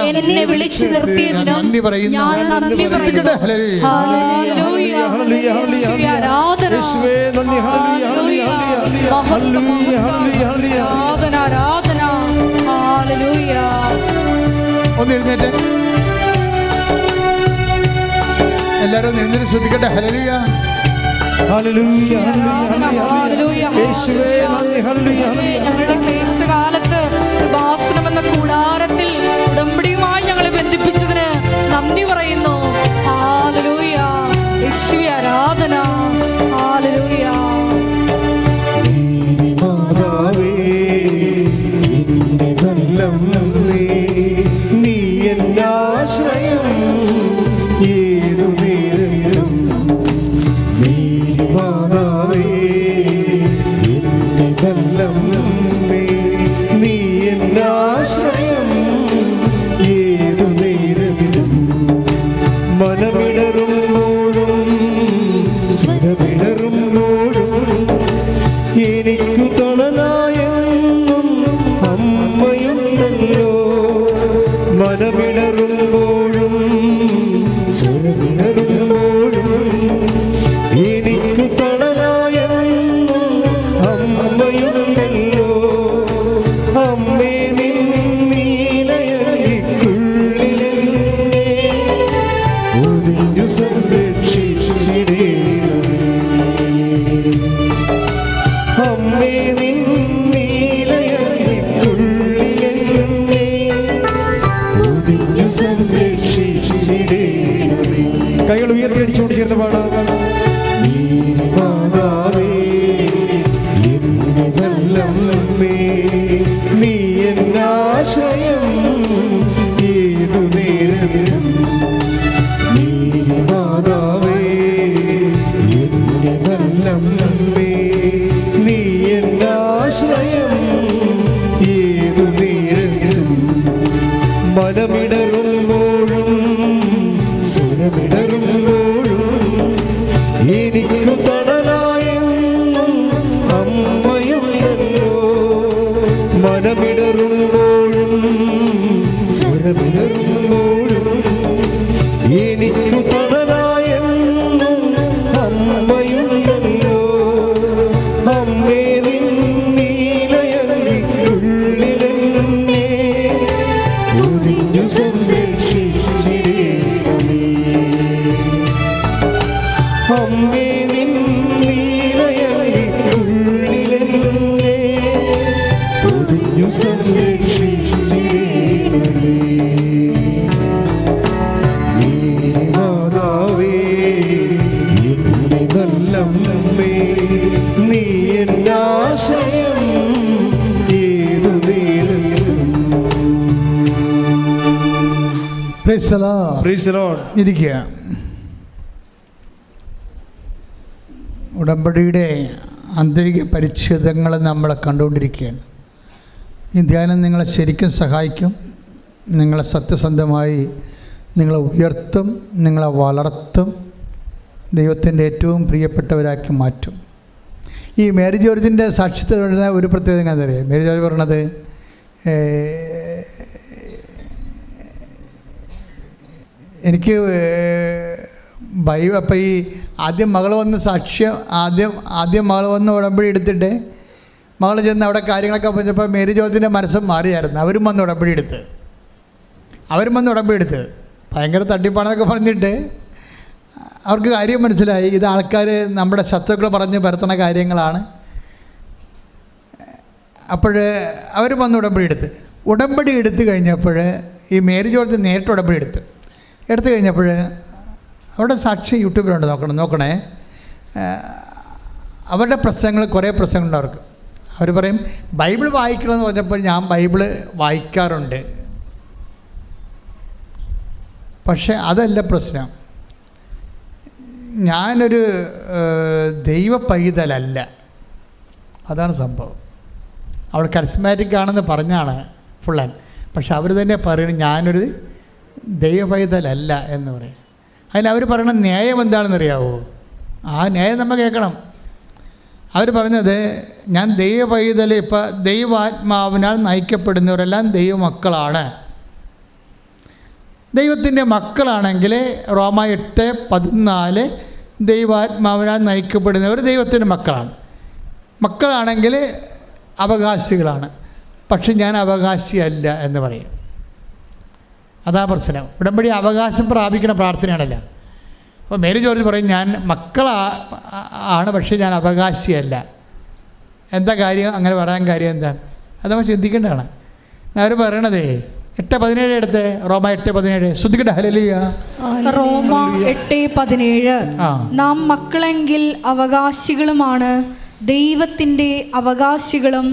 നന്ദി പറയുന്നു. ഒന്ന് എഴുന്നേറ്റ് എല്ലാവരും എഴുന്നേറ്റ് ശ്രദ്ധിക്കട്ടെ. ഹല്ലേലൂയ, ഹല്ലേലൂയ, ഹല്ലേലൂയ, യേശുവേ നന്ദി. ഹല്ലേലൂയ. ഞങ്ങളുടെ ക്ലേശകാലത്ത് കൃപാസനം എന്ന കൂടാരത്തിൽ ഉടമ്പടിയുമായി ഞങ്ങളെ ബന്ധിപ്പിച്ചതിന് നന്ദി പറയുന്നു. ഹല്ലേലൂയ, യേശുവേ ആരാധന. ഹല്ലേലൂയ. നീ എൻ്റെ ആശ്രയം ഏതു നേരം. മാതാവേ എന്നെ കല്ലം, നീ എൻ്റെ ആശ്രയം ഏതു നേരം. മനമിടറുമ്പോഴും സ്വരമിടറുമ്പോഴും എനിക്കു തണലായെന്നും അമ്മയുണ്ടല്ലോ. മനമിടറുമ്പോഴും സ്വരമിടറുമ്പോഴും എനിക്കു തണലായെന്നും അമ്മയുണ്ടല്ലോ. അമ്മേ നിൻ നീലയങ്കിക്കുള്ളിലെന്നെ ഒതിഞ്ഞു സംരക്ഷിച്ചിടേണമേ. അമ്മേ നിൻ നീലയങ്കിക്കുള്ളിലെന്നെ ഒതിഞ്ഞു സംരക്ഷിച്ചിടേണമേ. കൈകൾ ഉയർത്തിയടിച്ചുകൊണ്ട് ചേർന്ന് പാടാം. മാതാവേ എന്നെ നല്ലമ്മേ, നീ എൻ്റെ ആശ്രയം ഏതു നേരം. മാതാവേ എന്നെ നല്ലമ്മേ, നീ എൻ്റെ ആശ്രയം ഏതു നേരം. മനമിടറുമ്പോഴും സ്വരമിടറുമ്പോഴും എനിക്കു തണലായെന്നും അമ്മയുണ്ടല്ലോ. ആശ്രയം ഏതു നേരം. Praise the Lord. Praise the Lord. ഇരിക്കുക. ഉടമ്പടിയുടെ ആന്തരിക പരിച്ഛേദങ്ങൾ നമ്മൾ കണ്ടുകൊണ്ടിരിക്കുകയാണ്. ഈ ധ്യാനം നിങ്ങളെ ശരിക്കും സഹായിക്കും. നിങ്ങളെ സത്യസന്ധമായി നിങ്ങളെ ഉയർത്തും, നിങ്ങളെ വളർത്തും, ദൈവത്തിൻ്റെ ഏറ്റവും പ്രിയപ്പെട്ടവരാക്കി മാറ്റും. ഈ മേരി ജോർജിൻ്റെ സാക്ഷ്യത്തിൽ ഒരു പ്രത്യേകത എന്താ അറിയാം? മേരി ജോർജ് പറയണത് എനിക്ക് അപ്പം ഈ ആദ്യം മകൾ വന്ന് സാക്ഷ്യം ആദ്യം മകൾ വന്ന് ഉടമ്പടി എടുത്തിട്ട് മകൾ ചെന്ന് അവിടെ കാര്യങ്ങളൊക്കെ പറഞ്ഞപ്പോൾ മേരി ജോർജിൻ്റെ മനസ്സും മാറിയായിരുന്നു. അവരും വന്ന് ഉടമ്പടി എടുത്ത് ഭയങ്കര തട്ടിപ്പാണെന്നൊക്കെ പറഞ്ഞിട്ട് അവർക്ക് കാര്യം മനസ്സിലായി. ഇത് ആൾക്കാർ നമ്മുടെ ശത്രുക്കൾ പറഞ്ഞ് പരത്തുന്ന കാര്യങ്ങളാണ്. അപ്പോൾ അവർ വന്ന് ഉടമ്പടി എടുത്ത് കഴിഞ്ഞപ്പോൾ ഈ മേരി ജോർജ് നേരിട്ട് ഉടമ്പടി എടുത്തു കഴിഞ്ഞപ്പോൾ അവരുടെ സാക്ഷി യൂട്യൂബിലുണ്ട്, നോക്കണേ. അവരുടെ പ്രശ്നങ്ങൾ, കുറേ പ്രശ്നങ്ങളുണ്ട് അവർക്ക്. അവർ പറയും ബൈബിൾ വായിക്കണമെന്ന് പറഞ്ഞപ്പോൾ ഞാൻ ബൈബിള് വായിക്കാറുണ്ട്, പക്ഷെ അതല്ല പ്രശ്നം. ഞാനൊരു ദൈവ പൈതലല്ല, അതാണ് സംഭവം. അവൾ കരിസ്മാറ്റിക് ആണെന്ന് പറഞ്ഞാണ് ഫുള്ളൻ, പക്ഷെ അവർ തന്നെ പറയുന്നത് ഞാനൊരു ദൈവ പൈതലല്ല എന്ന് പറയും. അതിനവർ പറയുന്ന ന്യായം എന്താണെന്നറിയാവോ? ആ ന്യായം നമ്മൾ കേൾക്കണം. അവർ പറഞ്ഞത് ഞാൻ ദൈവ പൈതൽ, ഇപ്പം ദൈവാത്മാവിനാൽ നയിക്കപ്പെടുന്നവരെല്ലാം ദൈവമക്കളാണ്. ദൈവത്തിൻ്റെ മക്കളാണെങ്കിൽ റോമ 8:14 ദൈവാത്മാവിനാൽ നയിക്കപ്പെടുന്നവർ ദൈവത്തിൻ്റെ മക്കളാണെങ്കിൽ അവകാശികളാണ്. പക്ഷെ ഞാൻ അവകാശിയല്ല എന്ന് പറയും. അതാ പ്രശ്നം. ഉടമ്പടി അവകാശം പ്രാപിക്കുന്ന പ്രാർത്ഥനയാണല്ലോ. അപ്പോൾ മേരി ജോർജ് പറയും ഞാൻ മക്കളാണ്, പക്ഷേ ഞാൻ അവകാശിയല്ല. എന്താ കാര്യം അങ്ങനെ പറയാൻ കാര്യം എന്താ? അത് നമ്മൾ ചിന്തിക്കേണ്ടതാണ്. അവർ പറയണതേ 8:17 എടുത്ത് റോമ 8:17 ശ്രദ്ധിക്കട്ടെ. ഹല്ലേലൂയ. റോമ 8:17 നാം മക്കളെങ്കിൽ അവകാശികളുമാണ്, ദൈവത്തിൻ്റെ അവകാശികളും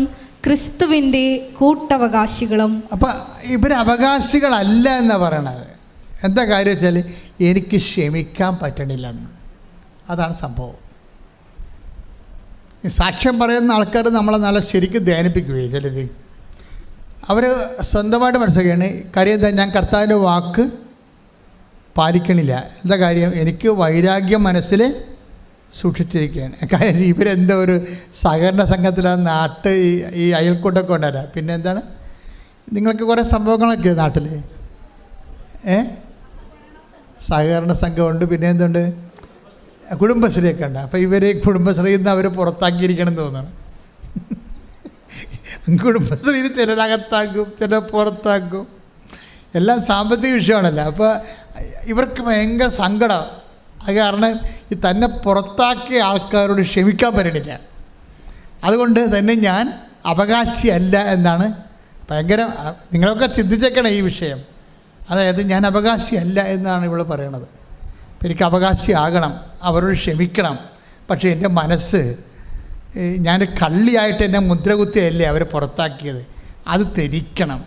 ക്രിസ്തുവിൻ്റെ കൂട്ടവകാശികളും. അപ്പം ഇവർ അവകാശികളല്ല എന്നാണ് പറയണത്. എന്താ കാര്യം വെച്ചാൽ എനിക്ക് ക്ഷമിക്കാൻ പറ്റണില്ലെന്ന്. അതാണ് സംഭവം. ഈ സാക്ഷ്യം പറയുന്ന ആൾക്കാർ നമ്മളെ നല്ല ശരിക്കും ധ്യാനിപ്പിക്കുകയും ചിലർ അവർ സ്വന്തമായിട്ട് മനസ്സിലാക്കുകയാണ്. കാര്യം എന്താ? ഞാൻ കർത്താവിൻ്റെ വാക്ക് പാലിക്കണില്ല. എന്താ കാര്യം? എനിക്ക് വൈരാഗ്യം മനസ്സിൽ സൂക്ഷിച്ചിരിക്കുകയാണ്. കാര്യം ഇവരെന്തോ ഒരു സഹകരണ സംഘത്തിലാണ് ഈ അയൽക്കൂട്ടമൊക്കെ ഉണ്ടാവില്ല. പിന്നെ എന്താണ്, നിങ്ങൾക്ക് കുറേ സംഭവങ്ങളൊക്കെ നാട്ടിൽ സഹകരണ സംഘമുണ്ട്, പിന്നെ എന്തുണ്ട്, കുടുംബശ്രീയൊക്കെ ഉണ്ട്. അപ്പോൾ ഇവർ കുടുംബശ്രീയിൽ നിന്ന് അവർ പുറത്താക്കിയിരിക്കണം എന്ന് തോന്നുന്നു. കുടുംബശ്രീയിൽ ചിലരകത്താക്കും, ചിലർ പുറത്താക്കും. എല്ലാം സാമ്പത്തിക വിഷയമാണല്ലോ. അപ്പോൾ ഇവർക്ക് ഭയങ്കര സങ്കടം. അത് കാരണം ഈ തന്നെ പുറത്താക്കിയ ആൾക്കാരോട് ക്ഷമിക്കാൻ പറ്റണില്ല. അതുകൊണ്ട് തന്നെ ഞാൻ അവകാശിയല്ല എന്നാണ് ഭയങ്കര. നിങ്ങളൊക്കെ ചിന്തിച്ചേക്കണം ഈ വിഷയം. അതായത് ഞാൻ അവകാശിയല്ല എന്നാണ് ഇവൾ പറയണത്. എനിക്ക് അവകാശിയാകണം, അവരോട് ക്ഷമിക്കണം. പക്ഷേ എൻ്റെ മനസ്സ്, ഞാൻ കള്ളിയായിട്ട് എന്നെ മുദ്രകുത്തിയല്ലേ അവർ പുറത്താക്കിയത്, അത് തെരിക്കണം.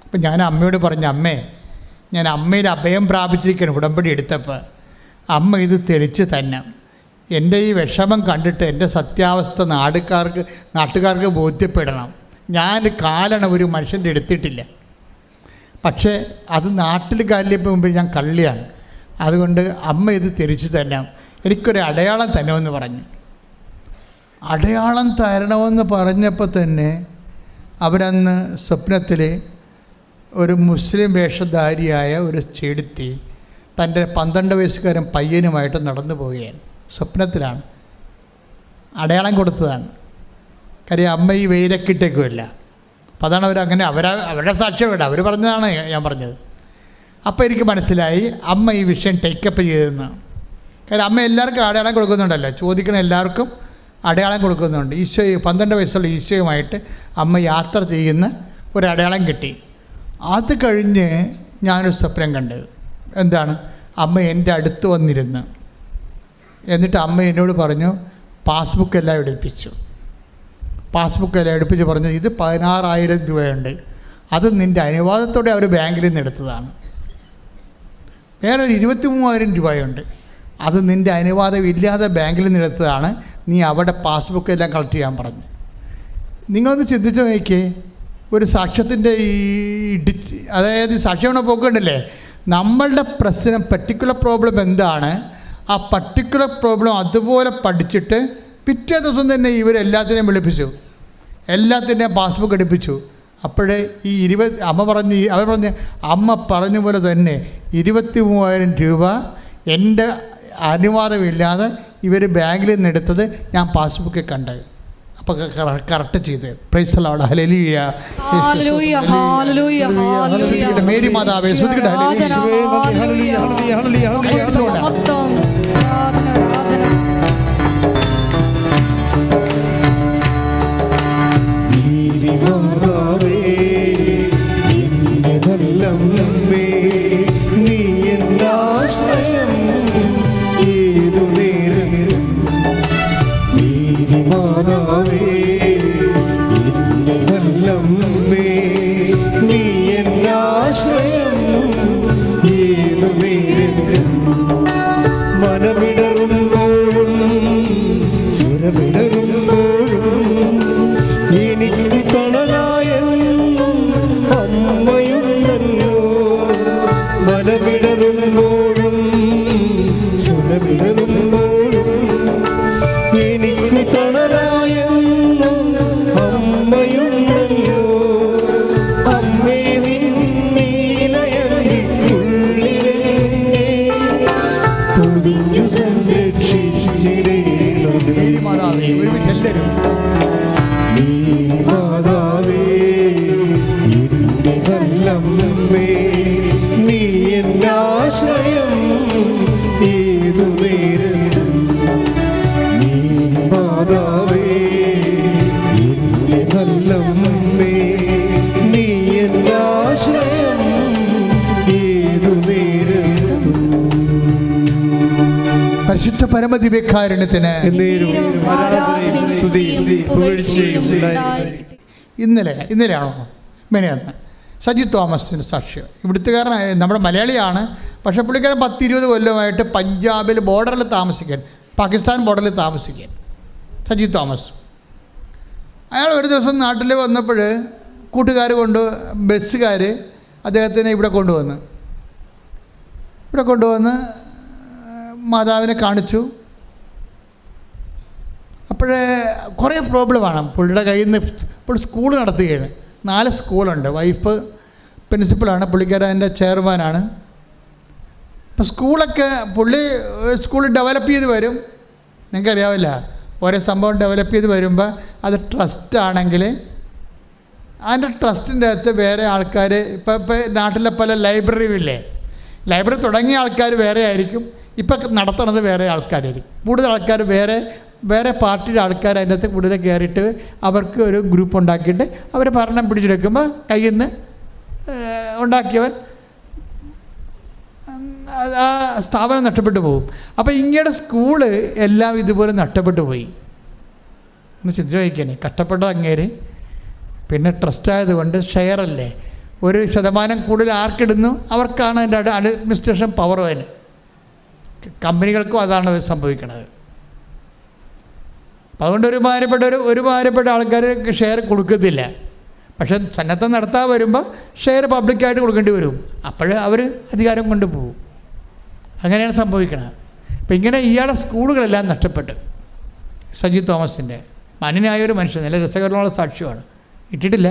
അപ്പം ഞാൻ അമ്മയോട് പറഞ്ഞു, അമ്മേ ഞാൻ അമ്മയിൽ അഭയം പ്രാപിച്ചിരിക്കണം. ഉടമ്പടി എടുത്തപ്പോൾ അമ്മ ഇത് തെളിച്ച് തന്നെ എൻ്റെ ഈ വിഷമം കണ്ടിട്ട് എൻ്റെ സത്യാവസ്ഥ നാട്ടുകാർക്ക് ബോധ്യപ്പെടണം. ഞാൻ കാലണ ഒരു മനുഷ്യൻ്റെ എടുത്തിട്ടില്ല, പക്ഷേ അത് നാട്ടിൽ കാലിയപ്പോൾ മുമ്പ് ഞാൻ കള്ളിയാണ്. അതുകൊണ്ട് അമ്മ ഇത് തിരിച്ചു തരണം, എനിക്കൊരു അടയാളം തരണമെന്ന് പറഞ്ഞു. അടയാളം തരണമെന്ന് പറഞ്ഞപ്പോൾ തന്നെ അവരന്ന് സ്വപ്നത്തിൽ ഒരു മുസ്ലിം വേഷധാരിയായ ഒരു ചെടുത്തി തൻ്റെ 12 വയസ്സുകാരൻ പയ്യനുമായിട്ട് നടന്നു പോവുകയാണ്. സ്വപ്നത്തിലാണ്, അടയാളം കൊടുത്തതാണ്. കാര്യം അമ്മ ഈ വെയിലൊക്കെ ഇട്ടേക്കുമല്ല. അപ്പം അതാണ് അവരുടെ സാക്ഷ്യം വേണ്ട, അവർ പറഞ്ഞതാണ് ഞാൻ പറഞ്ഞത്. അപ്പോൾ എനിക്ക് മനസ്സിലായി അമ്മ ഈ വിഷയം ടേക്കപ്പ് ചെയ്തെന്ന്. കാര്യം അമ്മ എല്ലാവർക്കും അടയാളം കൊടുക്കുന്നുണ്ടല്ലോ, ചോദിക്കണ എല്ലാവർക്കും അടയാളം കൊടുക്കുന്നുണ്ട്. 12 വയസ്സുള്ള ഈശോയുമായിട്ട് അമ്മ യാത്ര ചെയ്യുന്ന ഒരു അടയാളം കിട്ടി. അത് കഴിഞ്ഞ് ഞാനൊരു സ്വപ്നം കണ്ടത് എന്താണ്, അമ്മ എൻ്റെ അടുത്ത് വന്നിരുന്ന്, എന്നിട്ട് അമ്മ എന്നോട് പറഞ്ഞു പാസ്ബുക്ക് എല്ലാം എടുപ്പിച്ചു. പാസ്ബുക്കെല്ലാം എടുപ്പിച്ച് പറഞ്ഞത് ഇത് 16,000 രൂപയുണ്ട്, അത് നിൻ്റെ അനുവാദത്തോടെ അവർ ബാങ്കിൽ നിന്ന് എടുത്തതാണ്. വേറെ ഒരു 23,000 രൂപയുണ്ട്, അത് നിൻ്റെ അനുവാദം ഇല്ലാതെ ബാങ്കിൽ നിന്ന് എടുത്തതാണ്, നീ അവിടെ പാസ്ബുക്കെല്ലാം കളക്ട് ചെയ്യാൻ പറഞ്ഞു. നിങ്ങളൊന്ന് ചിന്തിച്ച് നോക്കിയേ, ഒരു സാക്ഷ്യത്തിൻ്റെ ഈ അതായത് സാക്ഷ്യമാണ് പോക്കുണ്ടല്ലേ, നമ്മളുടെ പ്രശ്നം പർട്ടിക്കുലർ പ്രോബ്ലം എന്താണ്, ആ പർട്ടിക്കുലർ പ്രോബ്ലം അതുപോലെ പഠിച്ചിട്ട് പിറ്റേ ദിവസം തന്നെ ഇവരെല്ലാത്തിനെയും വിളിപ്പിച്ചു, എല്ലാത്തിൻ്റെയും പാസ്ബുക്ക് എടുപ്പിച്ചു. അപ്പോഴേ ഈ അവർ അമ്മ പറഞ്ഞ പോലെ തന്നെ 23,000 രൂപ എൻ്റെ അനുവാദമില്ലാതെ ഇവർ ബാങ്കിൽ നിന്ന് എടുത്തത് ഞാൻ പാസ്ബുക്കിൽ കണ്ടത്. അപ്പോൾ കറക്റ്റ് ചെയ്ത്. Praise the Lord. Hallelujah. Mary മാതാവേ സ്തുതിക്കട്ടെ. മനമിടറുമ്പോഴും സുരമിടറുമ്പോഴും എനിക്ക് തണലായെന്നും അമ്മയുണ്ടല്ലോ. മനമിടറുമ്പോഴും സുരമിടറുമ്പോഴും എനിക്ക് തണലായെന്നും അമ്മയുണ്ടല്ലോ. അമ്മേ നീ എന്നാശ്രയം ഏതു നേരം. നീ മാതാവേ എന്റെ നല്ലമ്മേ, നീ എന്നാശ്രയം ഏതു നേരം. പരിശുദ്ധ പരമദിവ്യകാരുണ്യത്തിന് ഇന്നലെയാണോ മെനയാന്ന് സജി തോമസിൻ്റെ സാക്ഷ്യം. ഇവിടുത്തുകാരനായ നമ്മുടെ മലയാളിയാണ്, പക്ഷേ പുള്ളിക്കാരൻ 10-20 കൊല്ലമായിട്ട് പഞ്ചാബിൽ ബോർഡറിൽ താമസിക്കാൻ, പാകിസ്ഥാൻ ബോർഡറിൽ താമസിക്കാൻ സജി തോമസ്. അയാൾ ഒരു ദിവസം നാട്ടിൽ വന്നപ്പോൾ കൂട്ടുകാർ ബസ്സുകാർ അദ്ദേഹത്തിനെ ഇവിടെ കൊണ്ടുവന്ന് മാതാവിനെ കാണിച്ചു. അപ്പോഴേ കുറേ പ്രോബ്ലമാണ് പുള്ളിയുടെ കയ്യിൽ നിന്ന്. ഇപ്പോൾ സ്കൂൾ നടത്തുകയാണ്, 4 സ്കൂളുണ്ട്. വൈഫ് പ്രിൻസിപ്പളാണ്, പുള്ളിക്കാരൻ അതിൻ്റെ ചെയർമാനാണ്. അപ്പോൾ സ്കൂളൊക്കെ സ്കൂൾ ഡെവലപ്പ് ചെയ്ത് വരും. നിങ്ങൾക്കറിയാവില്ല, ഓരോ സംഭവം ഡെവലപ്പ് ചെയ്ത് വരുമ്പോൾ അത് ട്രസ്റ്റാണെങ്കിൽ അതിൻ്റെ ട്രസ്റ്റിൻ്റെ അകത്ത് വേറെ ആൾക്കാർ, ഇപ്പോൾ നാട്ടിലെ പല ലൈബ്രറിയില്ലേ, ലൈബ്രറി തുടങ്ങിയ ആൾക്കാർ വേറെ ആയിരിക്കും, ഇപ്പം നടത്തുന്നത് വേറെ ആൾക്കാരായിരിക്കും. കൂടുതൽ ആൾക്കാർ വേറെ പാർട്ടിയുടെ ആൾക്കാർ അതിൻ്റെ അകത്ത് കൂടുതൽ കയറിയിട്ട് അവർക്ക് ഒരു ഗ്രൂപ്പ് ഉണ്ടാക്കിയിട്ട് അവർ ഭരണം പിടിച്ചെടുക്കുമ്പോൾ കയ്യിൽ നിന്ന് ഉണ്ടാക്കിയവൻ ആ സ്ഥാപനം നഷ്ടപ്പെട്ടു പോകും. അപ്പോൾ ഇങ്ങയുടെ സ്കൂള് എല്ലാം ഇതുപോലെ നഷ്ടപ്പെട്ടു പോയി. ഒന്ന് ചിന്തിച്ച് വയ്ക്കാനേ, കഷ്ടപ്പെട്ടത് അങ്ങേര്. പിന്നെ ട്രസ്റ്റ് ആയതുകൊണ്ട് ഷെയറല്ലേ, 1% കൂടുതൽ ആർക്കിടുന്നു അവർക്കാണ് അതിൻ്റെ അഡ്മിനിസ്ട്രേഷൻ പവർ. അതിന് കമ്പനികൾക്കും അതാണ് സംഭവിക്കുന്നത്. അതുകൊണ്ട് ഒരു ഭാരപ്പെട്ട ആൾക്കാർ ഷെയർ കൊടുക്കത്തില്ല. പക്ഷെ സന്നദ്ധം നടത്താൻ വരുമ്പോൾ ഷെയർ പബ്ലിക്കായിട്ട് കൊടുക്കേണ്ടി വരും. അപ്പോൾ അവർ അധികാരം കൊണ്ടുപോകും. അങ്ങനെയാണ് സംഭവിക്കുന്നത്. അപ്പം ഇങ്ങനെ ഇയാളുടെ സ്കൂളുകളെല്ലാം നഷ്ടപ്പെട്ടു. സജി തോമസിൻ്റെ മാന്യനായൊരു മനുഷ്യൻ, നല്ല രസകരമുള്ള സാക്ഷ്യമാണ്. ഇട്ടിട്ടില്ല,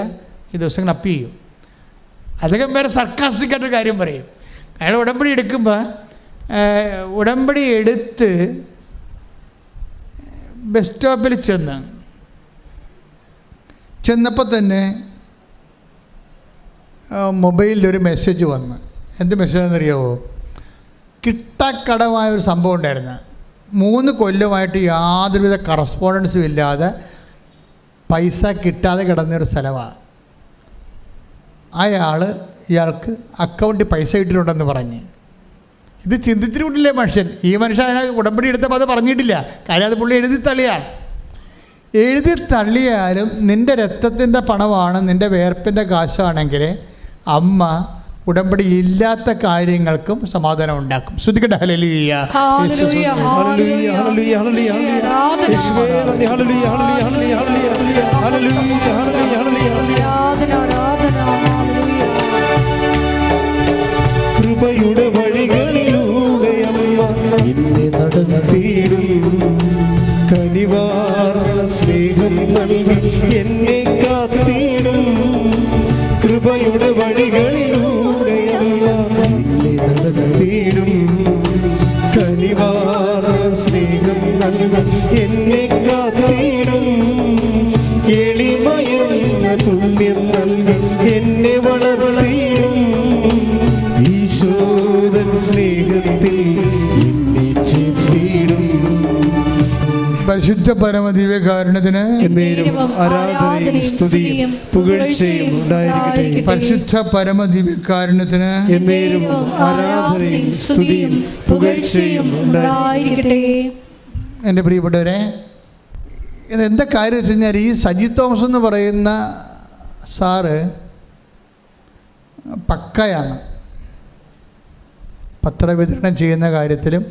ഈ ദിവസങ്ങൾ അപ്പ് ചെയ്യും. അദ്ദേഹം വേറെ സർക്കാസ്റ്റിക്കായിട്ടൊരു കാര്യം പറയും. അയാൾ ഉടമ്പടി എടുക്കുമ്പോൾ ഉടമ്പടി എടുത്ത് ബസ് സ്റ്റോപ്പിൽ ചെന്നപ്പോൾ തന്നെ മൊബൈലിലൊരു മെസ്സേജ് വന്ന്. എന്ത് മെസ്സേജെന്നറിയാവോ? കിട്ടാക്കടമായൊരു സംഭവം ഉണ്ടായിരുന്നു. 3 കൊല്ലമായിട്ട് യാതൊരുവിധ കറസ്പോണ്ടൻസും ഇല്ലാതെ പൈസ കിട്ടാതെ കിടന്നൊരു സ്ഥലമാണ്. ഇയാൾക്ക് അക്കൗണ്ടിൽ പൈസ ഇട്ടിട്ടുണ്ടെന്ന് പറഞ്ഞ്. ഇത് ചിന്തിച്ചിട്ടില്ലേ മനുഷ്യൻ? ഈ മനുഷ്യൻ അതിനെ ഉടമ്പടി എടുത്തപ്പോൾ അത് പറഞ്ഞിട്ടില്ല, കാര്യം അത് പുള്ളി എഴുതി തള്ളിയാണ്. എഴുതി തള്ളിയാലും നിൻ്റെ രക്തത്തിൻ്റെ പണമാണ്, നിൻ്റെ വേർപ്പിൻ്റെ കാശാണെങ്കിൽ അമ്മ ഉടമ്പടി ഇല്ലാത്ത കാര്യങ്ങൾക്കും സമാധാനം ഉണ്ടാക്കും. ശ്രുതിക്കട്ടെ ഹല്ലേലൂയ. ഹല്ലേലൂയ ഹല്ലേലൂയ ഹല്ലേലൂയ യേശുവേ നന്ദി. ഹല്ലേലൂയ ഹല്ലേലൂയ ഹല്ലേലൂയ ഹല്ലേലൂയ ഹല്ലേലൂയ ഹല്ലേലൂയ. കൃപയുടെ വഴികളിലൂടെ അമ്മ എന്നെ നടത്തിയിടും. കനിവാർന്ന സ്നേഹം നൽകി എന്നെ കാത്തിടും. കൃപയുടെ വഴികളിലൂടെ അമ്മ എന്നെ നടത്തിയിടും. കനിവാർന്ന സ്നേഹം നൽകി എന്നെ കാത്തിടും. എളിമയെന്ന പുണ്യം നൽകി എന്നെ വളർത്തിയിടും. ഈശോദൻ സ്നേഹത്തിൽ എന്നെ ചേർത്തിടും. പരിശുദ്ധ പരമദിവ്യകാരുണ്യത്തിന് ആരാധനയും സ്തുതിയും പുകഴ്ചയും ഉണ്ടായിരിക്കട്ടെ. പരിശുദ്ധ പരമദിവ്യകാരുണ്യത്തിന് ആരാധനയും സ്തുതിയും പുകഴ്ചയും ഉണ്ടായിരിക്കട്ടെ. എൻ്റെ പ്രിയപ്പെട്ടവരെ, ഇതെന്താ കാര്യം വെച്ച് കഴിഞ്ഞാൽ, ഈ സജി തോമസ് എന്ന് പറയുന്ന സാറ് പക്കയാണ്. പത്രവിതരണം ചെയ്യുന്ന കാര്യത്തിലും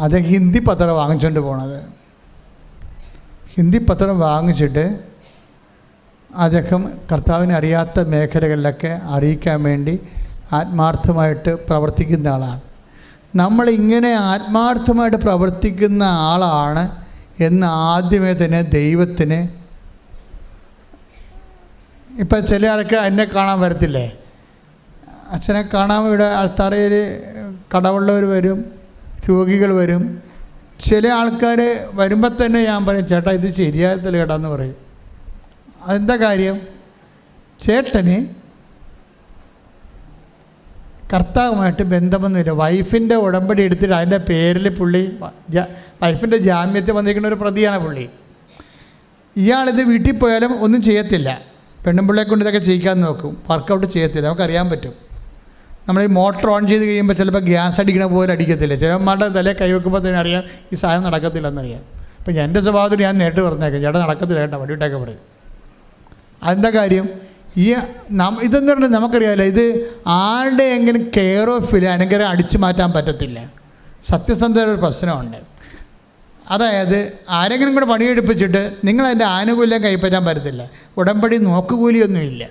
അത് ഹിന്ദി പത്രം വാങ്ങിച്ചുകൊണ്ട് പോണത്. ഹിന്ദി പത്രം വാങ്ങിച്ചിട്ട് അദ്ദേഹം കർത്താവിനെ അറിയാത്ത മേഖലകളിലൊക്കെ അറിയിക്കാൻ വേണ്ടി ആത്മാർത്ഥമായിട്ട് പ്രവർത്തിക്കുന്ന ആളാണ്. നമ്മളിങ്ങനെ ആത്മാർത്ഥമായിട്ട് പ്രവർത്തിക്കുന്ന ആളാണ് എന്ന് ആദ്യമേ തന്നെ ദൈവത്തിന്, ഇപ്പം ചില ആൾക്ക് എന്നെ കാണാൻ വരത്തില്ലേ, അച്ഛനെ കാണാൻ ഇവിടെ ആൾത്തറയിൽ കടവുള്ളവർ വരും, രോഗികൾ വരും. ചില ആൾക്കാർ വരുമ്പോൾ തന്നെ ഞാൻ പറയും, ചേട്ടാ ഇത് ശരിയാകത്തില്ല ചേട്ടാ എന്ന് പറയും. അതെന്താ കാര്യം? ചേട്ടന് കർത്താവുമായിട്ട് ബന്ധമൊന്നുമില്ല. വൈഫിൻ്റെ ഉടമ്പടി എടുത്തിട്ട് അതിൻ്റെ പേരിൽ പുള്ളി വൈഫിൻ്റെ ജാമ്യത്തിൽ വന്നിരിക്കുന്ന ഒരു പ്രതിയാണ് പുള്ളി. ഇയാളിത് വീട്ടിൽ പോയാലും ഒന്നും ചെയ്യത്തില്ല. പെണ്ണുമ്പിള്ളയെ കൊണ്ട് ഇതൊക്കെ ചെയ്യിക്കാൻ നോക്കും, വർക്കൗട്ട് ചെയ്യത്തില്ല. നമുക്കറിയാൻ പറ്റും. നമ്മൾ ഈ മോട്ടർ ഓൺ ചെയ്ത് കഴിയുമ്പോൾ ചിലപ്പോൾ ഗ്യാസ് അടിക്കണ പോലെ അടിക്കത്തില്ല. ചിലന്മാരുടെ തലേ കൈവെക്കുമ്പോൾ തന്നെ അറിയാം ഈ സാധനം നടക്കത്തില്ലെന്നറിയാം. അപ്പം എൻ്റെ സ്വഭാവത്തിൽ ഞാൻ നേരിട്ട് പറഞ്ഞേക്കാം, ചേട്ടാ നടക്കത്തില്ല കേട്ടോ, വടിയിട്ടൊക്കെ പറയും. അതെന്താ കാര്യം? ഇതെന്ന് പറഞ്ഞാൽ നമുക്കറിയാമല്ലോ, ഇത് ആരുടെയെങ്കിലും കെയർ ഓഫിൽ അനുഗ്രഹം അടിച്ചു മാറ്റാൻ പറ്റത്തില്ല. സത്യസന്ധത ഒരു പ്രശ്നമുണ്ട്. അതായത് ആരെങ്കിലും കൂടെ പണിയെടുപ്പിച്ചിട്ട് നിങ്ങളതിൻ്റെ ആനുകൂല്യം കൈപ്പറ്റാൻ പറ്റത്തില്ല. ഉടമ്പടി നോക്കുകൂലിയൊന്നുമില്ല.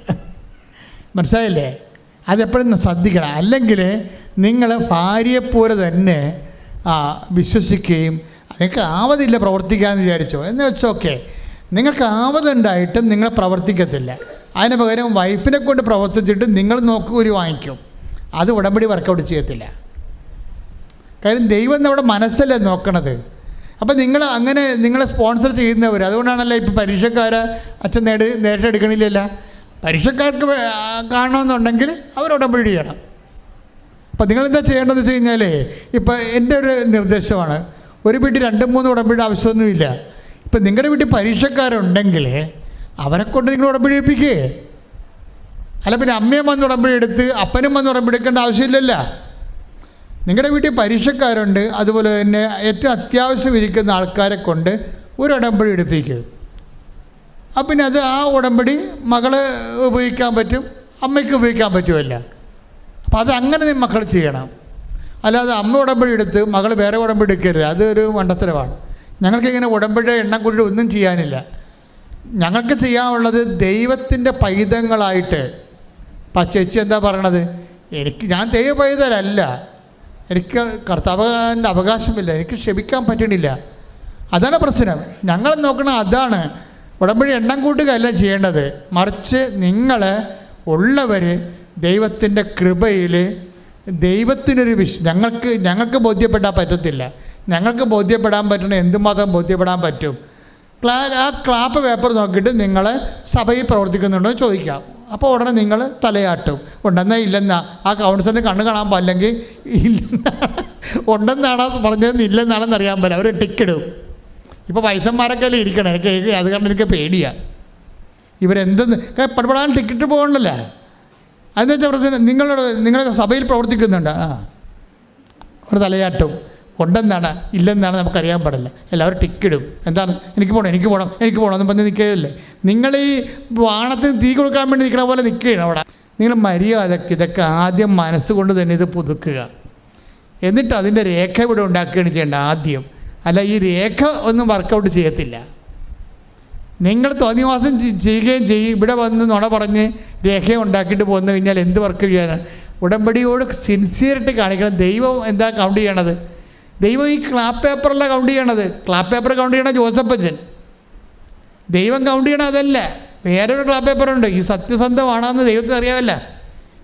മനസ്സിലായില്ലേ? അതെപ്പോഴും ശ്രദ്ധിക്കണം. അല്ലെങ്കിൽ നിങ്ങൾ ഭാര്യയെപ്പോലെ തന്നെ വിശ്വസിക്കുകയും നിങ്ങൾക്ക് ആവതില്ല പ്രവർത്തിക്കാമെന്ന് വിചാരിച്ചോ എന്ന് വെച്ചാൽ ഓക്കെ, നിങ്ങൾക്ക് ആവതുണ്ടായിട്ടും നിങ്ങൾ പ്രവർത്തിക്കത്തില്ല. അതിന് പകരം വൈഫിനെ കൊണ്ട് പ്രവർത്തിച്ചിട്ട് നിങ്ങൾ നോക്കുകൂലി വാങ്ങിക്കും. അത് ഉടമ്പടി വർക്കൗട്ട് ചെയ്യത്തില്ല. കാര്യം ദൈവം നമ്മുടെ മനസ്സല്ലേ നോക്കണത്. അപ്പം നിങ്ങൾ അങ്ങനെ നിങ്ങളെ സ്പോൺസർ ചെയ്യുന്നവർ, അതുകൊണ്ടാണല്ലോ ഇപ്പോൾ പരീക്ഷക്കാരെ അച്ഛൻ നേരിട്ട് എടുക്കണില്ലല്ല. പരീക്ഷക്കാർക്ക് കാണണമെന്നുണ്ടെങ്കിൽ അവർ ഉടമ്പടി ചെയ്യണം. അപ്പം നിങ്ങളെന്താ ചെയ്യേണ്ടതെന്ന് വെച്ച് കഴിഞ്ഞാൽ, ഇപ്പം എൻ്റെ ഒരു നിർദ്ദേശമാണ്, ഒരു വീട്ടിൽ 2-3 ഉടമ്പടിയുടെ ആവശ്യമൊന്നുമില്ല. ഇപ്പം നിങ്ങളുടെ വീട്ടിൽ പരീക്ഷക്കാരുണ്ടെങ്കിൽ അവരെ കൊണ്ട് നിങ്ങൾ ഉടമ്പടി എടുപ്പിക്കേ. അല്ല പിന്നെ അമ്മയും വന്ന് ഉടമ്പടി എടുത്ത് അപ്പനും വന്ന് ഉടമ്പടി എടുക്കേണ്ട ആവശ്യമില്ലല്ല. നിങ്ങളുടെ വീട്ടിൽ പരീക്ഷക്കാരുണ്ട്, അതുപോലെ തന്നെ ഏറ്റവും അത്യാവശ്യം ഇരിക്കുന്ന ആൾക്കാരെ കൊണ്ട് ഒരു ഉടമ്പടി എടുപ്പിക്കുക. അപ്പം പിന്നെ അത് ആ ഉടമ്പടി മകള് ഉപയോഗിക്കാൻ പറ്റും, അമ്മയ്ക്ക് ഉപയോഗിക്കാൻ പറ്റുമല്ല. അപ്പം അത് അങ്ങനെ മക്കൾ ചെയ്യണം. അല്ലാതെ അമ്മ ഉടമ്പടി എടുത്ത് മകൾ വേറെ ഉടമ്പടി എടുക്കരുത്. അതൊരു മണ്ടത്തരമാണ്. ഞങ്ങൾക്കിങ്ങനെ ഉടമ്പടിയുടെ എണ്ണം കൂടി ഒന്നും ചെയ്യാനില്ല. ഞങ്ങൾക്ക് ചെയ്യാനുള്ളത് ദൈവത്തിൻ്റെ പൈതങ്ങളായിട്ട്. ചേച്ചി എന്താ പറയണത്? ഞാൻ ദൈവ പൈതലല്ല, എനിക്ക് കർത്താവിൻ്റെ അവകാശമില്ല, എനിക്ക് ക്ഷമിക്കാൻ പറ്റണില്ല. അതാണ് പ്രശ്നം. ഞങ്ങൾ നോക്കണം അതാണ്. ഉടമ്പടി എണ്ണം കൂട്ടുകയല്ല ചെയ്യേണ്ടത്, മറിച്ച് നിങ്ങൾ ഉള്ളവർ ദൈവത്തിൻ്റെ കൃപയിൽ ദൈവത്തിനൊരു ഞങ്ങൾക്ക് ബോധ്യപ്പെടാൻ പറ്റത്തില്ല. ഞങ്ങൾക്ക് ബോധ്യപ്പെടാൻ പറ്റണ എന്തുമാത്രം ബോധ്യപ്പെടാൻ പറ്റും? ആ ക്ലാപ്പ് പേപ്പർ നോക്കിയിട്ട് നിങ്ങൾ സഭയിൽ പ്രവർത്തിക്കുന്നുണ്ടോ എന്ന് ചോദിക്കാം. അപ്പോൾ ഉടനെ നിങ്ങൾ തലയാട്ടും. ഉണ്ടെന്നാ ഇല്ലെന്നാ. ആ കൗൺസിലിന് കണ്ണ് കാണാൻ പാടില്ലെങ്കിൽ ഇല്ലെന്നാണ്, ഉണ്ടെന്നാണോ പറഞ്ഞതെന്ന് ഇല്ലെന്നാണെന്ന് അറിയാൻ പറ്റില്ല. അവർ ടിക്കിടും. ഇപ്പോൾ വയസ്സന്മാരൊക്കെ അല്ലേ ഇരിക്കണം. എനിക്ക് അത് കാരണം എനിക്ക് പേടിയാണ്. ഇവരെന്തെന്ന് പടപെടാൻ ടിക്കറ്റ് പോകണല്ലോ. അതെന്ന് വെച്ചാൽ പ്രശ്നം, നിങ്ങളുടെ സഭയിൽ പ്രവർത്തിക്കുന്നുണ്ട്, അവർ തലയാട്ടും. ഉണ്ടെന്നാണ് ഇല്ലെന്നാണ് നമുക്കറിയാൻ പാടില്ല. എല്ലാവരും ടിക്കിടും. എന്താണ് എനിക്ക് പോകണം എന്ന് പറഞ്ഞ് നിൽക്കുകയല്ലേ. നിങ്ങൾ ഈ വാണത്തിന് തീ കൊടുക്കാൻ വേണ്ടി നിൽക്കണ പോലെ നിൽക്കുകയാണ് അവിടെ. നിങ്ങൾ മര്യാദക്ക് ഇതൊക്കെ ആദ്യം മനസ്സുകൊണ്ട് തന്നെ ഇത് പുതുക്കുക. എന്നിട്ട് അതിൻ്റെ രേഖ ഇവിടെ ഉണ്ടാക്കുകയാണ് ചെയ്യേണ്ടത് ആദ്യം. അല്ല, ഈ രേഖ ഒന്നും വർക്കൗട്ട് ചെയ്യത്തില്ല. നിങ്ങൾ തോന്നിവാസം ചെയ്യുകയും ചെയ്യും. ഇവിടെ വന്ന് നുണ പറഞ്ഞ് രേഖ ഉണ്ടാക്കിയിട്ട് പോന്നു കഴിഞ്ഞാൽ എന്ത് വർക്ക് ചെയ്യാനാണ്? ഉടമ്പടിയോട് സിൻസിയറിറ്റി കാണിക്കണം. ദൈവം എന്താ കൗണ്ട് ചെയ്യണത്? ദൈവം ഈ ക്ലാപ്പ് പേപ്പറല്ല കൗണ്ട് ചെയ്യണത്. ക്ലാപ്പ് പേപ്പർ കൗണ്ട് ചെയ്യണ ജോസഫച്ചൻ. ദൈവം കൗണ്ട് ചെയ്യണത് അതല്ല, വേറൊരു ക്ലാപ്പ് പേപ്പറുണ്ട്. ഈ സത്യസന്ധമാണോ എന്ന് ദൈവത്തിന് അറിയാമല്ല.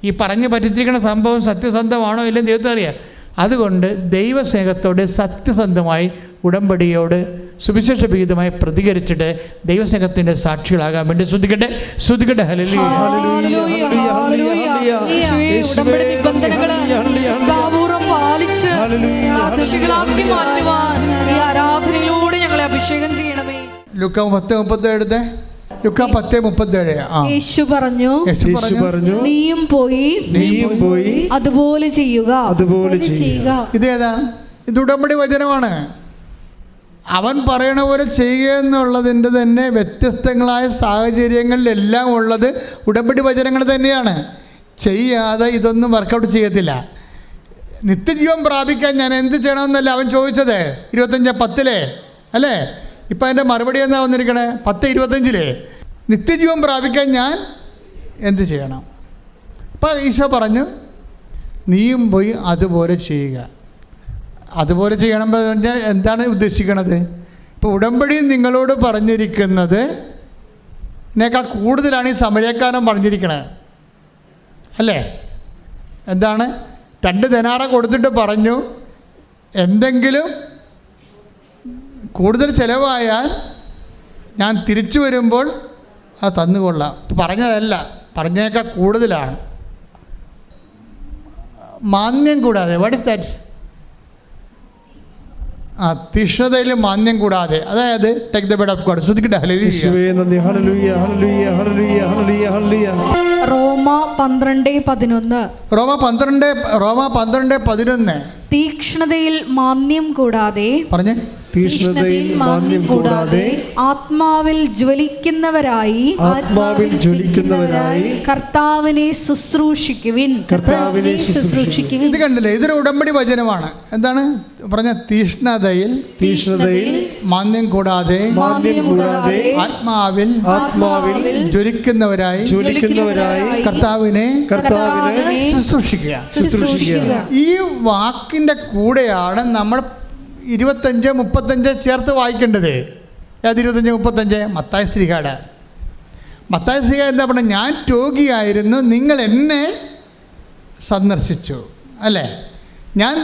ഈ പറഞ്ഞ് പറ്റിച്ചിരിക്കുന്ന സംഭവം സത്യസന്ധമാണോ ഇല്ലെന്ന് ദൈവത്തിന് അറിയാം. അതുകൊണ്ട് ദൈവസ്നേഹത്തോട് സത്യസന്ധമായി ഉടമ്പടിയോട് സുവിശേഷ വിഹിതമായി പ്രതികരിച്ചിട്ട് ദൈവസ്നേഹത്തിൻ്റെ സാക്ഷികളാകാൻ വേണ്ടി ശ്രദ്ധിക്കട്ടെ. ഹല്ലേലൂയ. ലൂക്ക 10:37. ലൂക്ക 10:37. യേശു പറഞ്ഞു, നീയും പോയി അതുപോലെ ചെയ്യുക. ഇതേതാ? ഇത് ഉടമ്പടി വചനമാണ്. അവൻ പറയണ പോലെ ചെയ്യുക എന്നുള്ളതിൻ്റെ തന്നെ വ്യത്യസ്തങ്ങളായ സാഹചര്യങ്ങളിലെല്ലാം ഉള്ളത് ഉടമ്പടി വചനങ്ങൾ തന്നെയാണ്. ചെയ്യാതെ ഇതൊന്നും വർക്കൗട്ട് ചെയ്യത്തില്ല. നിത്യജീവൻ പ്രാപിക്കാൻ ഞാൻ എന്ത് ചെയ്യണമെന്നല്ല അവൻ ചോദിച്ചത്. 25:10 അല്ലേ? ഇപ്പം അതിൻ്റെ മറുപടി എന്നാ വന്നിരിക്കണേ? 10:25 നിത്യജീവൻ പ്രാപിക്കാൻ ഞാൻ എന്ത് ചെയ്യണം? അപ്പം ഈശോ പറഞ്ഞു, നീയും പോയി അതുപോലെ ചെയ്യുക. അതുപോലെ ചെയ്യണം പറഞ്ഞാൽ എന്താണ് ഉദ്ദേശിക്കണത്? ഇപ്പോൾ ഉടമ്പടി നിങ്ങളോട് പറഞ്ഞിരിക്കുന്നത് ഇതിനേക്കാൾ കൂടുതലാണ് ഈ സമരക്കാരൻ പറഞ്ഞിരിക്കണത് അല്ലേ? എന്താണ്? 2 ദിനാറ കൊടുത്തിട്ട് പറഞ്ഞു, എന്തെങ്കിലും കൂടുതൽ ചിലവായാൽ ഞാൻ തിരിച്ചു വരുമ്പോൾ അത് തന്നുകൊള്ളാം. പറഞ്ഞതല്ല, പറഞ്ഞേക്കാൾ കൂടുതലാണ്. മാന്യം കൂടാതെ. What is that? തീഷ്ണതയിൽ മാന്യം കൂടാതെ. അതായത് take the bed of God. ശ്രദ്ധിക്കട്ടെ. റോമ 12:11. റോമ 12:11. തീക്ഷ്ണതയിൽ മാന്യം കൂടാതെ. പറഞ്ഞേ. തീക്ഷ്ണതയിൽ മാന്യം കൂടാതെ ആത്മാവിൽ ജ്വലിക്കുന്നവരായി കർത്താവിനെ ശുശ്രൂഷിക്കുവിൻ. ഇത് കണ്ടില്ലേ? ഇതൊരു ഉടമ്പടി വചനമാണ്. എന്താണ് പറഞ്ഞ? തീക്ഷ്ണതയിൽ മാന്യം കൂടാതെ ആത്മാവിൽ ജ്വലിക്കുന്നവരായി കർത്താവിനെ ശുശ്രൂഷിക്കുക. ഈ വാക്കിൻ്റെ കൂടെയാണ് നമ്മൾ 25-35 ചേർത്ത് വായിക്കേണ്ടത്. ഏത് 25-35? മത്തായി ശ്രീകാട്. മത്തായി ശ്രീകാട് എന്താ പറഞ്ഞത്? ഞാൻ രോഗിയായിരുന്നു, നിങ്ങൾ എന്നെ സന്ദർശിച്ചു അല്ലേ? ഞാൻ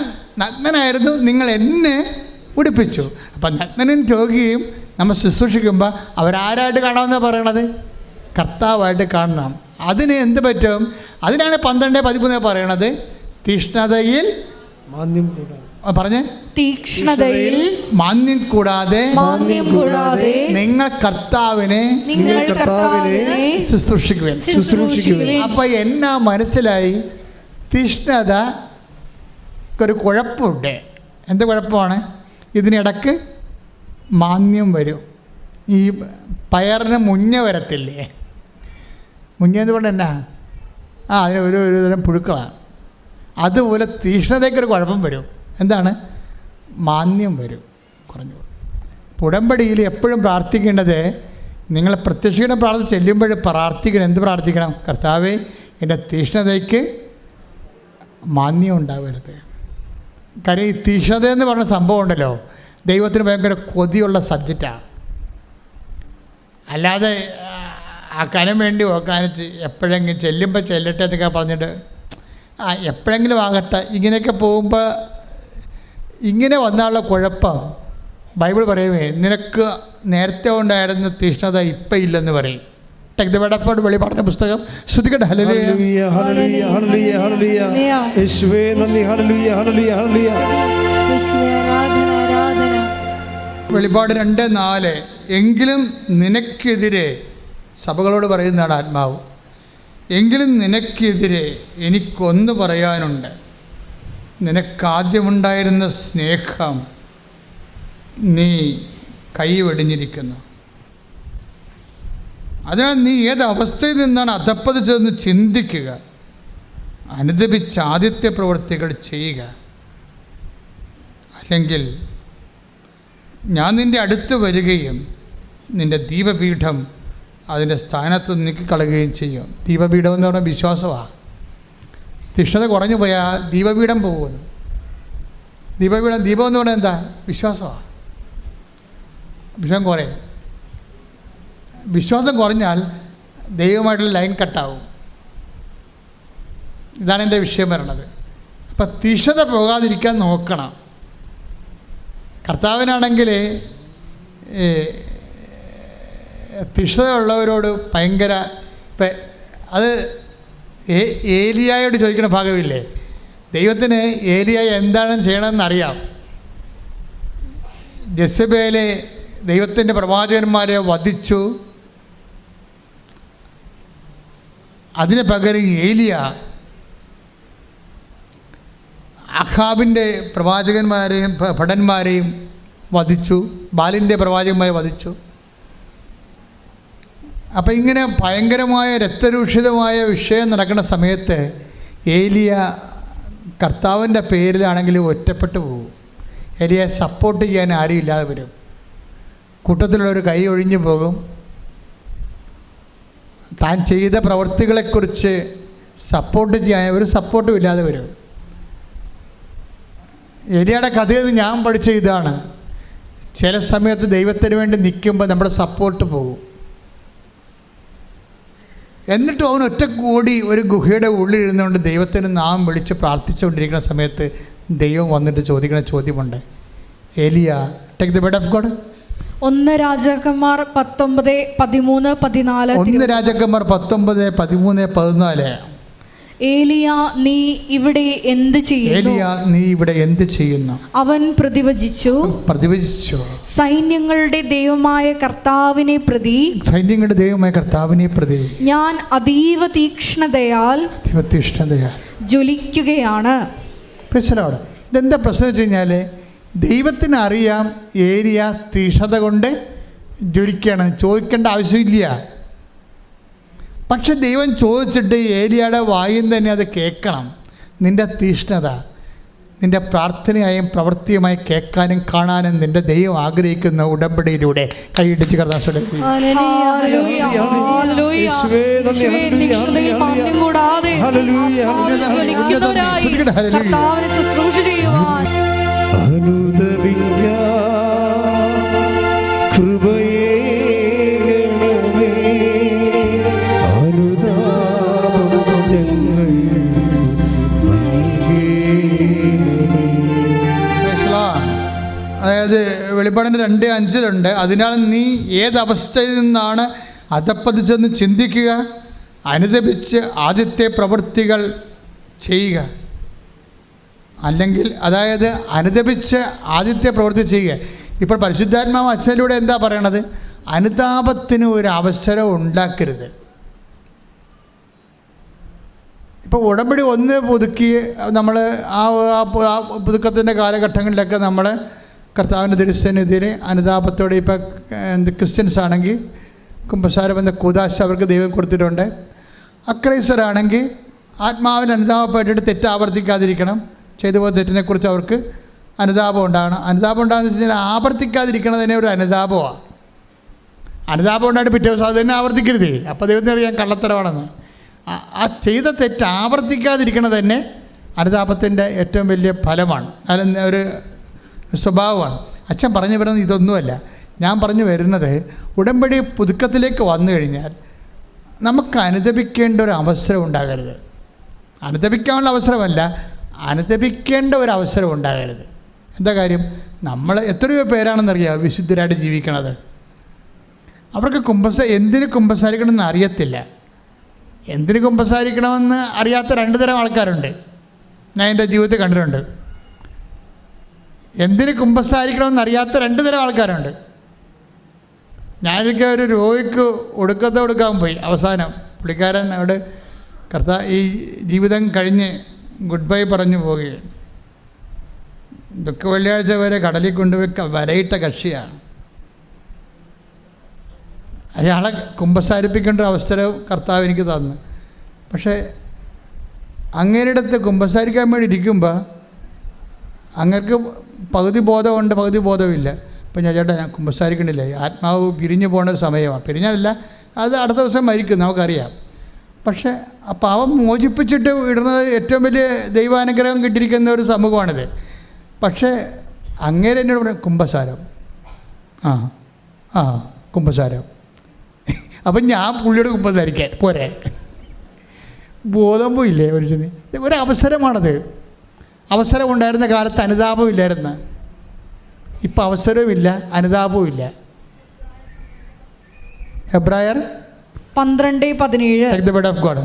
നഗ്നനായിരുന്നു, നിങ്ങൾ എന്നെ ഉടുപ്പിച്ചു. അപ്പം നഗ്നനും രോഗിയും നമ്മൾ ശുശ്രൂഷിക്കുമ്പോൾ അവരാരായിട്ട് കാണാമെന്നാണ് പറയണത്? കർത്താവായിട്ട് കാണണം. അതിന് എന്ത് പറ്റും? അതിനാണ് 12:13 പറയണത്. തീക്ഷ്ണതയിൽ പറഞ്ഞേ. തീക്ഷ്ണതയിൽ മാന്യം കൂടാതെ നിങ്ങൾ കർത്താവിനെ ശുശ്രൂഷിക്കുവിൻ. അപ്പൊ എന്നാ മനസ്സിലായി? തീക്ഷ്ണത ഒരു കുഴപ്പമുണ്ട്. എന്ത് കുഴപ്പമാണ്? ഇതിനിടക്ക് മാന്യം വരും. ഈ പയറിന് മുഞ്ഞ വരത്തില്ലേ? മുഞ്ഞ എന്ന് പറഞ്ഞാൽ എന്നാ? അതിന് ഒരു തരം പുഴുക്കളാണ്. അതുപോലെ തീക്ഷ്ണതയ്ക്കൊരു കുഴപ്പം വരും. എന്താണ്? മാന്യം വരും, കുറഞ്ഞു. ഉടമ്പടിയിൽ എപ്പോഴും പ്രാർത്ഥിക്കേണ്ടത്, നിങ്ങൾ പ്രത്യക്ഷീണ പ്രാർത്ഥന ചെല്ലുമ്പോൾ പ്രാർത്ഥിക്കണം. എന്ത് പ്രാർത്ഥിക്കണം? കർത്താവേ, എൻ്റെ തീക്ഷ്ണതയ്ക്ക് മാന്യം ഉണ്ടാവരുത്. കാര്യം ഈ തീക്ഷ്ണത എന്ന് പറഞ്ഞ സംഭവം ഉണ്ടല്ലോ, ദൈവത്തിന് ഭയങ്കര കൊതിയുള്ള സബ്ജക്റ്റാണ്. അല്ലാതെ ആക്കാനും വേണ്ടി ഓക്കാനിച്ച് എപ്പോഴെങ്കിലും ചെല്ലുമ്പോൾ ചെല്ലട്ടെ എന്നൊക്കെ പറഞ്ഞിട്ട് എപ്പോഴെങ്കിലും ആകട്ടെ ഇങ്ങനെയൊക്കെ പോകുമ്പോൾ ഇങ്ങനെ വന്നാലുള്ള കുഴപ്പം ബൈബിൾ പറയുമേ, നിനക്ക് നേരത്തെ ഉണ്ടായിരുന്ന തീക്ഷ്ണത ഇപ്പം ഇല്ലെന്ന് പറയും. Take the word of God. വെളിപാടിന്റെ പുസ്തകം. ശ്രദ്ധിക്കട്ടെ. വെളിപാട് 2:4. എങ്കിലും നിനക്കെതിരെ, സഭകളോട് പറയുന്നതാണ് ആത്മാവ്, എങ്കിലും നിനക്കെതിരെ എനിക്കൊന്ന് പറയാനുണ്ട്. നിനക്കാദ്യമുണ്ടായിരുന്ന സ്നേഹം നീ കൈവെടിഞ്ഞിരിക്കുന്നു. അതിനാൽ നീ ഏത് അവസ്ഥയിൽ നിന്നാണ് അധപ്പതിച്ചതെന്ന് ചിന്തിക്കുക, അനുദപിച്ച ആദ്യത്തെ പ്രവൃത്തികൾ ചെയ്യുക. അല്ലെങ്കിൽ ഞാൻ നിൻ്റെ അടുത്ത് വരികയും നിൻ്റെ ദീപപീഠം അതിൻ്റെ സ്ഥാനത്ത് നീക്കിക്കളയുകയും ചെയ്യും. ദീപപീഠം എന്ന് പറഞ്ഞാൽ വിശ്വാസമാണ്. തിഷ്ണത കുറഞ്ഞു പോയാൽ ദീപപീഠം പോകുന്നു. ദീപം എന്ന് പറഞ്ഞാൽ എന്താ? വിശ്വാസമാണ്. വിശ്വാസം കുറയും. വിശ്വാസം കുറഞ്ഞാൽ ദൈവമായിട്ടുള്ള ലൈൻ കട്ടാവും. ഇതാണ് എൻ്റെ വിഷയം വരണത്. അപ്പം തിഷ്ണത പോകാതിരിക്കാൻ നോക്കണം. കർത്താവിനാണെങ്കിൽ തിഷ്ണതയുള്ളവരോട് ഭയങ്കര അത് ഏലിയായോട് ചോദിക്കുന്ന ഭാഗമില്ലേ? ദൈവത്തിന് ഏലിയ എന്താണ് ചെയ്യണമെന്നറിയാം. ജെസബേലെ ദൈവത്തിൻ്റെ പ്രവാചകന്മാരെ വധിച്ചു. അതിന് പകരം ഏലിയ അഹാബിൻ്റെ പ്രവാചകന്മാരെയും ഭടന്മാരെയും വധിച്ചു. ബാലിൻ്റെ പ്രവാചകന്മാരെ വധിച്ചു. അപ്പം ഇങ്ങനെ ഭയങ്കരമായ രക്തരൂഷിതമായ വിഷയം നടക്കുന്ന സമയത്ത് ഏലിയ കർത്താവിൻ്റെ പേരിലാണെങ്കിലും ഒറ്റപ്പെട്ടു പോകും. ഏലിയെ സപ്പോർട്ട് ചെയ്യാൻ ആരും ഇല്ലാതെ വരും. കൂട്ടത്തിലുള്ളൊരു കൈ ഒഴിഞ്ഞു പോകും. താൻ ചെയ്ത പ്രവൃത്തികളെക്കുറിച്ച് സപ്പോർട്ട് ചെയ്യാൻ ഒരു സപ്പോർട്ടും ഇല്ലാതെ വരും. ഏലിയയുടെ കഥയിൽ ഞാൻ പഠിച്ച ഇതാണ്, ചില സമയത്ത് ദൈവത്തിന് വേണ്ടി നിൽക്കുമ്പോൾ നമ്മുടെ സപ്പോർട്ട് പോകും. എന്നിട്ടും അവൻ ഒറ്റ കൂടി ഒരു ഗുഹയുടെ ഉള്ളിൽ ഇരുന്നുകൊണ്ട് ദൈവത്തിന് നാം വിളിച്ച് പ്രാർത്ഥിച്ചുകൊണ്ടിരിക്കുന്ന സമയത്ത് ദൈവം വന്നിട്ട് ചോദിക്കുന്ന ചോദ്യമുണ്ട്. ഏലിയ, take the word of God. 1 രാജാക്കന്മാർ 19:13-14. 1 രാജാക്കന്മാർ 19:13-14. ഏലിയ, നീ ഇവിടെ എന്ത് ചെയ്യുന്നു? അവൻ പ്രതിവചിച്ചു, സൈന്യങ്ങളുടെ ദൈവമായ കർത്താവിനെ പ്രതി ഞാൻ അതീവ തീക്ഷ്ണതയാൽ ജ്വലിക്കുകയാണ്. ഇതെന്താ പ്രശ്നം വെച്ച് കഴിഞ്ഞാൽ, ദൈവത്തിന് അറിയാം ഏലിയ തീക്ഷ്ണത കൊണ്ട് ജ്വലിക്കുകയാണ്. ചോദിക്കേണ്ട ആവശ്യമില്ല. പക്ഷെ ദൈവം ചോദിച്ചിട്ട് ഏലിയയുടെ വായിൽ തന്നെ അത് കേൾക്കണം. നിൻ്റെ തീക്ഷ്ണത നിൻ്റെ പ്രാർത്ഥനയായും പ്രവൃത്തിയുമായി കേൾക്കാനും കാണാനും നിൻ്റെ ദൈവം ആഗ്രഹിക്കുന്ന ഉടമ്പടിയിലൂടെ കൈയിടിച്ച് കർത്താവേ ശുശ്രൂഷ ചെയ്യുവാൻ അതായത് വെളിപ്പാടിന് 2:5 അതിനാൽ നീ ഏതവസ്ഥയിൽ നിന്നാണ് അധപ്പതിച്ചെന്ന് ചിന്തിക്കുക, അനുദപിച്ച് ആദ്യത്തെ പ്രവൃത്തികൾ ചെയ്യുക. അല്ലെങ്കിൽ അതായത് അനുദപിച്ച് ആദ്യത്തെ പ്രവൃത്തി ചെയ്യുക. ഇപ്പോൾ പരിശുദ്ധാത്മാവ് അച്ഛനിലൂടെ എന്താ പറയണത്? അനുതാപത്തിന് ഒരു അവസരം ഉണ്ടാക്കരുത്. ഇപ്പോൾ ഉടമ്പടി ഒന്ന് പുതുക്കി നമ്മൾ ആ പുതുക്കത്തിൻ്റെ കാലഘട്ടങ്ങളിലൊക്കെ നമ്മൾ കർത്താവിൻ്റെ തിരുസന്നിധിയിൽ അനുതാപത്തോടെ ഇപ്പോൾ ക്രിസ്ത്യൻസ് ആണെങ്കിൽ കുമ്പസാരമെന്ന കൂദാശ അവർക്ക് ദൈവം കൊടുത്തിട്ടുണ്ട്. അക്രൈസ്തരാണെങ്കിൽ ആത്മാവിന് അനുതാപപ്പെട്ടിട്ട് തെറ്റ് ആവർത്തിക്കാതിരിക്കണം. ചെയ്തു പോയ തെറ്റിനെക്കുറിച്ച് അവർക്ക് അനുതാപം ഉണ്ടാകണം. അനുതാപം ഉണ്ടാകുന്ന വെച്ച് കഴിഞ്ഞാൽ ആവർത്തിക്കാതിരിക്കണത് തന്നെ ഒരു അനുതാപമാണ്. അനുതാപം ഉണ്ടായിട്ട് പിറ്റേ ദിവസം അത് തന്നെ ആവർത്തിക്കരുതേ. അപ്പോൾ ദൈവത്തിന് അറിയാൻ കള്ളത്തരമാണെന്ന്. ആ ചെയ്ത തെറ്റ് ആവർത്തിക്കാതിരിക്കണത് തന്നെ അനുതാപത്തിൻ്റെ ഏറ്റവും വലിയ ഫലമാണ്, അല്ല ഒരു സ്വഭാവമാണ്. അച്ഛൻ പറഞ്ഞു വരുന്നത് ഇതൊന്നുമല്ല. ഞാൻ പറഞ്ഞു വരുന്നത് ഉടമ്പടി പുതുക്കത്തിലേക്ക് വന്നു കഴിഞ്ഞാൽ നമുക്ക് അനുദപിക്കേണ്ട ഒരു അവസരം ഉണ്ടാകരുത്. അനുദപിക്കാനുള്ള അവസരമല്ല, അനുദപിക്കേണ്ട ഒരു അവസരം ഉണ്ടാകരുത്. എന്താ കാര്യം? നമ്മൾ എത്രയോ പേരാണെന്നറിയാം വിശുദ്ധരായിട്ട് ജീവിക്കണത്. അവർക്ക് എന്തിന് കുമ്പസാരിക്കണമെന്ന് അറിയത്തില്ല. എന്തിന് കുമ്പസാരിക്കണമെന്ന് അറിയാത്ത 2 തരം ആൾക്കാരുണ്ട്. ഞാൻ എൻ്റെ ജീവിതത്തിൽ കണ്ടിട്ടുണ്ട്. എന്തിന് കുമ്പസാരിക്കണമെന്ന് അറിയാത്ത 2 തരം ആൾക്കാരുണ്ട്. ഞാനൊക്കെ ഒരു രോഗിക്ക് ഒടുക്കത്തെ കൊടുക്കാൻ പോയി. അവസാനം പുള്ളിക്കാരൻ അവിടെ ഈ ജീവിതം കഴിഞ്ഞ് ഗുഡ് ബൈ പറഞ്ഞു പോവുകയാണ്. ദുഃഖ വെള്ളിയാഴ്ച വരെ കടലിൽ കൊണ്ടുപോയി വലയിട്ട കക്ഷിയാണ്. അയാളെ കുമ്പസാരിപ്പിക്കേണ്ട ഒരു അവസരം കർത്താവ് എനിക്ക് തന്നു. പക്ഷേ അങ്ങേരുടെ അടുത്ത് കുമ്പസാരിക്കാൻ വേണ്ടി ഇരിക്കുമ്പോൾ അങ്ങർക്ക് പകുതി ബോധമുണ്ട്, പകുതി ബോധമില്ല. അപ്പം ഞാൻ ചേട്ടാ ഞാൻ കുമ്പസാരിക്കണില്ല, ആത്മാവ് പിരിഞ്ഞു പോകുന്ന ഒരു സമയമാണ്. പിരിഞ്ഞല്ല, അത് അടുത്ത ദിവസം മരിക്കും, നമുക്കറിയാം. പക്ഷേ ആ പാവം മോചിപ്പിച്ചിട്ട് ഇടുന്നത് ഏറ്റവും വലിയ ദൈവാനുഗ്രഹം കിട്ടിയിരിക്കുന്ന ഒരു സമൂഹമാണിത്. പക്ഷേ അങ്ങേരെ എന്നോട് പറയും കുമ്പസാരം, കുമ്പസാരം. അപ്പം ഞാൻ പുള്ളിയോട് കുമ്പസാരിക്കാൻ പോരെ, ബോധം പോയില്ലേ മനുഷ്യന്? ഒരവസരമാണത്. അവസരം ഉണ്ടായിരുന്ന കാലത്ത് അനുതാപമില്ലായിരുന്നു. ഇപ്പം അവസരവുമില്ല, അനുതാപവും. ഹെബ്രായർ 12:17.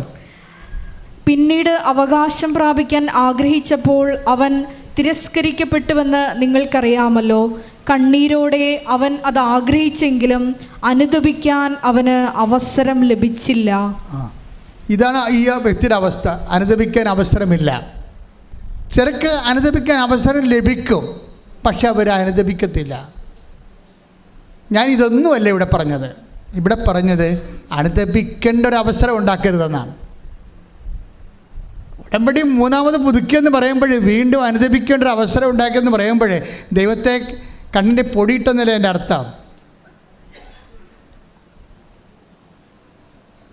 പിന്നീട് അവകാശം പ്രാപിക്കാൻ ആഗ്രഹിച്ചപ്പോൾ അവൻ തിരസ്കരിക്കപ്പെട്ടുവെന്ന് നിങ്ങൾക്കറിയാമല്ലോ. കണ്ണീരോടെ അവൻ അത് ആഗ്രഹിച്ചെങ്കിലും അനുതപിക്കാൻ അവന് അവസരം ലഭിച്ചില്ല. ഇതാണ് ഈ വ്യക്തിയുടെ അവസ്ഥ. അനുതപിക്കാൻ അവസരമില്ല. ചിലർക്ക് അനുതപിക്കാൻ അവസരം ലഭിക്കും, പക്ഷെ അവർ അനുതപിക്കത്തില്ല. ഞാൻ ഇതൊന്നുമല്ല ഇവിടെ പറഞ്ഞത്. ഇവിടെ പറഞ്ഞത് അനുതപിക്കേണ്ട ഒരു അവസരം ഉണ്ടാക്കരുതെന്നാണ്. ഉടമ്പടി മൂന്നാമത് പുതുക്കിയെന്ന് പറയുമ്പോഴേ, വീണ്ടും അനുതപിക്കേണ്ട ഒരു അവസരം ഉണ്ടാക്കിയെന്ന് പറയുമ്പോഴേ, ദൈവത്തെ കണ്ണിൻ്റെ പൊടിയിട്ടെന്നല്ലേ എൻ്റെ അർത്ഥം.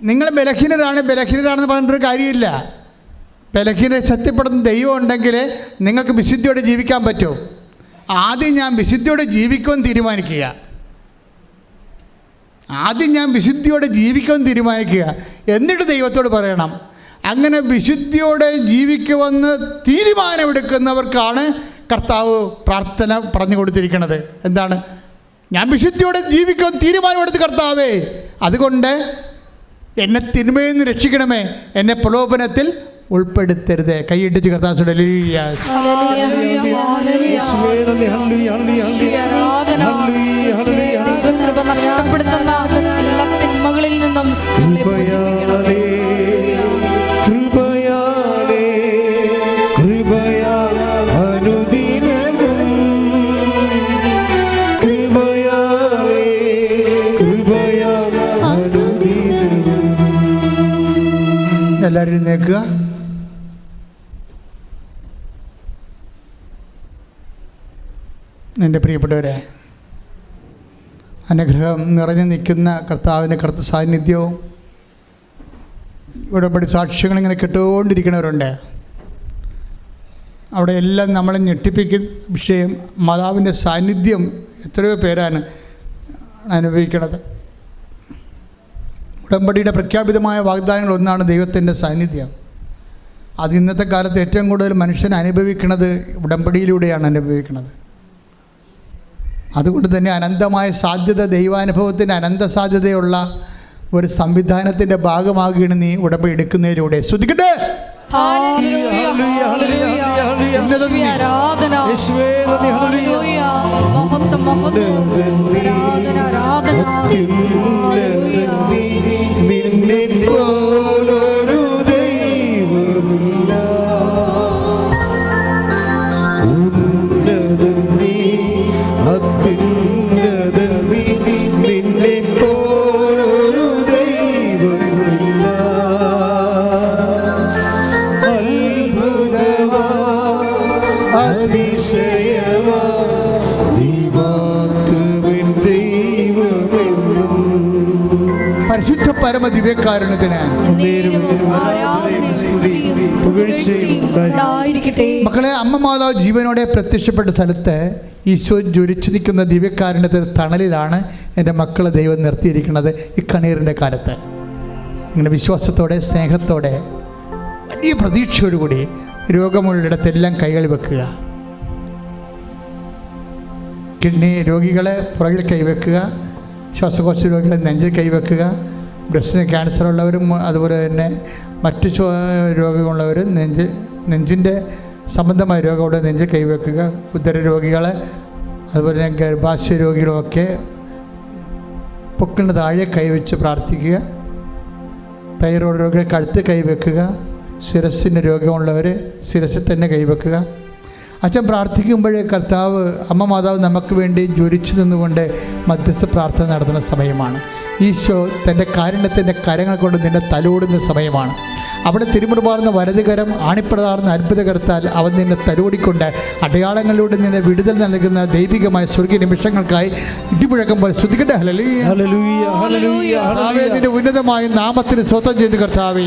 നിങ്ങൾ ബലഹീനരാണെന്ന് പറഞ്ഞിട്ടൊരു കാര്യമില്ല. ബലഹീനരെ ശക്തിപ്പെടുത്തുന്ന ദൈവം ഉണ്ടെങ്കിൽ നിങ്ങൾക്ക് വിശുദ്ധിയോടെ ജീവിക്കാൻ പറ്റും. ആദ്യം ഞാൻ വിശുദ്ധിയോടെ ജീവിക്കുമെന്ന് തീരുമാനിക്കുക. എന്നിട്ട് ദൈവത്തോട് പറയണം. അങ്ങനെ വിശുദ്ധിയോടെ ജീവിക്കുമെന്ന് തീരുമാനമെടുക്കുന്നവർക്കാണ് കർത്താവ് പ്രാർത്ഥന പറഞ്ഞു കൊടുത്തിരിക്കുന്നത്. എന്താണ്? ഞാൻ വിശുദ്ധിയോടെ ജീവിക്കുമെന്ന് തീരുമാനമെടുത്ത് കർത്താവേ, അതുകൊണ്ട് എന്നെ തിന്മയിൽ നിന്ന് രക്ഷിക്കണമേ, എന്നെ പ്രലോഭനത്തിൽ ഉൾപ്പെടുത്തരുത്. കൈയിട്ടിച്ച് കർത്താവ് നഷ്ടപ്പെടുത്തുന്ന എല്ലാ തിന്മകളിൽ നിന്നും എല്ലാവരും നിൽക്കുക. എൻ്റെ പ്രിയപ്പെട്ടവരെ, അനുഗ്രഹം നിറഞ്ഞു നിൽക്കുന്ന കർത്താവിൻ്റെ കർത്ത സാന്നിധ്യവും ഉടമ്പടി സാക്ഷ്യങ്ങളിങ്ങനെ കേട്ടുകൊണ്ടിരിക്കുന്നവരുണ്ട്. അവിടെ എല്ലാം നമ്മളെ ഞെട്ടിപ്പിക്കുന്ന വിഷയം മാതാവിൻ്റെ സാന്നിധ്യം എത്രയോ പേരാണ് അനുഭവിക്കുന്നത്. ഉടമ്പടിയുടെ പ്രഖ്യാപിതമായ വാഗ്ദാനങ്ങളൊന്നാണ് ദൈവത്തിൻ്റെ സാന്നിധ്യം. അത് ഇന്നത്തെ കാലത്ത് ഏറ്റവും കൂടുതൽ മനുഷ്യൻ അനുഭവിക്കുന്നത് ഉടമ്പടിയിലൂടെയാണ് അനുഭവിക്കുന്നത്. അതുകൊണ്ട് തന്നെ അനന്തമായ സാധ്യത, ദൈവാനുഭവത്തിന് അനന്ത സാധ്യതയുള്ള ഒരു സംവിധാനത്തിൻ്റെ ഭാഗമാകുകയാണ് നീ ഉടമ്പടി എടുക്കുന്നതിലൂടെ. ശ്രദ്ധിക്കട്ടെ. പരിശുദ്ധ പരമ ദിവ്യകാരുണ്യത്തിന് മക്കളെ, അമ്മ മാതാവ് ജീവനോടെ പ്രത്യക്ഷപ്പെട്ട സ്ഥലത്ത് ഈശോ ജ്വലിച്ചു നിൽക്കുന്ന ദിവ്യകാരുണ്യത്തിന് തണലിലാണ് എൻ്റെ മക്കളെ ദൈവം നിർത്തിയിരിക്കുന്നത്. ഈ കണ്ണീരിൻ്റെ കാലത്ത് നിങ്ങളുടെ വിശ്വാസത്തോടെ, സ്നേഹത്തോടെ, വലിയ പ്രതീക്ഷയോടുകൂടി രോഗമുള്ളിടത്തെല്ലാം കൈകൾ വെക്കുക. കിഡ്നി രോഗികളെ പുറകിൽ കൈവെക്കുക, ശ്വാസകോശ രോഗികളെ നെഞ്ചിൽ കൈവെക്കുക, ബ്രസ്റ്റിന് ക്യാൻസർ ഉള്ളവരും അതുപോലെ തന്നെ മറ്റു രോഗങ്ങളുള്ളവർ നെഞ്ചിൻ്റെ സംബന്ധമായ രോഗമുള്ള നെഞ്ചിൽ കൈവെക്കുക. ഉദര രോഗികളെ അതുപോലെ തന്നെ ഗർഭാശയ രോഗികളൊക്കെ പൊക്കിന് താഴെ കൈവച്ച് പ്രാർത്ഥിക്കുക. തൈറോയ്ഡ് രോഗികൾ കഴുത്ത് കൈവെക്കുക. ശിരസ്സിന് രോഗമുള്ളവർ ശിരസ്സിൽ തന്നെ കൈവെക്കുക. അച്ഛൻ പ്രാർത്ഥിക്കുമ്പോഴേ കർത്താവ് അമ്മ മാതാവ് നമുക്ക് വേണ്ടി ജ്വലിച്ചു നിന്നുകൊണ്ട് മധ്യസ്ഥ പ്രാർത്ഥന നടത്തുന്ന സമയമാണ്. ഈശോ തൻ്റെ കാരുണ്യത്തിൻ്റെ കരങ്ങൾ കൊണ്ട് നിന്നെ തലോടുന്ന സമയമാണ്. അവിടെ തിരുമുറുപാർന്ന വലതുകരം ആണിപ്രതാർന്ന അത്ഭുതകരത്താൽ അവൻ നിന്നെ തലോടിക്കൊണ്ട് അടയാളങ്ങളിലൂടെ നിന്നെ വിടുതൽ നൽകുന്ന ദൈവികമായ സ്വർഗീയ നിമിഷങ്ങൾക്കായി ഇടിമുഴക്കുമ്പോൾ ശ്രദ്ധിക്കട്ടെ. നിന്റെ ഉന്നതമായ നാമത്തിന് സ്വന്തം ചെയ്ത് കർത്താവേ,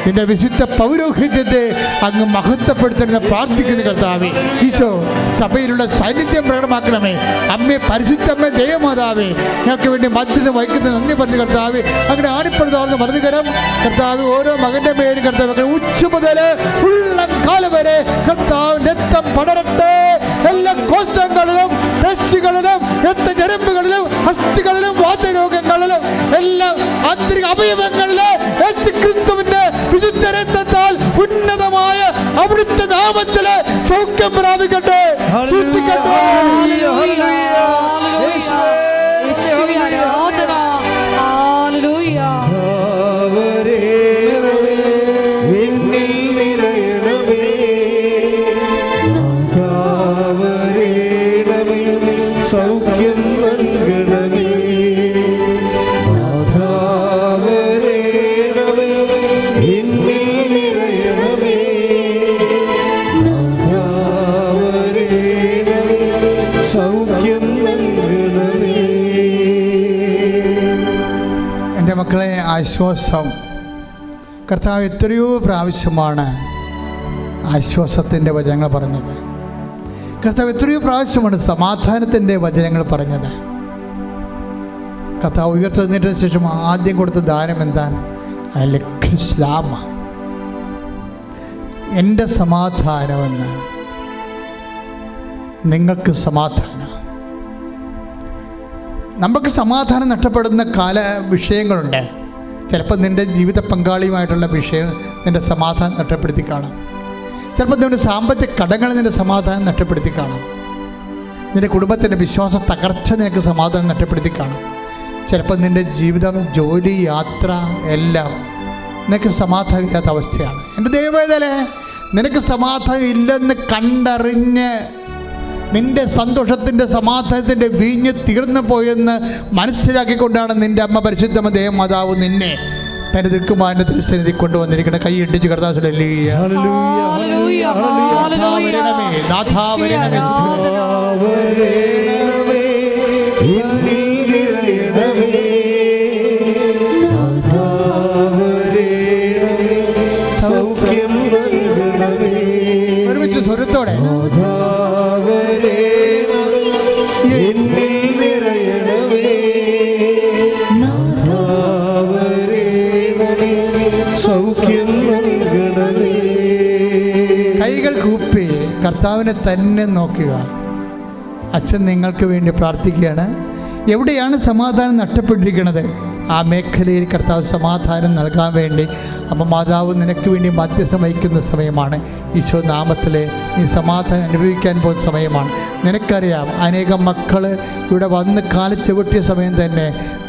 നിന്റെ വിശുദ്ധ പൗരോഹിത്യത്തെ അങ്ങ് മഹത്വപ്പെടുത്തുന്ന പ്രാർത്ഥിക്കുന്ന കർത്താവേ, ഈശോ സഭയിലുള്ള സാന്നിധ്യം പ്രകടമാക്കണമേ. അമ്മേ, പരിശുദ്ധമ്മ ദൈവമാതാവേ, ഞങ്ങൾക്ക് വേണ്ടി മധ്യസ്ഥം വഹിക്കുന്ന നന്ദി പറഞ്ഞു കർത്താവേ. അങ്ങനെ ആണിപ്പെടുത്താവുന്ന വലതുകരം കർത്താവ് ഓരോ മകന്റെ മേലും കർത്താവ് ഉച്ച മുതൽ ഉള്ളംകാലം വരെ കർത്താവ് രക്തം പടരട്ടെ. എല്ലാ കോശങ്ങളിലും പേശികളിലും രക്തഞരമ്പുകളിലും അസ്ഥികളിലും വാതരോഗങ്ങളിലും എല്ലാ ആന്തരിക അവയവങ്ങളിലും ക്രിസ്തുവിന്റെ വിശുദ്ധ രക്തത്താൽ ഉന്നതമായ അവിടുത്തെ നാമത്തില് സൗഖ്യം പ്രാപിക്കട്ടെ. സൗഖ്യം നൽകണമേ, നാഥാവരേണമേ, എന്നിൽ നിറയണമേ, നാഥാവരേണമേ, സൗഖ്യം നൽകണമേ. എൻ്റെ മക്കളെ, ആശ്വാസം കർത്താവ് എത്രയോ പ്രാവശ്യമാണ് ആശ്വാസത്തിൻ്റെ വചനങ്ങൾ പറഞ്ഞത്. കർത്താവ് എത്രയോ പ്രാവശ്യമാണ് സമാധാനത്തിൻ്റെ വചനങ്ങൾ പറഞ്ഞത്. കർത്താവ് ഉയർത്തുന്നതിന് ശേഷം ആദ്യം കൊടുത്ത ദാനം എന്താണ്? അൽ-ഇസ്ലാം, എൻ്റെ സമാധാനമെന്ന്. നിങ്ങൾക്ക് സമാധാനം. നമുക്ക് സമാധാനം നഷ്ടപ്പെടുന്ന വിഷയങ്ങളുണ്ട്. ചിലപ്പോൾ നിൻ്റെ ജീവിത പങ്കാളിയുമായിട്ടുള്ള വിഷയം നിൻ്റെ സമാധാനം നഷ്ടപ്പെടുത്തി കാണും. ചിലപ്പോൾ നിൻ്റെ സാമ്പത്തിക കടങ്ങൾ നിൻ്റെ സമാധാനം നഷ്ടപ്പെടുത്തി കാണും. നിൻ്റെ കുടുംബത്തിൻ്റെ വിശ്വാസ തകർച്ച നിനക്ക് സമാധാനം നഷ്ടപ്പെടുത്തി കാണും. ചിലപ്പോൾ നിൻ്റെ ജീവിതം, ജോലി, യാത്ര എല്ലാം നിനക്ക് സമാധാനം ഇല്ലാത്ത അവസ്ഥയാണ്. എൻ്റെ ദൈവവേദനേ, നിനക്ക് സമാധാനം ഇല്ലെന്ന് കണ്ടറിഞ്ഞ് നിൻ്റെ സന്തോഷത്തിൻ്റെ സമാധാനത്തിൻ്റെ വീഞ്ഞ് തീർന്നു പോയെന്ന് മനസ്സിലാക്കിക്കൊണ്ടാണ് നിൻ്റെ അമ്മ പരിശുദ്ധമ്മ ദേവമാതാവ് നിന്നെ തൻ്റെ ദീർഘമാന തിരുസന്നിധി കൊണ്ടുവന്നിരിക്കണം. കൈ ഇടിച്ച് കർത്താവേ, ഒരുമിച്ച് സ്വരത്തോടെ കൈകൾ കൂപ്പി കർത്താവിനെ തന്നെ നോക്കുക. അച്ഛൻ നിങ്ങൾക്ക് വേണ്ടി പ്രാർത്ഥിക്കുകയാണ്. എവിടെയാണ് സമാധാനം നഷ്ടപ്പെട്ടിരിക്കുന്നത്? ആ മേഖലയിൽ കർത്താവ് സമാധാനം നൽകാൻ വേണ്ടി അമ്മ മാതാവ് നിനക്ക് വേണ്ടി മധ്യസ്ഥം വഹിക്കുന്ന സമയമാണ്. ഈശോ നാമത്തിൽ നീ സമാധാനം അനുഭവിക്കാൻ പോകുന്ന സമയമാണ്. നിനക്കറിയാം, അനേകം മക്കൾ ഇവിടെ വന്ന് കാലിച്ചുവട്ടിയ സമയം തന്നെ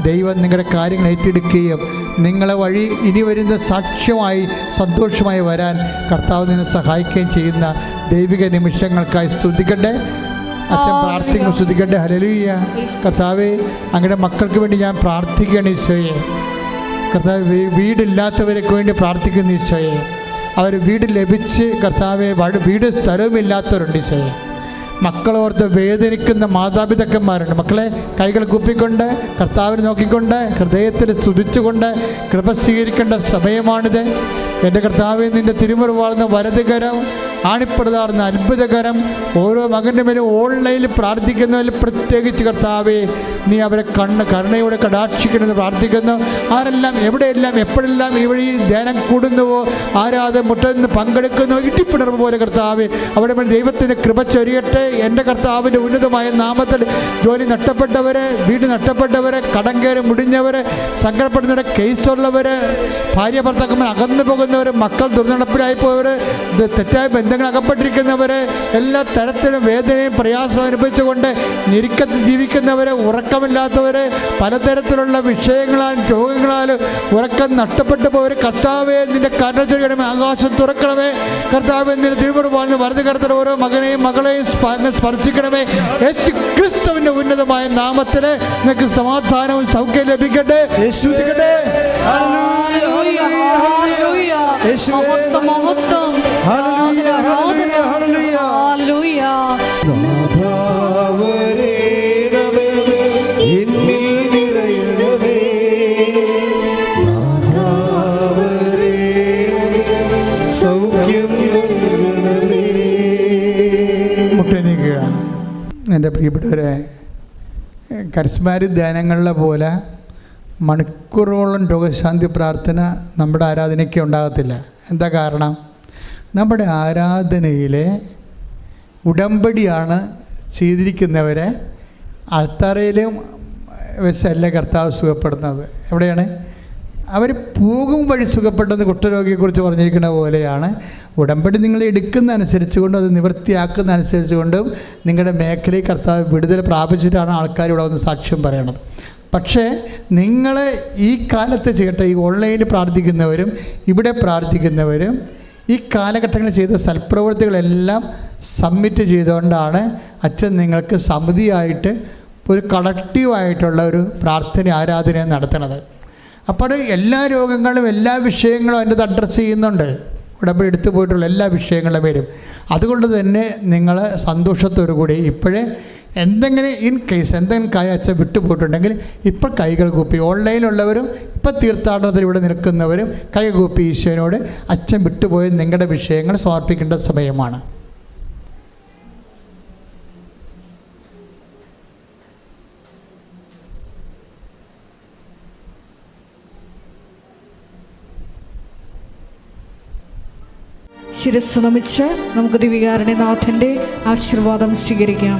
ദൈവം നിങ്ങളുടെ കാര്യങ്ങൾ ഏറ്റെടുക്കുകയും നിങ്ങളെ വഴി ഇനി വരുന്ന സാക്ഷ്യമായി സന്തോഷമായി വരാൻ കർത്താവ് നിന്നെ സഹായിക്കുകയും ചെയ്യുന്ന ദൈവിക നിമിഷങ്ങൾക്കായി സ്തുതിക്കട്ടെ. അച്ഛൻ പ്രാർത്ഥിക്കും, സ്തുതിക്കട്ടെ. ഹല്ലേലൂയ. കർത്താവേ, അങ്ങയുടെ മക്കൾക്ക് വേണ്ടി ഞാൻ പ്രാർത്ഥിക്കുകയാണ് ഈശോയെ. കർത്താവ്, വീടില്ലാത്തവർക്ക് വേണ്ടി പ്രാർത്ഥിക്കുന്ന ഈശോയെ. അവർ വീട് ലഭിച്ച് കർത്താവെ വീട് സ്ഥലവുമില്ലാത്തവരുണ്ട് ഈശോയെ. മക്കളോർത്ത് വേദനിക്കുന്ന മാതാപിതാക്കന്മാരുണ്ട്. മക്കളെ കൈകൾ കുപ്പിക്കൊണ്ട് കർത്താവിനെ നോക്കിക്കൊണ്ട് ഹൃദയത്തിൽ സ്തുതിച്ചുകൊണ്ട് കൃപ സ്വീകരിക്കേണ്ട സമയമാണിത്. എൻ്റെ കർത്താവെ, നിൻ്റെ തിരുമുറുവാർന്ന വലതുകരം ആണിപ്പെടുതാർന്ന അത്ഭുതകരം ഓരോ മകൻ്റെ മേലും ഓൺലൈനിൽ പ്രാർത്ഥിക്കുന്നതിൽ പ്രത്യേകിച്ച് കർത്താവെ, നീ അവരെ കരുണയോടെ കടാക്ഷിക്കണമെന്ന് പ്രാർത്ഥിക്കുന്നു. ആരെല്ലാം എവിടെയെല്ലാം എപ്പോഴെല്ലാം ഈ വഴി ധ്യാനം കൂടുന്നുവോ, ആരാധന മുട്ടന്ന് പങ്കെടുക്കുന്നു, ഇട്ടിപ്പിണർവ് പോലെ കർത്താവെ അവിടെ മേൽ ദൈവത്തിൻ്റെ കൃപ ചൊരിയട്ടെ. എൻ്റെ കർത്താവിൻ്റെ ഉന്നതമായ നാമത്തിൽ ജോലി നഷ്ടപ്പെട്ടവർ, വീട് നഷ്ടപ്പെട്ടവർ, കടം കയറി മുടിഞ്ഞവർ, സങ്കടപ്പെടുന്നവർ, കേസുള്ളവർ, ഭാര്യ ഭർത്താക്കന്മാർ അകന്നു പോകുന്നവർ, മക്കൾ ദുർനടപ്പിലായി പോയവർ, തെറ്റായ ബന്ധങ്ങൾ അകപ്പെട്ടിരിക്കുന്നവരെ, എല്ലാ തരത്തിലും വേദനയും പ്രയാസവും അനുഭവിച്ചുകൊണ്ട് ഞെരുക്കത്തിൽ ജീവിക്കുന്നവരെ, ഉറക്കമില്ലാത്തവരെ, പലതരത്തിലുള്ള വിഷയങ്ങളാലും രോഗങ്ങളാലും ഉറക്കം നഷ്ടപ്പെട്ടു പോയവർ, കർത്താവേ നിന്റെ കരുണ ചൊരിയണമേ, ആകാശം തുറക്കണമേ. കർത്താവേ നിന്റെ തിരുമുറുപാടിന് വലത് കരത്തിൽ ഓരോ മകനെയും മകളെയും സ്പർശിക്കണമേ. യേശു ക്രിസ്തുവിന്റെ ഉന്നതമായ നാമത്തിൽ നിങ്ങൾക്ക് സമാധാനവും സൗഖ്യം ലഭിക്കട്ടെ. മുട്ടനീക്കുക. എൻ്റെ പ്രിയപ്പെട്ടവരെ, കരിസ്മാരിക് ധ്യാനങ്ങളിലെ പോലെ മണിക്കൂറോളം രോഗശാന്തി പ്രാർത്ഥന നമ്മുടെ ആരാധനയ്ക്ക് ഉണ്ടാകത്തില്ല. എന്താ കാരണം? നമ്മുടെ ആരാധനയിലെ ഉടമ്പടിയാണ് ചെയ്തിരിക്കുന്നവരെ അൾത്താരയിലും വെച്ചല്ല കർത്താവ് സുഖപ്പെടുന്നത്. എവിടെയാണ്? അവർ പോകും വഴി സുഖപ്പെട്ടെന്ന് കുഷ്ഠരോഗിയെക്കുറിച്ച് പറഞ്ഞിരിക്കുന്ന പോലെയാണ് ഉടമ്പടി നിങ്ങൾ എടുക്കുന്ന അനുസരിച്ച് കൊണ്ടും അത് നിവൃത്തിയാക്കുന്ന അനുസരിച്ച് കൊണ്ടും നിങ്ങളുടെ മേഖലയിൽ കർത്താവ് വിടുതൽ പ്രാപിച്ചിട്ടാണ് ആൾക്കാർ ഇവിടെ വന്ന് സാക്ഷ്യം പറയണത്. പക്ഷേ നിങ്ങൾ ഈ കാലത്ത് ചെയ്യട്ടെ, ഈ ഓൺലൈനിൽ പ്രാർത്ഥിക്കുന്നവരും ഇവിടെ പ്രാർത്ഥിക്കുന്നവരും ഈ കാലഘട്ടങ്ങളിൽ ചെയ്ത സൽപ്രവൃത്തികളെല്ലാം സബ്മിറ്റ് ചെയ്തുകൊണ്ടാണ് അച്ഛൻ നിങ്ങൾക്ക് സമിതിയായിട്ട് ഒരു കളക്റ്റീവായിട്ടുള്ള ഒരു പ്രാർത്ഥന ആരാധന നടത്തുന്നത്. അപ്പോൾ എല്ലാ രോഗങ്ങളും എല്ലാ വിഷയങ്ങളും അതിൻ്റെ അഡ്രസ്സ് ചെയ്യുന്നുണ്ട്. ഉടമ്പടി എടുത്തു പോയിട്ടുള്ള എല്ലാ വിഷയങ്ങളുടെ പേരും. അതുകൊണ്ട് തന്നെ നിങ്ങൾ സന്തോഷത്തോടു കൂടി ഇപ്പോഴേ എന്തെങ്കിലും ഇൻ കേസ് എന്തെങ്കിലും കാര്യം അച്ഛൻ വിട്ടുപോയിട്ടുണ്ടെങ്കിൽ ഇപ്പോൾ കൈകൾ കൂപ്പി, ഓൺലൈനിലുള്ളവരും ഇപ്പോൾ തീർത്ഥാടനത്തിൽ ഇവിടെ നിൽക്കുന്നവരും കൈ കൂപ്പി ഈശോയോട് അച്ഛൻ വിട്ടുപോയ നിങ്ങളുടെ വിഷയങ്ങൾ സമർപ്പിക്കേണ്ട സമയമാണ്. ശിരസ്സ് നമിച്ച് നമുക്ക് ദിവ്യകാരുണ്യനാഥൻ്റെ ആശീർവാദം സ്വീകരിക്കാം.